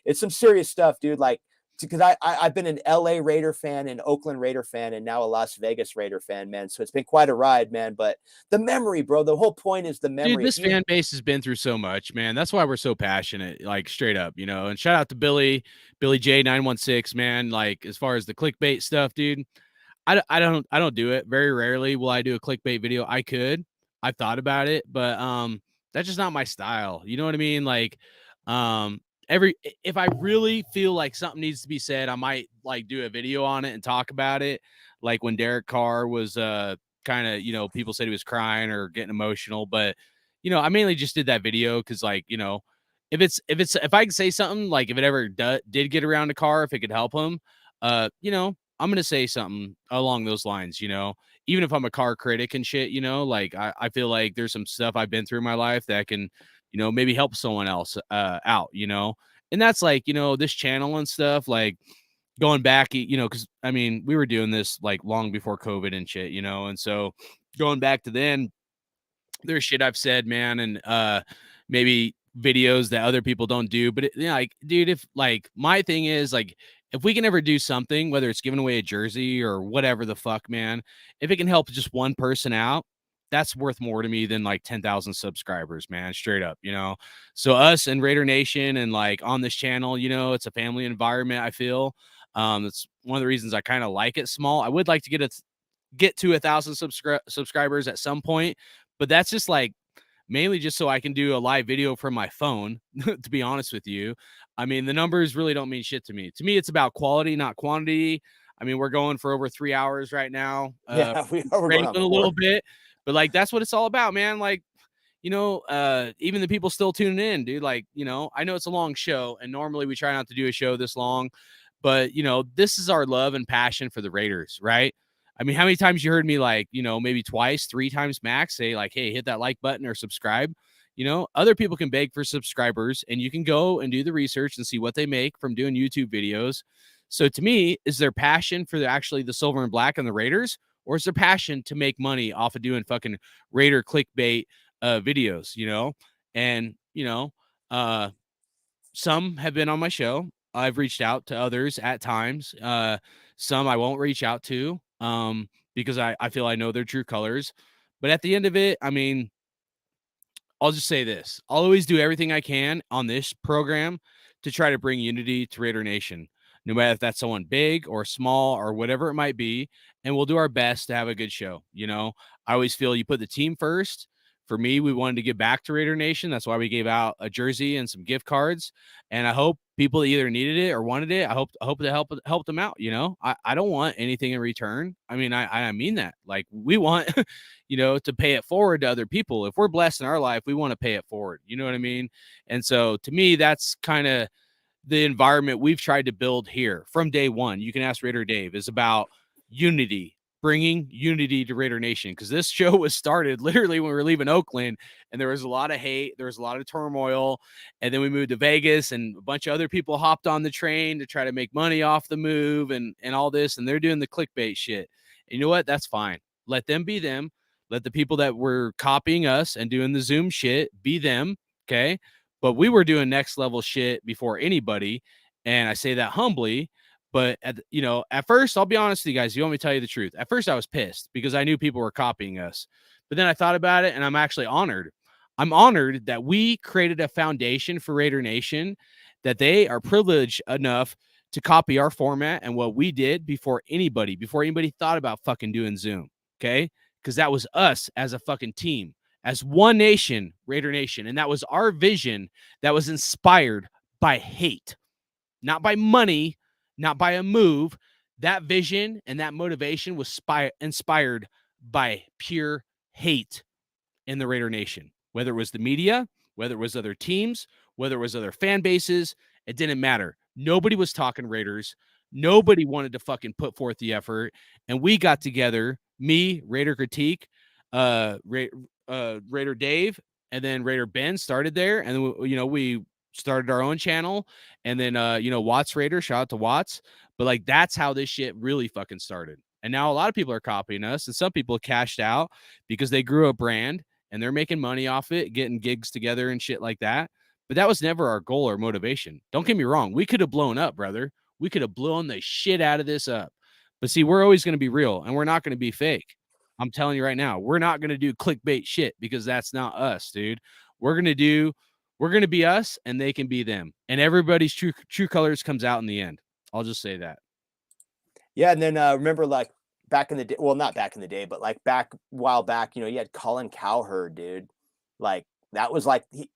S6: it's some serious stuff, dude. Like, because I've been an LA Raider fan, an Oakland Raider fan, and now a Las Vegas Raider fan, man. So it's been quite a ride, man. But the memory, bro, the whole point is the memory.
S5: Dude, this fan base has been through so much, man. That's why we're so passionate, like straight up, you know. And shout out to Billy J916, man. Like, as far as the clickbait stuff, dude, I don't do it. Very rarely will I do a clickbait video. I've thought about it, but That's just not my style. You know what I mean? Like, if I really feel like something needs to be said, I might like do a video on it and talk about it. Like when Derek Carr was kind of, people said he was crying or getting emotional, but I mainly just did that video because, like, if I can say something, like if it ever did get around to Carr, if it could help him, I'm gonna say something along those lines, even if I'm a car critic and shit, like I feel like there's some stuff I've been through in my life that can, maybe help someone else out, and that's like, this channel and stuff, like going back, because I mean, we were doing this like long before COVID and shit, and so going back to then, there's shit I've said, man, and maybe videos that other people don't do. But like, dude, if like my thing is like, if we can ever do something, whether it's giving away a jersey or whatever the fuck, man, if it can help just one person out, that's worth more to me than like 10,000 subscribers, man. Straight up, So us and Raider Nation and like on this channel, it's a family environment. I feel that's one of the reasons I kind of like it small. I would like to get to 1,000 subscribers at some point, but that's just like mainly just so I can do a live video from my phone, to be honest with you. I mean, the numbers really don't mean shit to me. To me, it's about quality, not quantity. I mean, we're going for over 3 hours right now.
S6: Yeah, we are. We're
S5: going a little bit, but like, that's what it's all about, man. Like, even the people still tuning in, dude. Like, I know it's a long show, and normally we try not to do a show this long, but this is our love and passion for the Raiders, right? I mean, how many times you heard me, like, maybe twice, 3 times max, say like, hey, hit that like button or subscribe. Other people can beg for subscribers, and you can go and do the research and see what they make from doing YouTube videos. So to me, is their passion for actually the silver and black and the Raiders, or is their passion to make money off of doing fucking Raider clickbait videos, And, some have been on my show. I've reached out to others at times. Some I won't reach out to because I feel I know their true colors. But at the end of it, I mean, I'll just say this. I'll always do everything I can on this program to try to bring unity to Raider Nation, no matter if that's someone big or small or whatever it might be. And we'll do our best to have a good show. I always feel you put the team first. For me, we wanted to give back to Raider Nation. That's why we gave out a jersey and some gift cards. And I hope people either needed it or wanted it, I hope to help them out. I don't want anything in return. I mean, I mean that. Like, we want to pay it forward to other people. If we're blessed in our life, we want to pay it forward. You know what I mean? And so to me, that's kind of the environment we've tried to build here from day one. You can ask Raider Dave, is about unity, bringing unity to Raider Nation, because this show was started literally when we were leaving Oakland, and there was a lot of hate, there was a lot of turmoil, and then we moved to Vegas, and a bunch of other people hopped on the train to try to make money off the move and all this, and they're doing the clickbait shit. And you know what? That's fine. Let them be them. Let the people that were copying us and doing the Zoom shit be them, okay? But we were doing next level shit before anybody, and I say that humbly. But at first, I'll be honest with you guys. You want me to tell you the truth? At first, I was pissed because I knew people were copying us. But then I thought about it, and I'm actually honored. I'm honored that we created a foundation for Raider Nation, that they are privileged enough to copy our format and what we did before anybody thought about fucking doing Zoom. Okay, because that was us as a fucking team, as one nation, Raider Nation, and that was our vision that was inspired by hate, not by money, not by a move. That vision and that motivation was inspired by pure hate in the Raider Nation, whether it was the media, whether it was other teams, whether it was other fan bases. It didn't matter. Nobody was talking Raiders. Nobody wanted to fucking put forth the effort. And we got together, me, Raider Critique, Raider Dave, and then Raider Ben started there. And, we started our own channel, and then Watts Raider, shout out to Watts. But like, that's how this shit really fucking started. And now a lot of people are copying us, and some people cashed out because they grew a brand and they're making money off it, getting gigs together and shit like that. But that was never our goal or motivation. Don't get me wrong, we could have blown up, brother. We could have blown the shit out of this up. But see, we're always going to be real, and we're not going to be fake. I'm telling you right now, we're not going to do clickbait shit, because that's not us, dude. We're going to be us, and they can be them. And everybody's true colors comes out in the end. I'll just say that.
S6: Yeah. And then remember, like, back in the day, well, not back in the day, but like a while back, you had Colin Cowherd, dude. Like, that was like he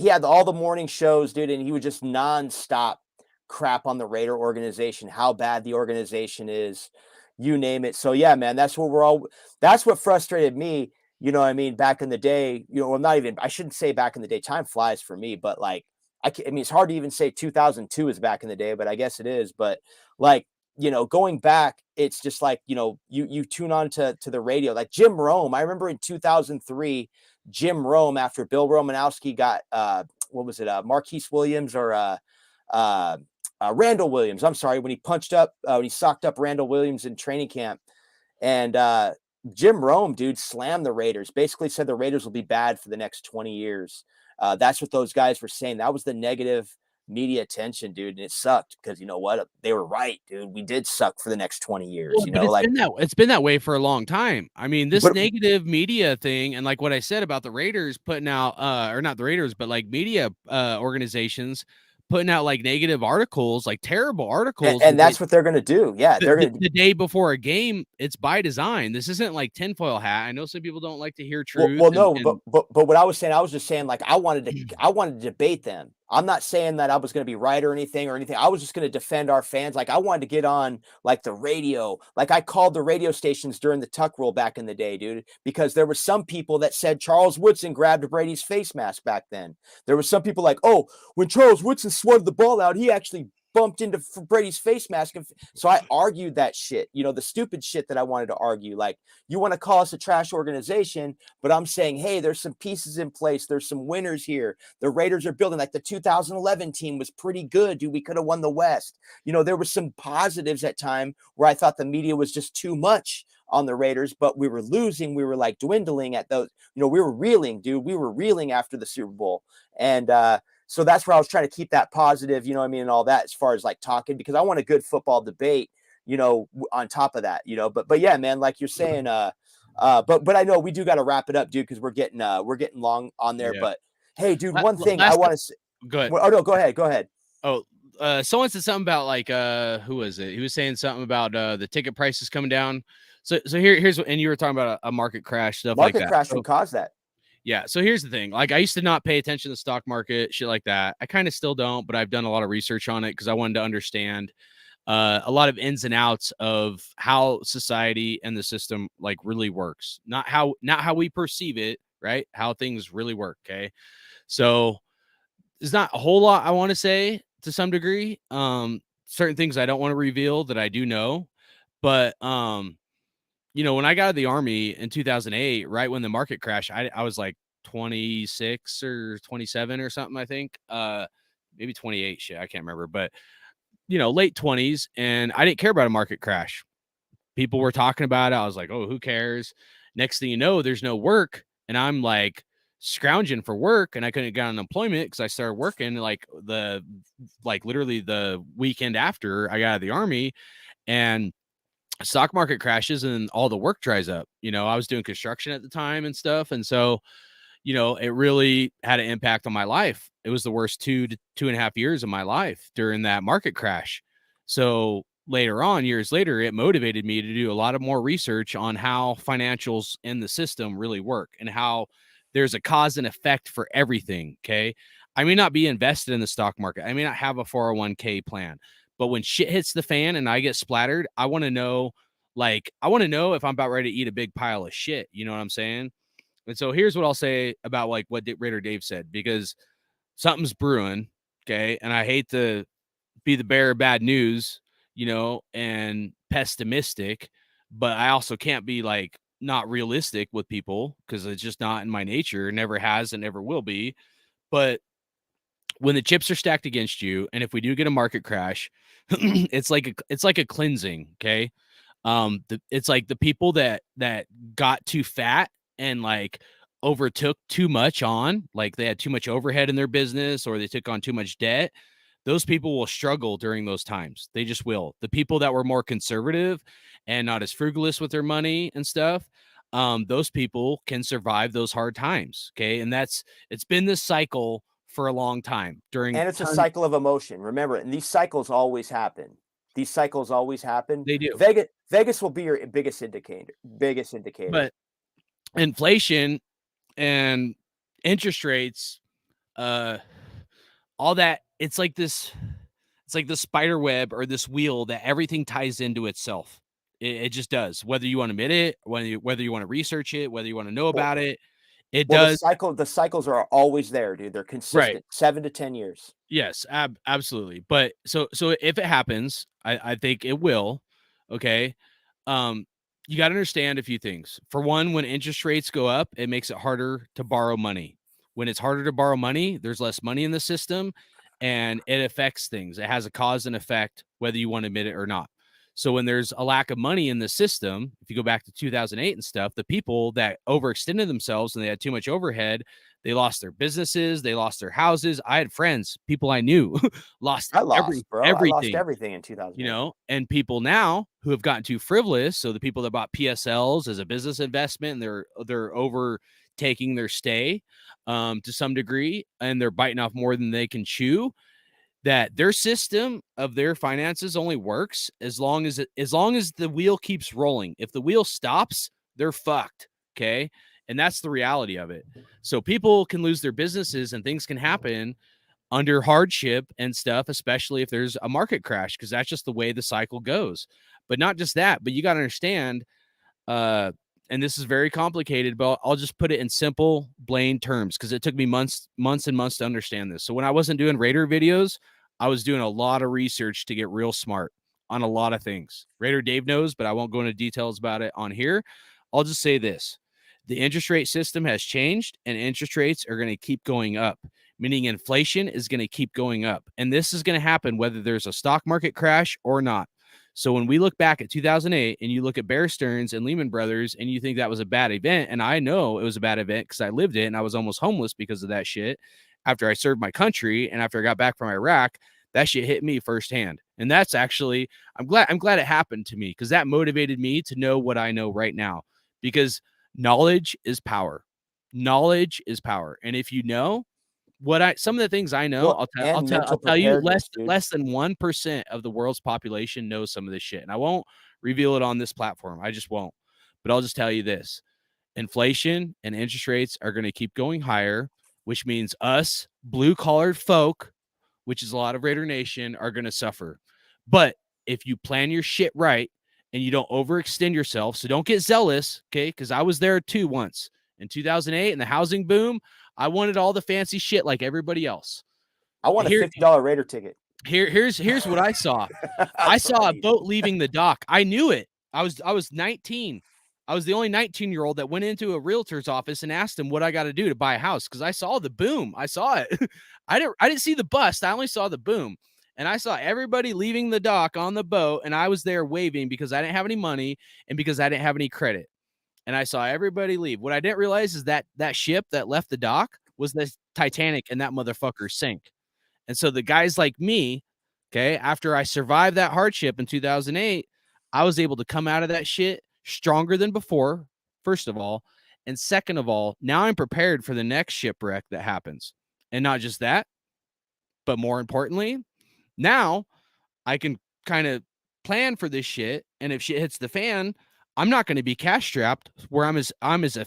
S6: had all the morning shows, dude, and he would just nonstop crap on the Raider organization, how bad the organization is, you name it. So yeah, man, that's what frustrated me, you know what I mean, back in the day, you know, well, not even, I shouldn't say back in the day, time flies for me, but like, I mean, it's hard to even say 2002 is back in the day, but I guess it is. But like, you know, going back, it's just like, you know, you tune on to the radio, like Jim Rome. I remember in 2003, Jim Rome, after Bill Romanowski got, what was it, Marquise Williams or Randall Williams. I'm sorry, when he when he socked up Randall Williams in training camp, and Jim Rome, dude, slammed the Raiders. Basically said the Raiders will be bad for the next 20 years. That's what those guys were saying. That was the negative media attention, dude, and it sucked because you know what? They were right, dude. We did suck for the next 20 years.
S5: Well,
S6: you
S5: but
S6: know, like
S5: it's been that way for a long time. I mean, this
S6: but,
S5: negative media thing, and like what I said about the Raiders putting out, or not the Raiders, but like media organizations putting out like negative articles, like terrible articles,
S6: and that's what they're gonna do. Yeah, they're gonna
S5: the day before a game. It's by design. This isn't like tinfoil hat. I know some people don't like to hear truth.
S6: Well, no, but what I was saying, I was just saying, like, I wanted to debate them. I'm not saying that I was going to be right or anything. I was just going to defend our fans. Like, I wanted to get on like the radio. Like, I called the radio stations during the Tuck rule back in the day, dude, because there were some people that said Charles Woodson grabbed Brady's face mask back then. There were some people like, oh, when Charles Woodson swatted the ball out, he actually bumped into Brady's face mask. So I argued that shit, you know, the stupid shit that I wanted to argue. Like, you want to call us a trash organization, but I'm saying, hey, there's some pieces in place. There's some winners here. The Raiders are building, like the 2011 team was pretty good, dude. We could have won the West. You know, there was some positives at time where I thought the media was just too much on the Raiders, but we were losing. We were like dwindling at those, you know, we were reeling, dude. We were reeling after the Super Bowl. And, so that's where I was trying to keep that positive, you know what I mean, and all that as far as like talking, because I want a good football debate, you know, on top of that, you know, but yeah, man, like you're saying, but I know we do got to wrap it up, dude, because we're getting long on there. Yeah. But hey, dude, one thing I want to say.
S5: Go ahead.
S6: Oh no, go ahead.
S5: Oh, someone said something about like who was it? He was saying something about the ticket prices coming down. So here's what, and you were talking about a market crash, stuff like that.
S6: Market crash would cause that.
S5: Yeah. So here's the thing. Like, I used to not pay attention to the stock market, shit like that. I kind of still don't, but I've done a lot of research on it because I wanted to understand a lot of ins and outs of how society and the system like really works. Not how we perceive it, right? How things really work. Okay. So there's not a whole lot I want to say to some degree. Certain things I don't want to reveal that I do know, but you know, when I got out of the Army in 2008, right when the market crashed, I was like 26 or 27 or something, I think. Maybe 28, shit, I can't remember. But, you know, late 20s, and I didn't care about a market crash. People were talking about it. I was like, oh, who cares? Next thing you know, there's no work, and I'm like scrounging for work, and I couldn't get unemployment because I started working like literally the weekend after I got out of the Army, and stock market crashes and all the work dries up. You know, I was doing construction at the time and stuff. And so, you know, it really had an impact on my life. It was the worst 2 to 2.5 years of my life during that market crash. So later on, years later, it motivated me to do a lot of more research on how financials in the system really work and how there's a cause and effect for everything. Okay. I may not be invested in the stock market. I may not have a 401k plan. But when shit hits the fan and I get splattered, I want to know if I'm about ready to eat a big pile of shit. You know what I'm saying? And so here's what I'll say about like what Raider Dave said, because something's brewing. Okay. And I hate to be the bearer of bad news, you know, and pessimistic, but I also can't be like not realistic with people because it's just not in my nature. Never has and never will be. But when the chips are stacked against you, and if we do get a market crash, it's like a cleansing. Okay. It's like the people that got too fat and like overtook too much on, like they had too much overhead in their business or they took on too much debt. Those people will struggle during those times. They just will. The people that were more conservative and not as frugalist with their money and stuff, those people can survive those hard times. Okay. And it's been this cycle for a long time
S6: and it's a cycle of emotion. Remember, and these cycles always happen. They do. Vegas will be your biggest indicator.
S5: But inflation and interest rates, all that, it's like this spider web or this wheel that everything ties into itself. It just does, whether you want to admit it, whether you want to research it, whether you want to know about it. It
S6: Well,
S5: does.
S6: the cycles are always there, dude. They're consistent,
S5: Right.
S6: 7 to 10 years.
S5: Yes, absolutely. But so if it happens, I think it will. Okay. You got to understand a few things. For one, when interest rates go up, it makes it harder to borrow money. When it's harder to borrow money, there's less money in the system and it affects things. It has a cause and effect, whether you want to admit it or not. So when there's a lack of money in the system, if you go back to 2008 and stuff, the people that overextended themselves and they had too much overhead, they lost their businesses, they lost their houses. I had friends, people I knew lost everything.
S6: I lost everything in 2000.
S5: You know, and people now who have gotten too frivolous. So the people that bought PSLs as a business investment, and they're overtaking their stay to some degree, and they're biting off more than they can chew. That their system of their finances only works as long as the wheel keeps rolling. If the wheel stops, they're fucked. Okay. And that's the reality of it. So people can lose their businesses and things can happen under hardship and stuff, especially if there's a market crash, because that's just the way the cycle goes. But not just that, but you got to understand, and this is very complicated, but I'll just put it in simple, plain terms because it took me months and months to understand this. So when I wasn't doing Raider videos, I was doing a lot of research to get real smart on a lot of things. Raider Dave knows, but I won't go into details about it on here. I'll just say this. The interest rate system has changed and interest rates are going to keep going up, meaning inflation is going to keep going up. And this is going to happen whether there's a stock market crash or not. So when we look back at 2008 and you look at Bear Stearns and Lehman Brothers and you think that was a bad event, and I know it was a bad event because I lived it and I was almost homeless because of that shit after I served my country and after I got back from Iraq, that shit hit me firsthand. And that's actually, I'm glad it happened to me because that motivated me to know what I know right now, because knowledge is power. Knowledge is power. And if you know some of the things I know,
S6: Well,
S5: I'll tell you less than 1% of the world's population knows some of this shit. And I won't reveal it on this platform. I just won't. But I'll just tell you this. Inflation and interest rates are going to keep going higher, which means us blue-collared folk, which is a lot of Raider Nation, are going to suffer. But if you plan your shit right and you don't overextend yourself, so don't get zealous, okay? Because I was there too once. In 2008, in the housing boom, I wanted all the fancy shit like everybody else.
S6: I want a $50 Raider ticket.
S5: Here's what I saw. I saw a boat leaving the dock. I knew it. I was 19. I was the only 19-year-old that went into a realtor's office and asked him what I got to do to buy a house because I saw the boom. I saw it. I didn't see the bust. I only saw the boom. And I saw everybody leaving the dock on the boat, and I was there waving because I didn't have any money and because I didn't have any credit. And I saw everybody leave. What I didn't realize is that ship that left the dock was the Titanic, and that motherfucker sank. And so the guys like me, okay, after I survived that hardship in 2008, I was able to come out of that shit stronger than before, first of all. And second of all, now I'm prepared for the next shipwreck that happens. And not just that, but more importantly, now I can kind of plan for this shit. And if shit hits the fan, I'm not going to be cash strapped where I'm as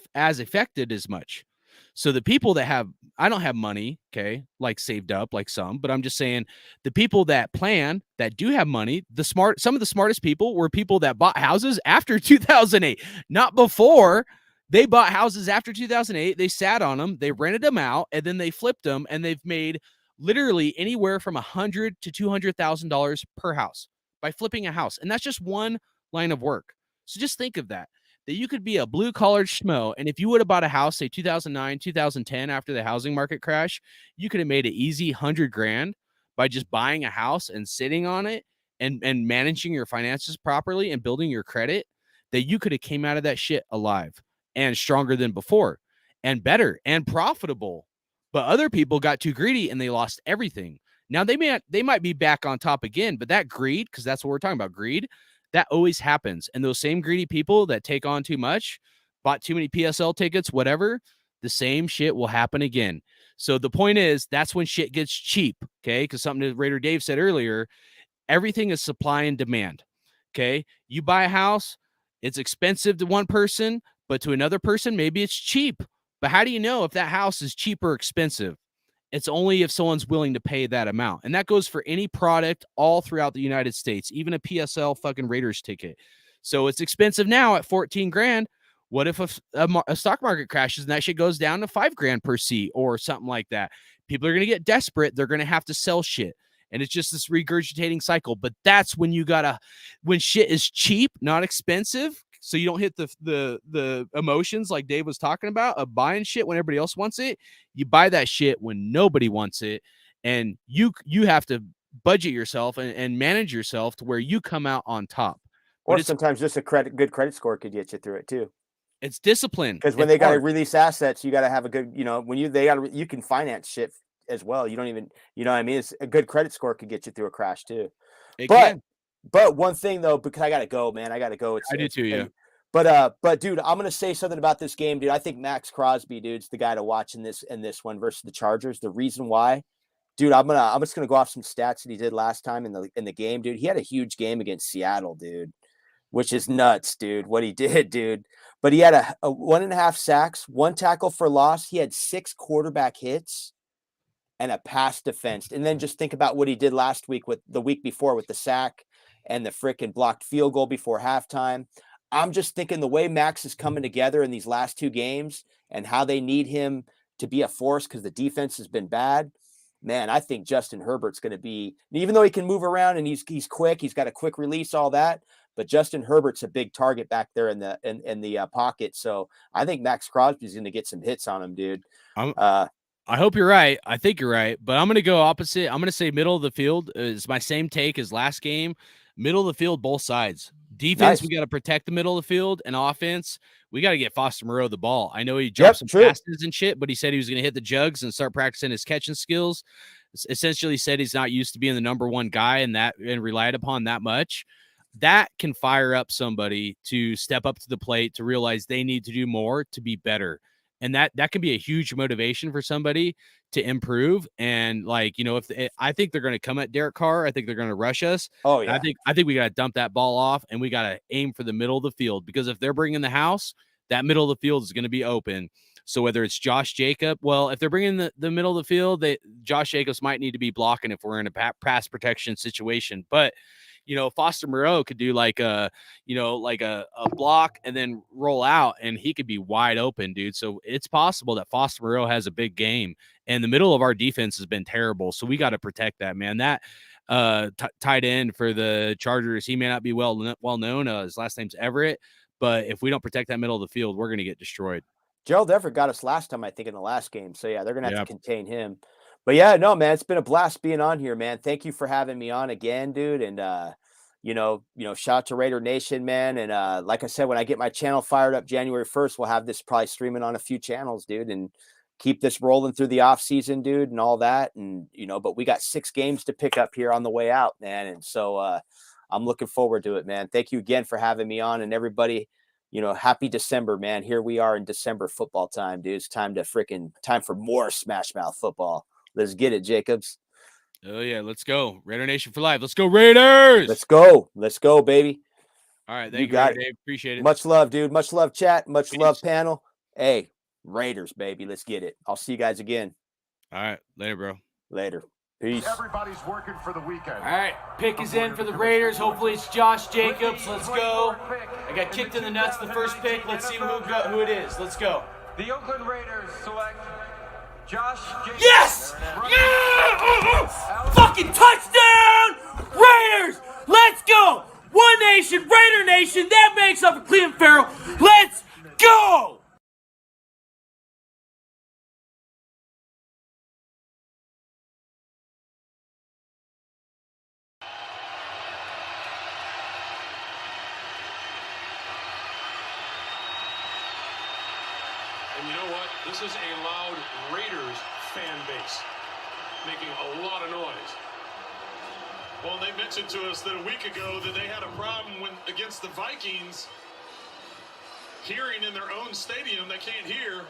S5: affected as much. So the people that I don't have money, okay, like saved up, like some, but I'm just saying the people that plan, that do have money, some of the smartest people were people that bought houses after 2008, not before. They bought houses after 2008. They sat on them, they rented them out, and then they flipped them, and they've made literally anywhere from $100,000 to $200,000 per house by flipping a house. And that's just one line of work. So just think of that you could be a blue-collar schmo, and if you would have bought a house, say 2009, 2010, after the housing market crash, you could have made an easy $100,000 by just buying a house and sitting on it and managing your finances properly and building your credit, that you could have came out of that shit alive and stronger than before and better and profitable. But other people got too greedy and they lost everything. Now they might be back on top again, but that greed, because that's what we're talking about, greed, that always happens. And those same greedy people that take on too much, bought too many PSL tickets, whatever, the same shit will happen again. So the point is, that's when shit gets cheap, okay? Because something that Raider Dave said earlier, everything is supply and demand, okay? You buy a house, it's expensive to one person, but to another person, maybe it's cheap. But how do you know if that house is cheap or expensive? It's only if someone's willing to pay that amount. And that goes for any product all throughout the United States, even a PSL fucking Raiders ticket. So it's expensive now at 14 grand. What if a stock market crashes and that shit goes down to 5 grand per seat or something like that? People are going to get desperate. They're going to have to sell shit. And it's just this regurgitating cycle. But that's when when shit is cheap, not expensive, so you don't hit the emotions like Dave was talking about of buying shit when everybody else wants it. You buy that shit when nobody wants it, and you have to budget yourself and manage yourself to where you come out on top.
S6: Or sometimes just a good credit score could get you through it too.
S5: It's discipline.
S6: Because when they got to release assets, you got to have a good, when you can finance shit as well. You don't even, what I mean? It's a good credit score could get you through a crash too. But one thing though, because I got to go, man, I got to go.
S5: I do too. Yeah.
S6: But dude, I'm going to say something about this game, dude. I think Max Crosby, dude's the guy to watch in this one versus the Chargers. The reason why, dude, I'm just going to go off some stats that he did last time in the game, dude. He had a huge game against Seattle, dude, which is nuts, dude, what he did, dude. But he had a 1.5 sacks, 1 tackle for loss. He had 6 quarterback hits and a pass defense. And then just think about what he did last week with the week before with the sack and the freaking blocked field goal before halftime. I'm just thinking the way Max is coming together in these last 2 games and how they need him to be a force because the defense has been bad. Man, I think Justin Herbert's going to be, even though he can move around and he's quick, he's got a quick release, all that. But Justin Herbert's a big target back there in the pocket. So I think Max Crosby's going to get some hits on him, dude.
S5: I hope you're right. I think you're right. But I'm going to go opposite. I'm going to say middle of the field is my same take as last game. Middle of the field, both sides. Defense, we got to protect the middle of the field. And offense, we got to get Foster Moreau the ball. I know he dropped some passes and shit, but he said he was going to hit the jugs and start practicing his catching skills. Essentially said he's not used to being the number one guy and relied upon that much. That can fire up somebody to step up to the plate, to realize they need to do more to be better. And that can be a huge motivation for somebody to improve. And I think they're going to come at Derek Carr. I think they're going to rush us.
S6: Oh yeah.
S5: I think we got to dump that ball off and we got to aim for the middle of the field, because if they're bringing the house, that middle of the field is going to be open. So whether it's Josh Jacob, if they're bringing the middle of the field, Josh Jacobs might need to be blocking if we're in a pass protection situation. But Foster Moreau could do like a block and then roll out, and he could be wide open, dude. So it's possible that Foster Moreau has a big game, and the middle of our defense has been terrible. So we got to protect that, man. That tight end for the Chargers, he may not be well known. His last name's Everett, but if we don't protect that middle of the field, we're going to get destroyed.
S6: Gerald Everett got us last time, I think, in the last game. So yeah, they're going to have to contain him. But yeah, no, man, it's been a blast being on here, man. Thank you for having me on again, dude. And, shout out to Raider Nation, man. And like I said, when I get my channel fired up January 1st, we'll have this probably streaming on a few channels, dude, and keep this rolling through the off season, dude, and all that. And, but we got 6 games to pick up here on the way out, man. And so I'm looking forward to it, man. Thank you again for having me on, and everybody, happy December, man. Here we are in December football time, dude. It's time for more Smash Mouth football. Let's get it, Jacobs.
S5: Oh, yeah. Let's go. Raider Nation for life. Let's go, Raiders.
S6: Let's go. Let's go, baby.
S5: All right. Thank you, Raider Dave. Appreciate it.
S6: Much love, dude. Much love, chat. Much love, panel. Hey, Raiders, baby. Let's get it. I'll see you guys again.
S5: All right. Later, bro.
S6: Later. Peace.
S1: Everybody's working for the weekend.
S2: All right. Pick is in for the Raiders. Hopefully it's Josh Jacobs. Let's go. I got kicked in the nuts the first pick. Let's see who it is. Let's go.
S3: The Oakland Raiders select Josh Jacobs.
S2: Yes! Yeah! Fucking touchdown! Raiders! Let's go! One nation, Raider Nation. That makes up for Clelin Ferrell. Let's go!
S4: And you know what? This is a loud Raiders fan base making a lot of noise. Well, they mentioned to us that a week ago that they had a problem against the Vikings hearing in their own stadium. They can't hear.